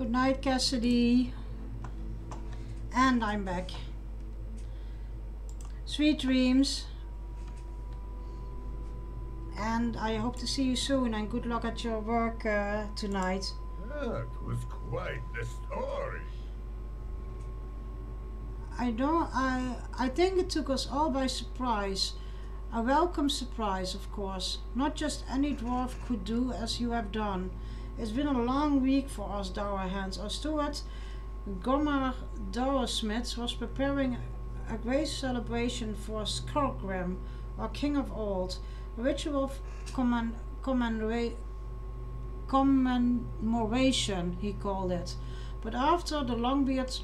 S1: Good night, Cassidy. And I'm back. Sweet dreams. And I hope to see you soon, and good luck at your work tonight.
S6: That was quite the story.
S1: I think it took us all by surprise. A welcome surprise, of course. Not just any dwarf could do as you have done. It's been a long week for us Dour Hands. Our steward, Gomer Dowersmith, was preparing a great celebration for Skorgrim, our king of old. A ritual of commemoration, he called it. But after the Longbeards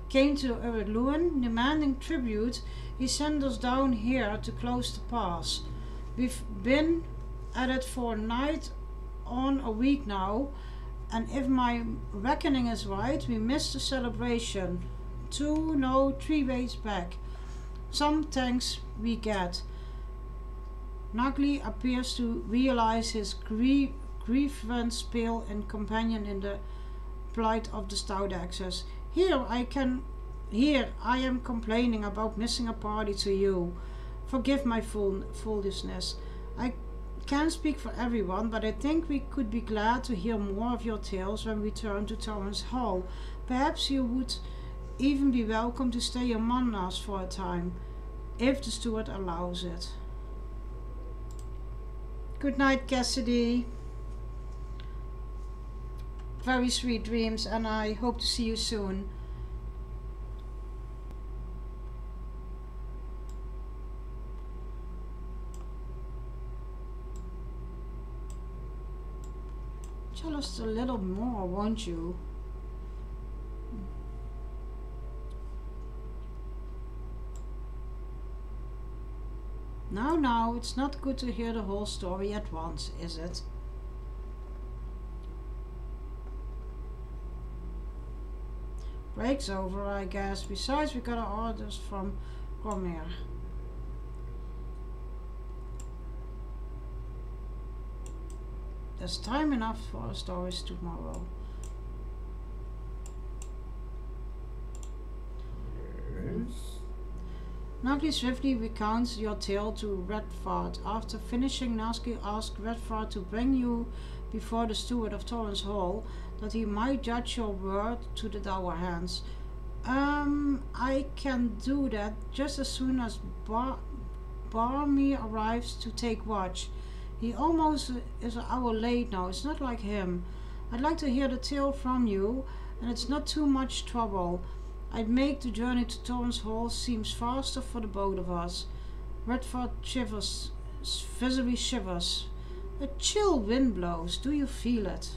S1: came to Eredluin demanding tribute, he sent us down here to close the pass. We've been at it for a week now, and if my reckoning is right, we missed the celebration 3 days back. Some thanks we get. Nagli appears to realize his grievance pale and companion in the plight of the stout axes. Here I am complaining about missing a party to you. Forgive my foolishness. I can't speak for everyone, but I think we could be glad to hear more of your tales when we return to Torrance Hall. Perhaps you would even be welcome to stay among us for a time, if the steward allows it. Good night, Cassidy. Very sweet dreams, and I hope to see you soon. Tell us a little more, won't you? Now, it's not good to hear the whole story at once, is it? Break's over, I guess. Besides, we got our orders from Gormir. There's time enough for our stories tomorrow.
S6: Yes.
S1: Nagli swiftly recounts your tale to Redford. After finishing, Nagli asked Redford to bring you before the steward of Torrance Hall, that he might judge your word to the Dour Hands. I can do that just as soon as Barmy arrives to take watch. He almost is an hour late now. It's not like him. I'd like to hear the tale from you, and it's not too much trouble. I'd make the journey to Torrance Hall seems faster for the both of us. Redford shivers, visibly shivers. A chill wind blows. Do you feel it?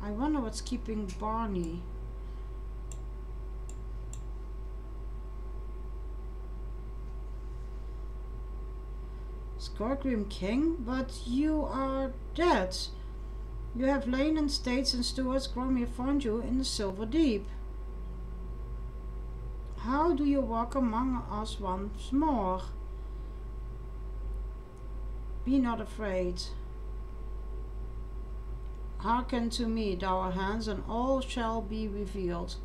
S1: I wonder what's keeping Barney. Skorgrim King? But you are dead. You have lain in states and stewards. Gromir found you in the Silver Deep. How do you walk among us once more? Be not afraid. Hearken to me, Dour Hands, and all shall be revealed.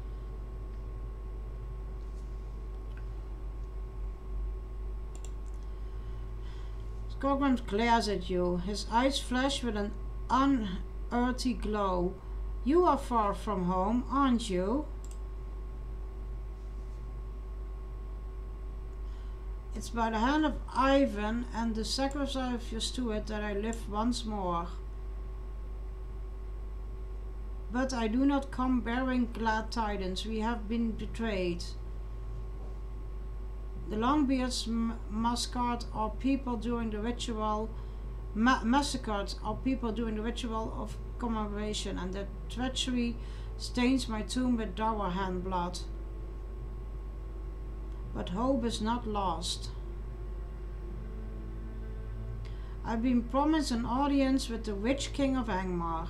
S1: Skorgrim glares at you. His eyes flash with an unearthly glow. You are far from home, aren't you? It's by the hand of Ivan and the sacrifice of your steward that I live once more. But I do not come bearing glad tidings. We have been betrayed. The Longbeards massacred our people during the ritual of commemoration, and their treachery stains my tomb with Dour Hand blood. But hope is not lost. I've been promised an audience with the Witch King of Angmar.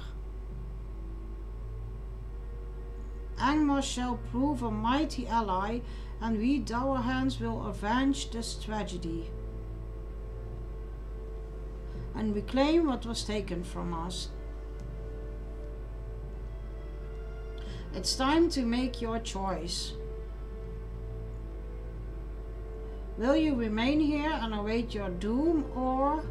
S1: Angmar shall prove a mighty ally, and we Dour Hands will avenge this tragedy. and reclaim what was taken from us. It's time to make your choice. Will you remain here and await your doom, or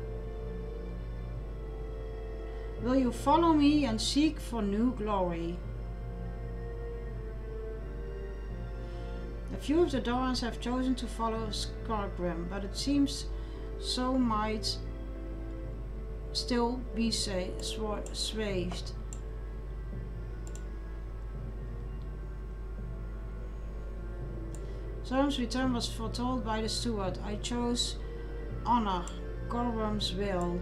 S1: will you follow me and seek for new glory? A few of the Dorans have chosen to follow Skargrim, but it seems so might still be swayed. Sauron's return was foretold by the steward. I chose honor, Gorm's will.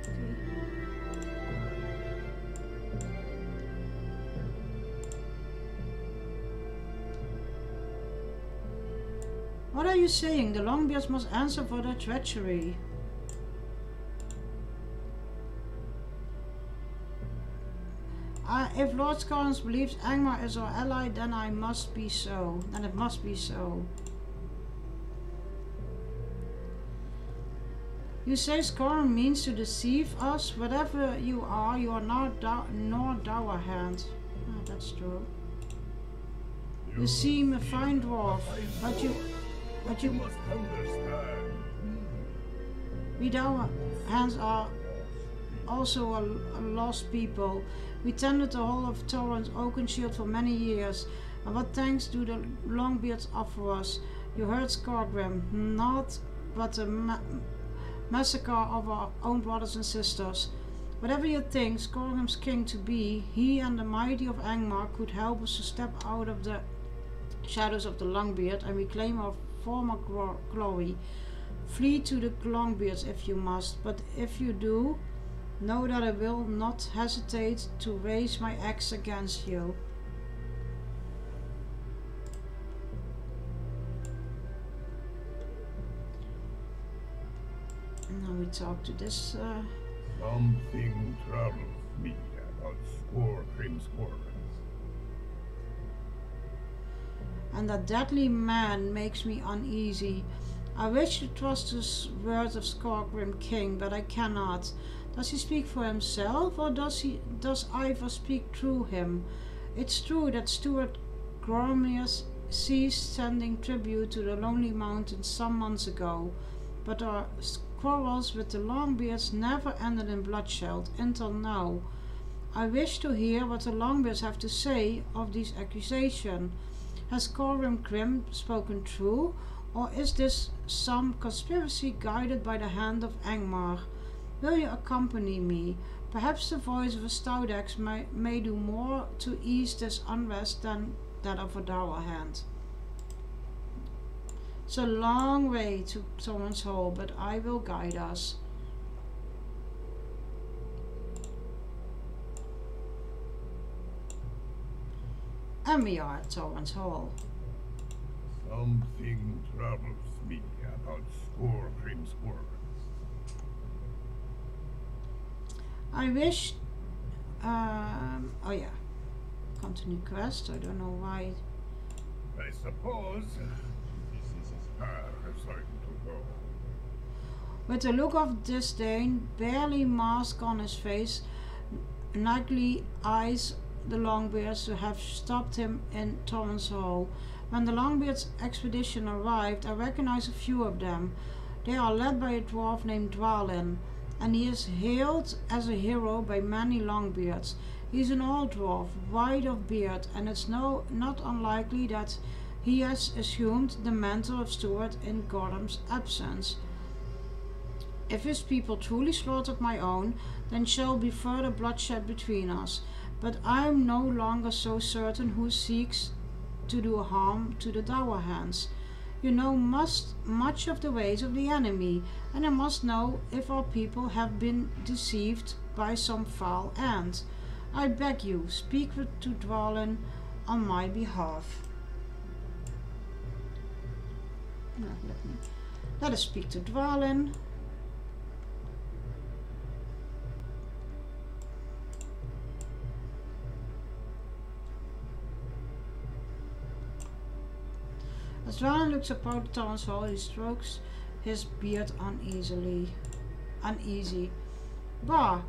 S1: Okay. What are you saying? The Longbeards must answer for their treachery. If Lord Skarns believes Angmar is our ally, then it must be so. You say Skarn means to deceive us? Whatever you are not nor Dowerhand. Oh, that's true. You seem a fine dwarf, but you
S6: must understand.
S1: We Dowerhands are also a lost people. We tended the whole of Torrent's Oaken Shield for many years, and what thanks do the Longbeards offer us? You heard Skargrim, not but a massacre of our own brothers and sisters. Whatever you think Skargrim's king to be, he and the mighty of Angmar could help us to step out of the shadows of the Longbeard and reclaim our former glory. Flee to the Longbeards if you must, but if you do, know that I will not hesitate to raise my axe against you. Now we talk to this.
S6: Something troubles me about Skargrim's words.
S1: And that deadly man makes me uneasy. I wish to trust the words of Skargrim King, but I cannot. Does he speak for himself, or does Ivar speak through him? It's true that Steward Gromir ceased sending tribute to the Lonely Mountains some months ago, but our quarrels with the Longbeards never ended in bloodshed until now. I wish to hear what the Longbeards have to say of these accusations. Has Skargrim Grim spoken true, or is this some conspiracy guided by the hand of Angmar? Will you accompany me? Perhaps the voice of a stout axe may do more to ease this unrest than that of a Dowerhand. It's a long way to Torrent's Hall, but I will guide us. And we are at Torrent's Hall.
S6: Something troubles me about Skargrim's words.
S1: I wish. Oh yeah. Continue quest. I don't know why.
S6: I suppose it's time to go.
S1: With a look of disdain, barely mask on his face, ugly eyes the Longbeards who have stopped him in Torrent's Hall. When the Longbeards expedition arrived, I recognized a few of them. They are led by a dwarf named Dwalin, and he is hailed as a hero by many Longbeards. He is an old dwarf, white of beard, and it's not unlikely that he has assumed the mantle of steward in Gordon's absence. If his people truly slaughtered my own, then shall be further bloodshed between us. But I am no longer so certain who seeks to do harm to the Dowerhands. You know much of the ways of the enemy, and I must know if our people have been deceived by some foul end. I beg you, speak to Dwalin on my behalf. Let us speak to Dwalin. As Dwalin looks upon Torrent's Hall, he strokes his beard uneasy. Bah,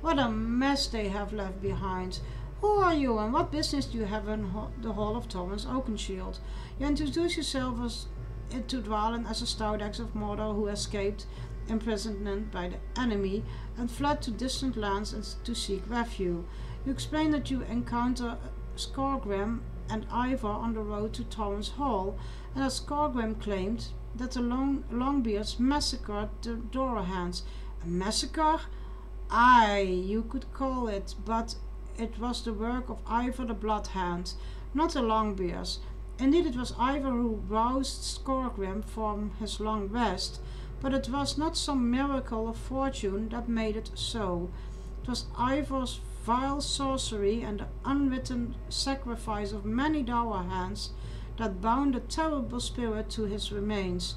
S1: what a mess they have left behind. Who are you and what business do you have in the hall of Thomas Oakenshield? You introduce yourself to Dwalin as a stout axe of Mordor who escaped imprisonment by the enemy and fled to distant lands and to seek refuge. You explain that you encounter Skorgrim and Ivor on the road to Torrance Hall, and that Skorgrim claimed that the Longbeards massacred the Dorahands. A massacre? Aye, you could call it, but it was the work of Ivor the Bloodhand, not the Longbeards. Indeed, it was Ivor who roused Skorgrim from his long rest, but it was not some miracle of fortune that made it so. It was Ivor's vile sorcery and the unwritten sacrifice of many Dourhands that bound a terrible spirit to his remains.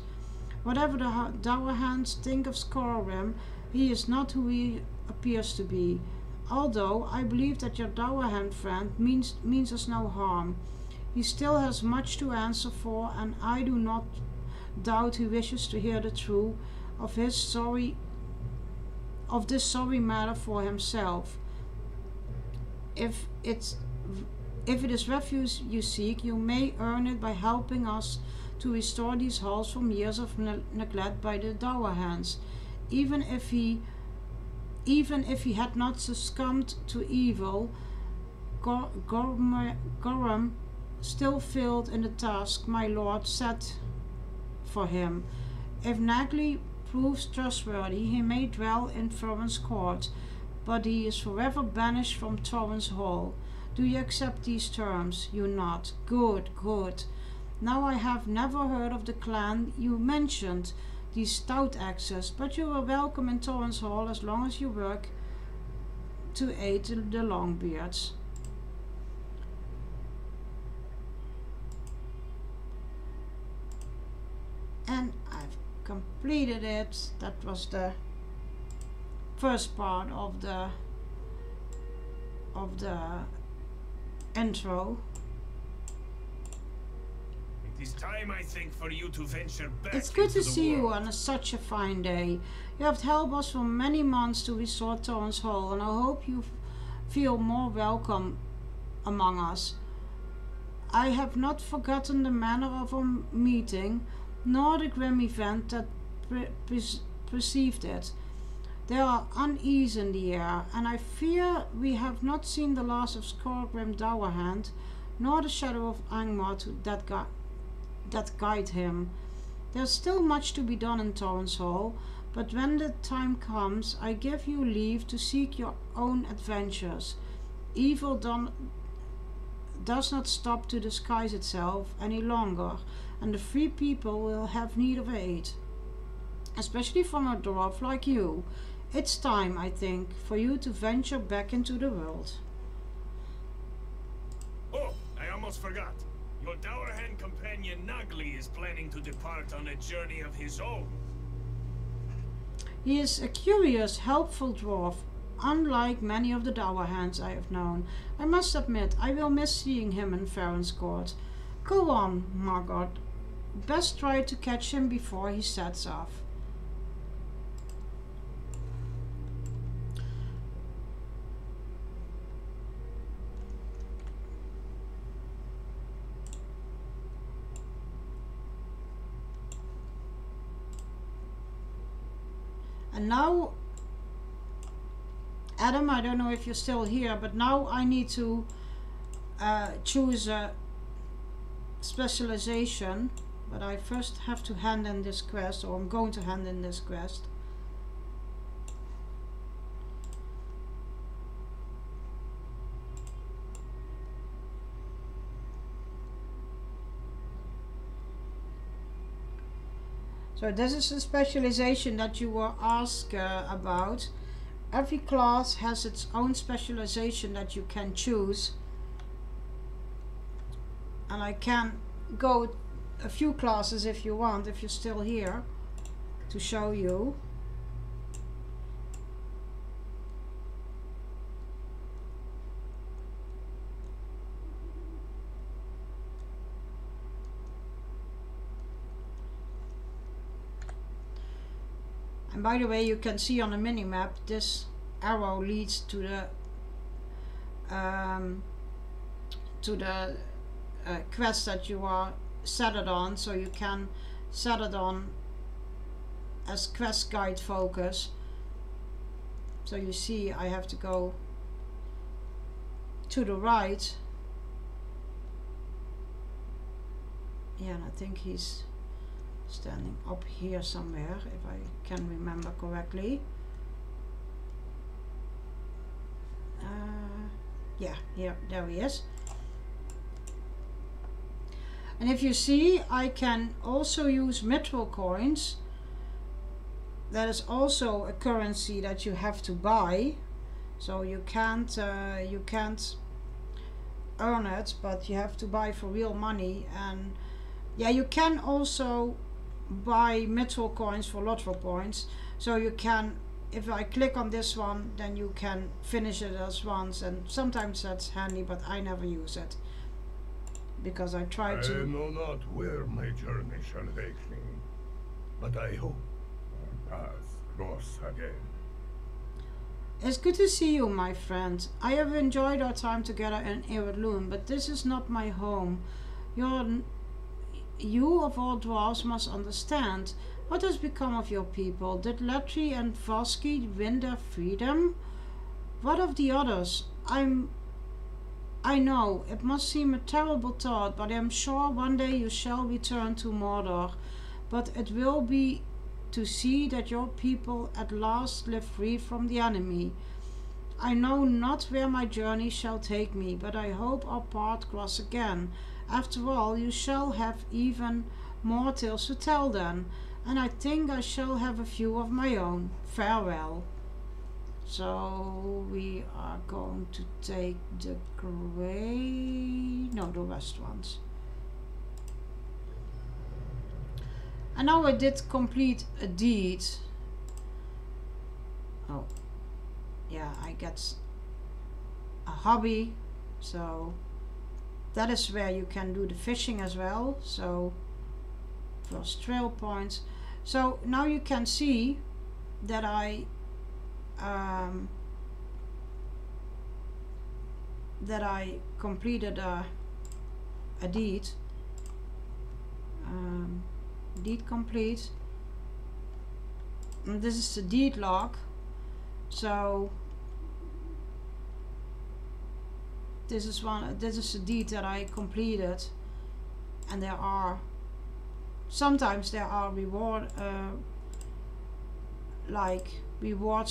S1: Whatever the Dourhands think of Skorgrim, he is not who he appears to be. Although I believe that your Dourhand friend means us no harm. He still has much to answer for, and I do not doubt he wishes to hear the truth of this sorry matter for himself. If it is refuge you seek, you may earn it by helping us to restore these halls from years of neglect by the Dourhands. Even if he had not succumbed to evil, Gorum still failed in the task my lord set for him. If Nagli proves trustworthy, he may dwell in Thorin's court, but he is forever banished from Torrance Hall. Do you accept these terms? You nod. Good, good. Now I have never heard of the clan you mentioned, these stout axes, but you are welcome in Torrance Hall as long as you work to aid the Longbeards. And I've completed it. That was the first part of the intro.
S6: It is time, I think, for you to venture back.
S1: It's good to
S6: into the
S1: see you
S6: world.
S1: on such a fine day. You have helped us for many months to restore Torrance Hall, and I hope you feel more welcome among us. I have not forgotten the manner of our meeting, nor the grim event that preceded it. There are unease in the air, and I fear we have not seen the last of Skorgrim Dourhand, nor the shadow of Angmar that guide him. There's still much to be done in Torrance Hall, but when the time comes, I give you leave to seek your own adventures. Evil does not stop to disguise itself any longer, and the free people will have need of aid, especially from a dwarf like you. It's time, I think, for you to venture back into the world.
S6: Oh, I almost forgot. Your Dourhand companion Nagli is planning to depart on a journey of his own.
S1: He is a curious, helpful dwarf, unlike many of the Dourhands I have known. I must admit, I will miss seeing him in Farron's court. Go on, Margot. Best try to catch him before he sets off. And now, Adam, I don't know if you're still here, but now I need to choose a specialization. But I first have to hand in this quest, or I'm going to hand in this quest. So this is a specialization that you were asked about. Every class has its own specialization that you can choose. And I can go a few classes if you want, if you're still here, to show you. And by the way, you can see on the mini-map this arrow leads to the quest that you are set it on, so you can set it on as quest guide focus. So you see I have to go to the right. Yeah, and I think he's standing up here somewhere, if I can remember correctly. Yeah, here, there he is. And if you see, I can also use mithril coins. That is also a currency that you have to buy. So you can't earn it, but you have to buy for real money. And yeah, you can also buy mithril coins for lottery points. So you can, if I click on this one, then you can finish it as once, and sometimes that's handy, but I never use it because I try to.
S7: I know not where my journey shall take me, but I hope our paths cross again.
S1: It's good to see you, my friend. I have enjoyed our time together in Iridloon, but this is not my home. You of all dwarves must understand. What has become of your people? Did Latri and Voski win their freedom? What of the others? I know, it must seem a terrible thought, but I am sure one day you shall return to Mordor. But it will be to see that your people at last live free from the enemy. I know not where my journey shall take me, but I hope our paths cross again. After all, you shall have even more tales to tell then, and I think I shall have a few of my own. Farewell. So we are going to take the the west ones. And now I did complete a deed. Oh, yeah, I get a hobby, so that is where you can do the fishing as well. So plus trail points. So now you can see that I completed a deed. Deed complete. And this is the deed log. So this is the deed that I completed, and sometimes there are rewards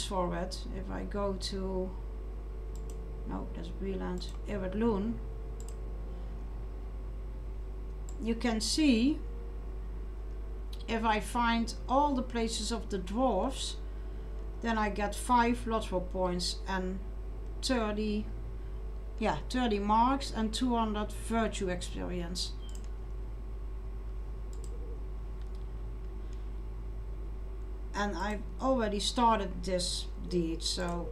S1: for it. If I go to, no, that's Breland, Iridloon, you can see if I find all the places of the dwarves, then I get 5 lottery points and 30 marks and 200 virtue experience. And I've already started this deed, so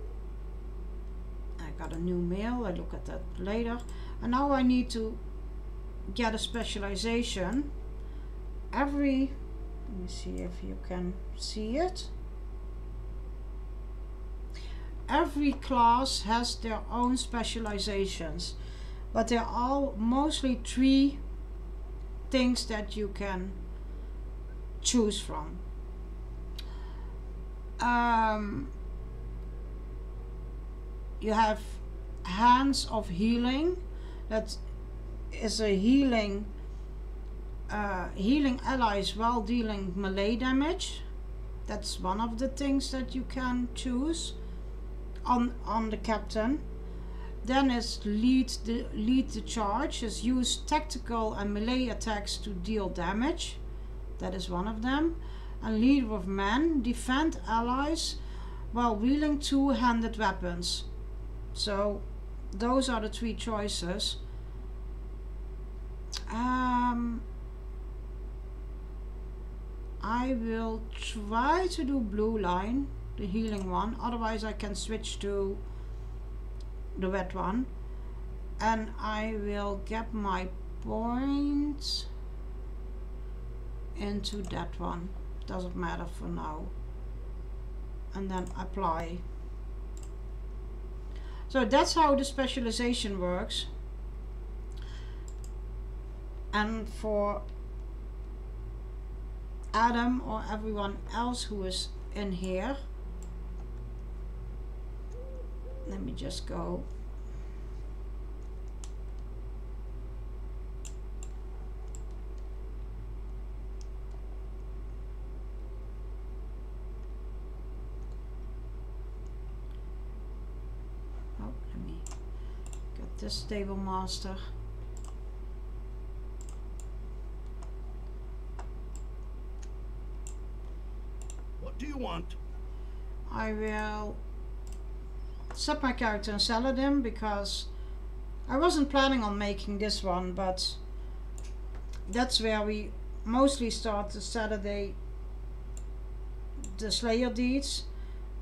S1: I got a new mail. I look at that later. And now I need to get a specialization. Let me see if you can see it. Every class has their own specializations, but they're all mostly 3 things that you can choose from. You have Hands of Healing. That is a healing allies while dealing melee damage. That's one of the things that you can choose on the captain. Then is lead the charge. Is use tactical and melee attacks to deal damage. That is one of them. And leader of men, defend allies while wielding 2-handed weapons. So those are the 3 choices. I will try to do blue line, the healing one, otherwise I can switch to the red one, and I will get my points into that one. Doesn't matter for now. and then apply. So that's how the specialization works. And for Adam or everyone else who is in here, let me just go. Oh, let me get this stable master.
S7: What do you want?
S1: I will set my character in Saladin because I wasn't planning on making this one, but that's where we mostly start the Saturday, the Slayer deeds.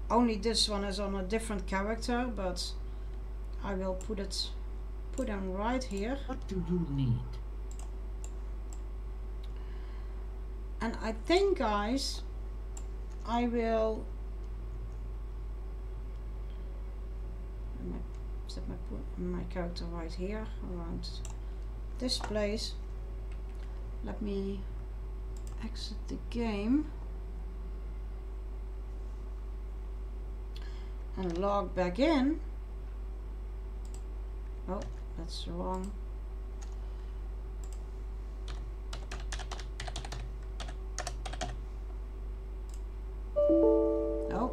S1: Only this one is on a different character, but I will put him right here.
S8: What do you need?
S1: And I think, guys, I will set my character right here around this place. Let me exit the game and log back in. Oh, that's wrong. Oh,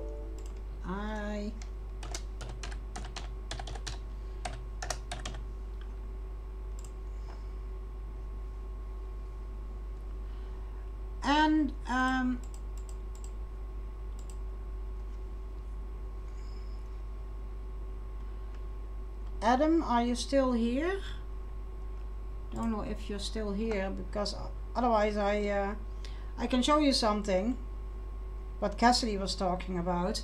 S1: and Adam, are you still here? Don't know if you're still here, because otherwise I can show you something what Cassidy was talking about.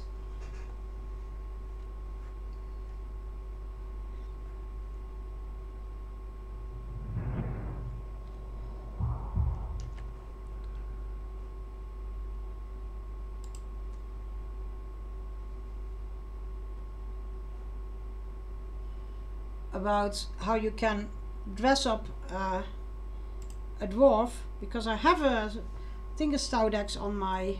S1: About how you can dress up a dwarf, because I have a Staudex on my,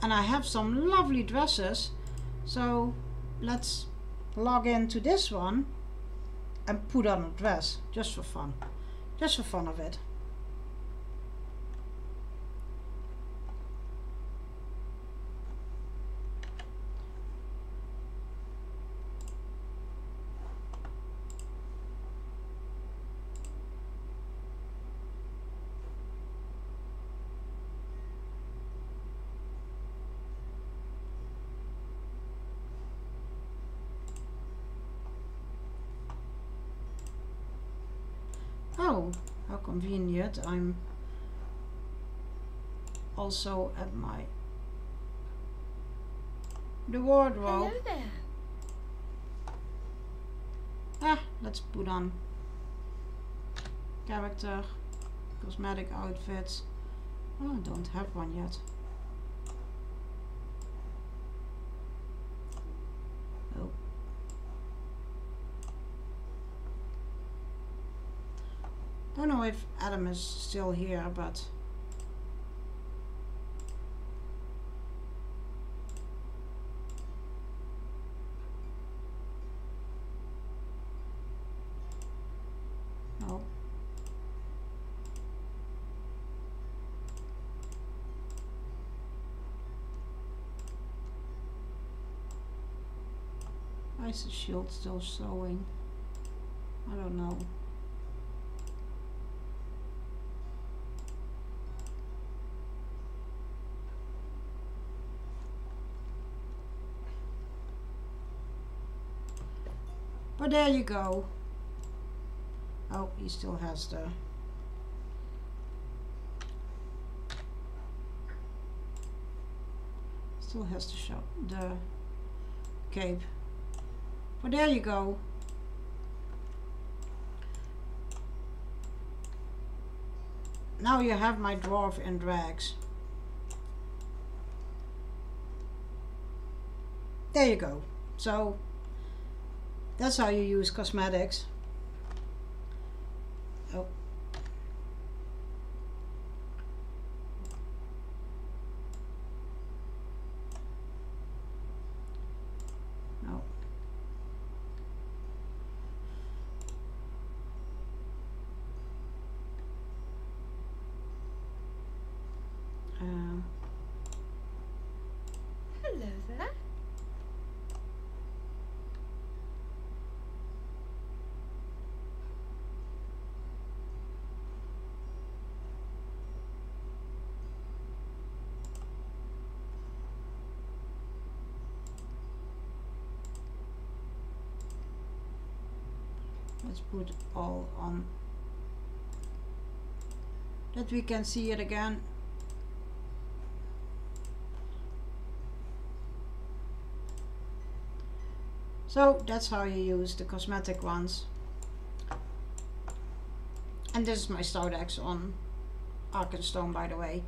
S1: and I have some lovely dresses. So let's log into this one and put on a dress just for fun of it. Oh, how convenient. I'm also at the wardrobe.
S2: Hello there.
S1: Ah, let's put on character, cosmetic outfits. Oh, I don't have one yet. Oh. Don't know if Adam is still here, but no. Why is the shield still showing? I don't know. But there you go. Oh, he still has the... Still has the cape. But there you go. Now you have my dwarf in drags. There you go. So that's how you use cosmetics. Oh. No.
S8: Hello there.
S1: Let's put all on that we can see it again. So that's how you use the cosmetic ones. And this is my stout axe on Arkenstone, by the way.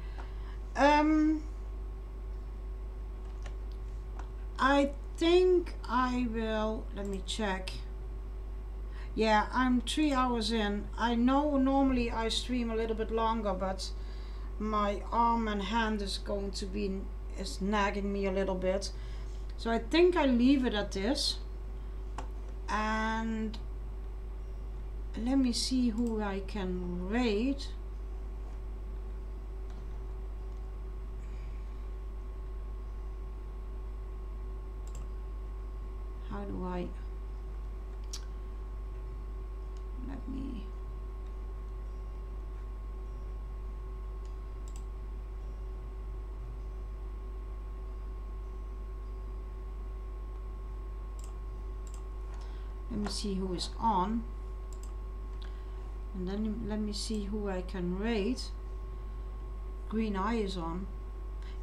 S1: I think I will, let me check. Yeah, I'm 3 hours in. I know normally I stream a little bit longer, but my arm and hand is going to be, is nagging me a little bit. So I think I leave it at this. And let me see who I can raid. How do I... Let me... Let me see who is on. And then let me see who I can raid. Green Eye is on.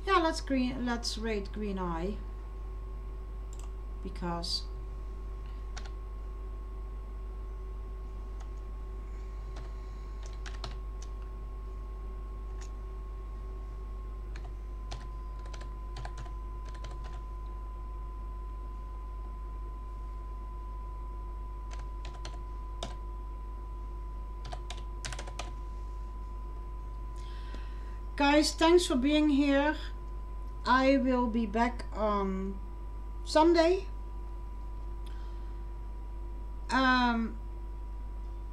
S1: Yeah, let's raid Green Eye. Because guys, thanks for being here. I will be back on Sunday.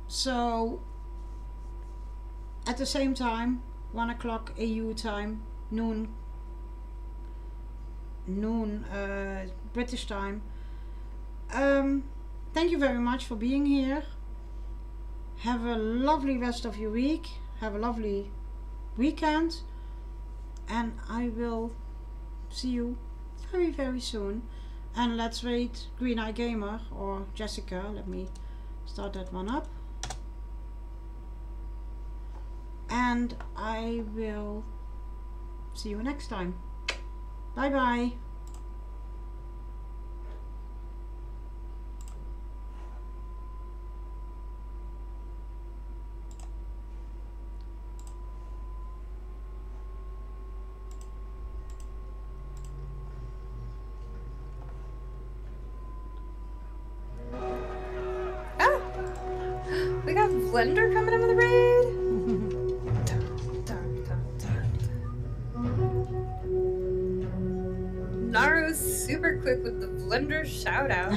S1: So at the same time, 1 o'clock AU time, noon British time. Thank you very much for being here. Have a lovely rest of your week. Have a lovely weekend, and I will see you very, very soon. And let's raid Green Eye Gamer or Jessica. Let me start that one up. And I will see you next time. Bye bye.
S8: We got Blender coming into the raid. Naru's super quick with the Blender shout out.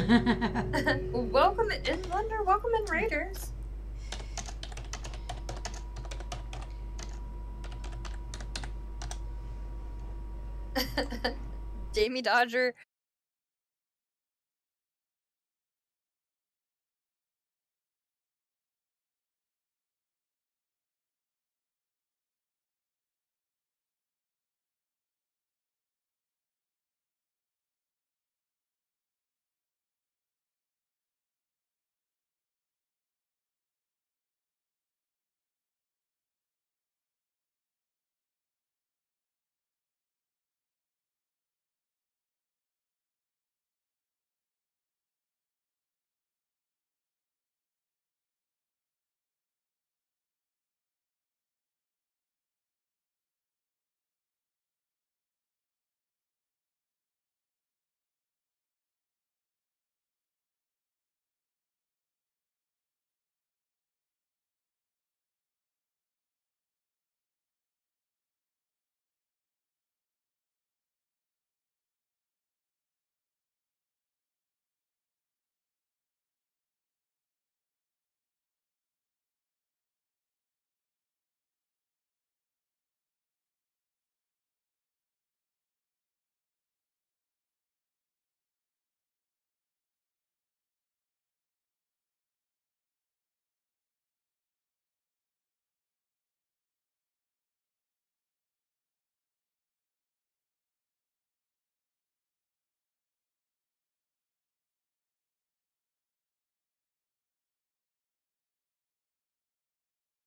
S8: Welcome in Blender, welcome in Raiders.
S9: Jamie Dodger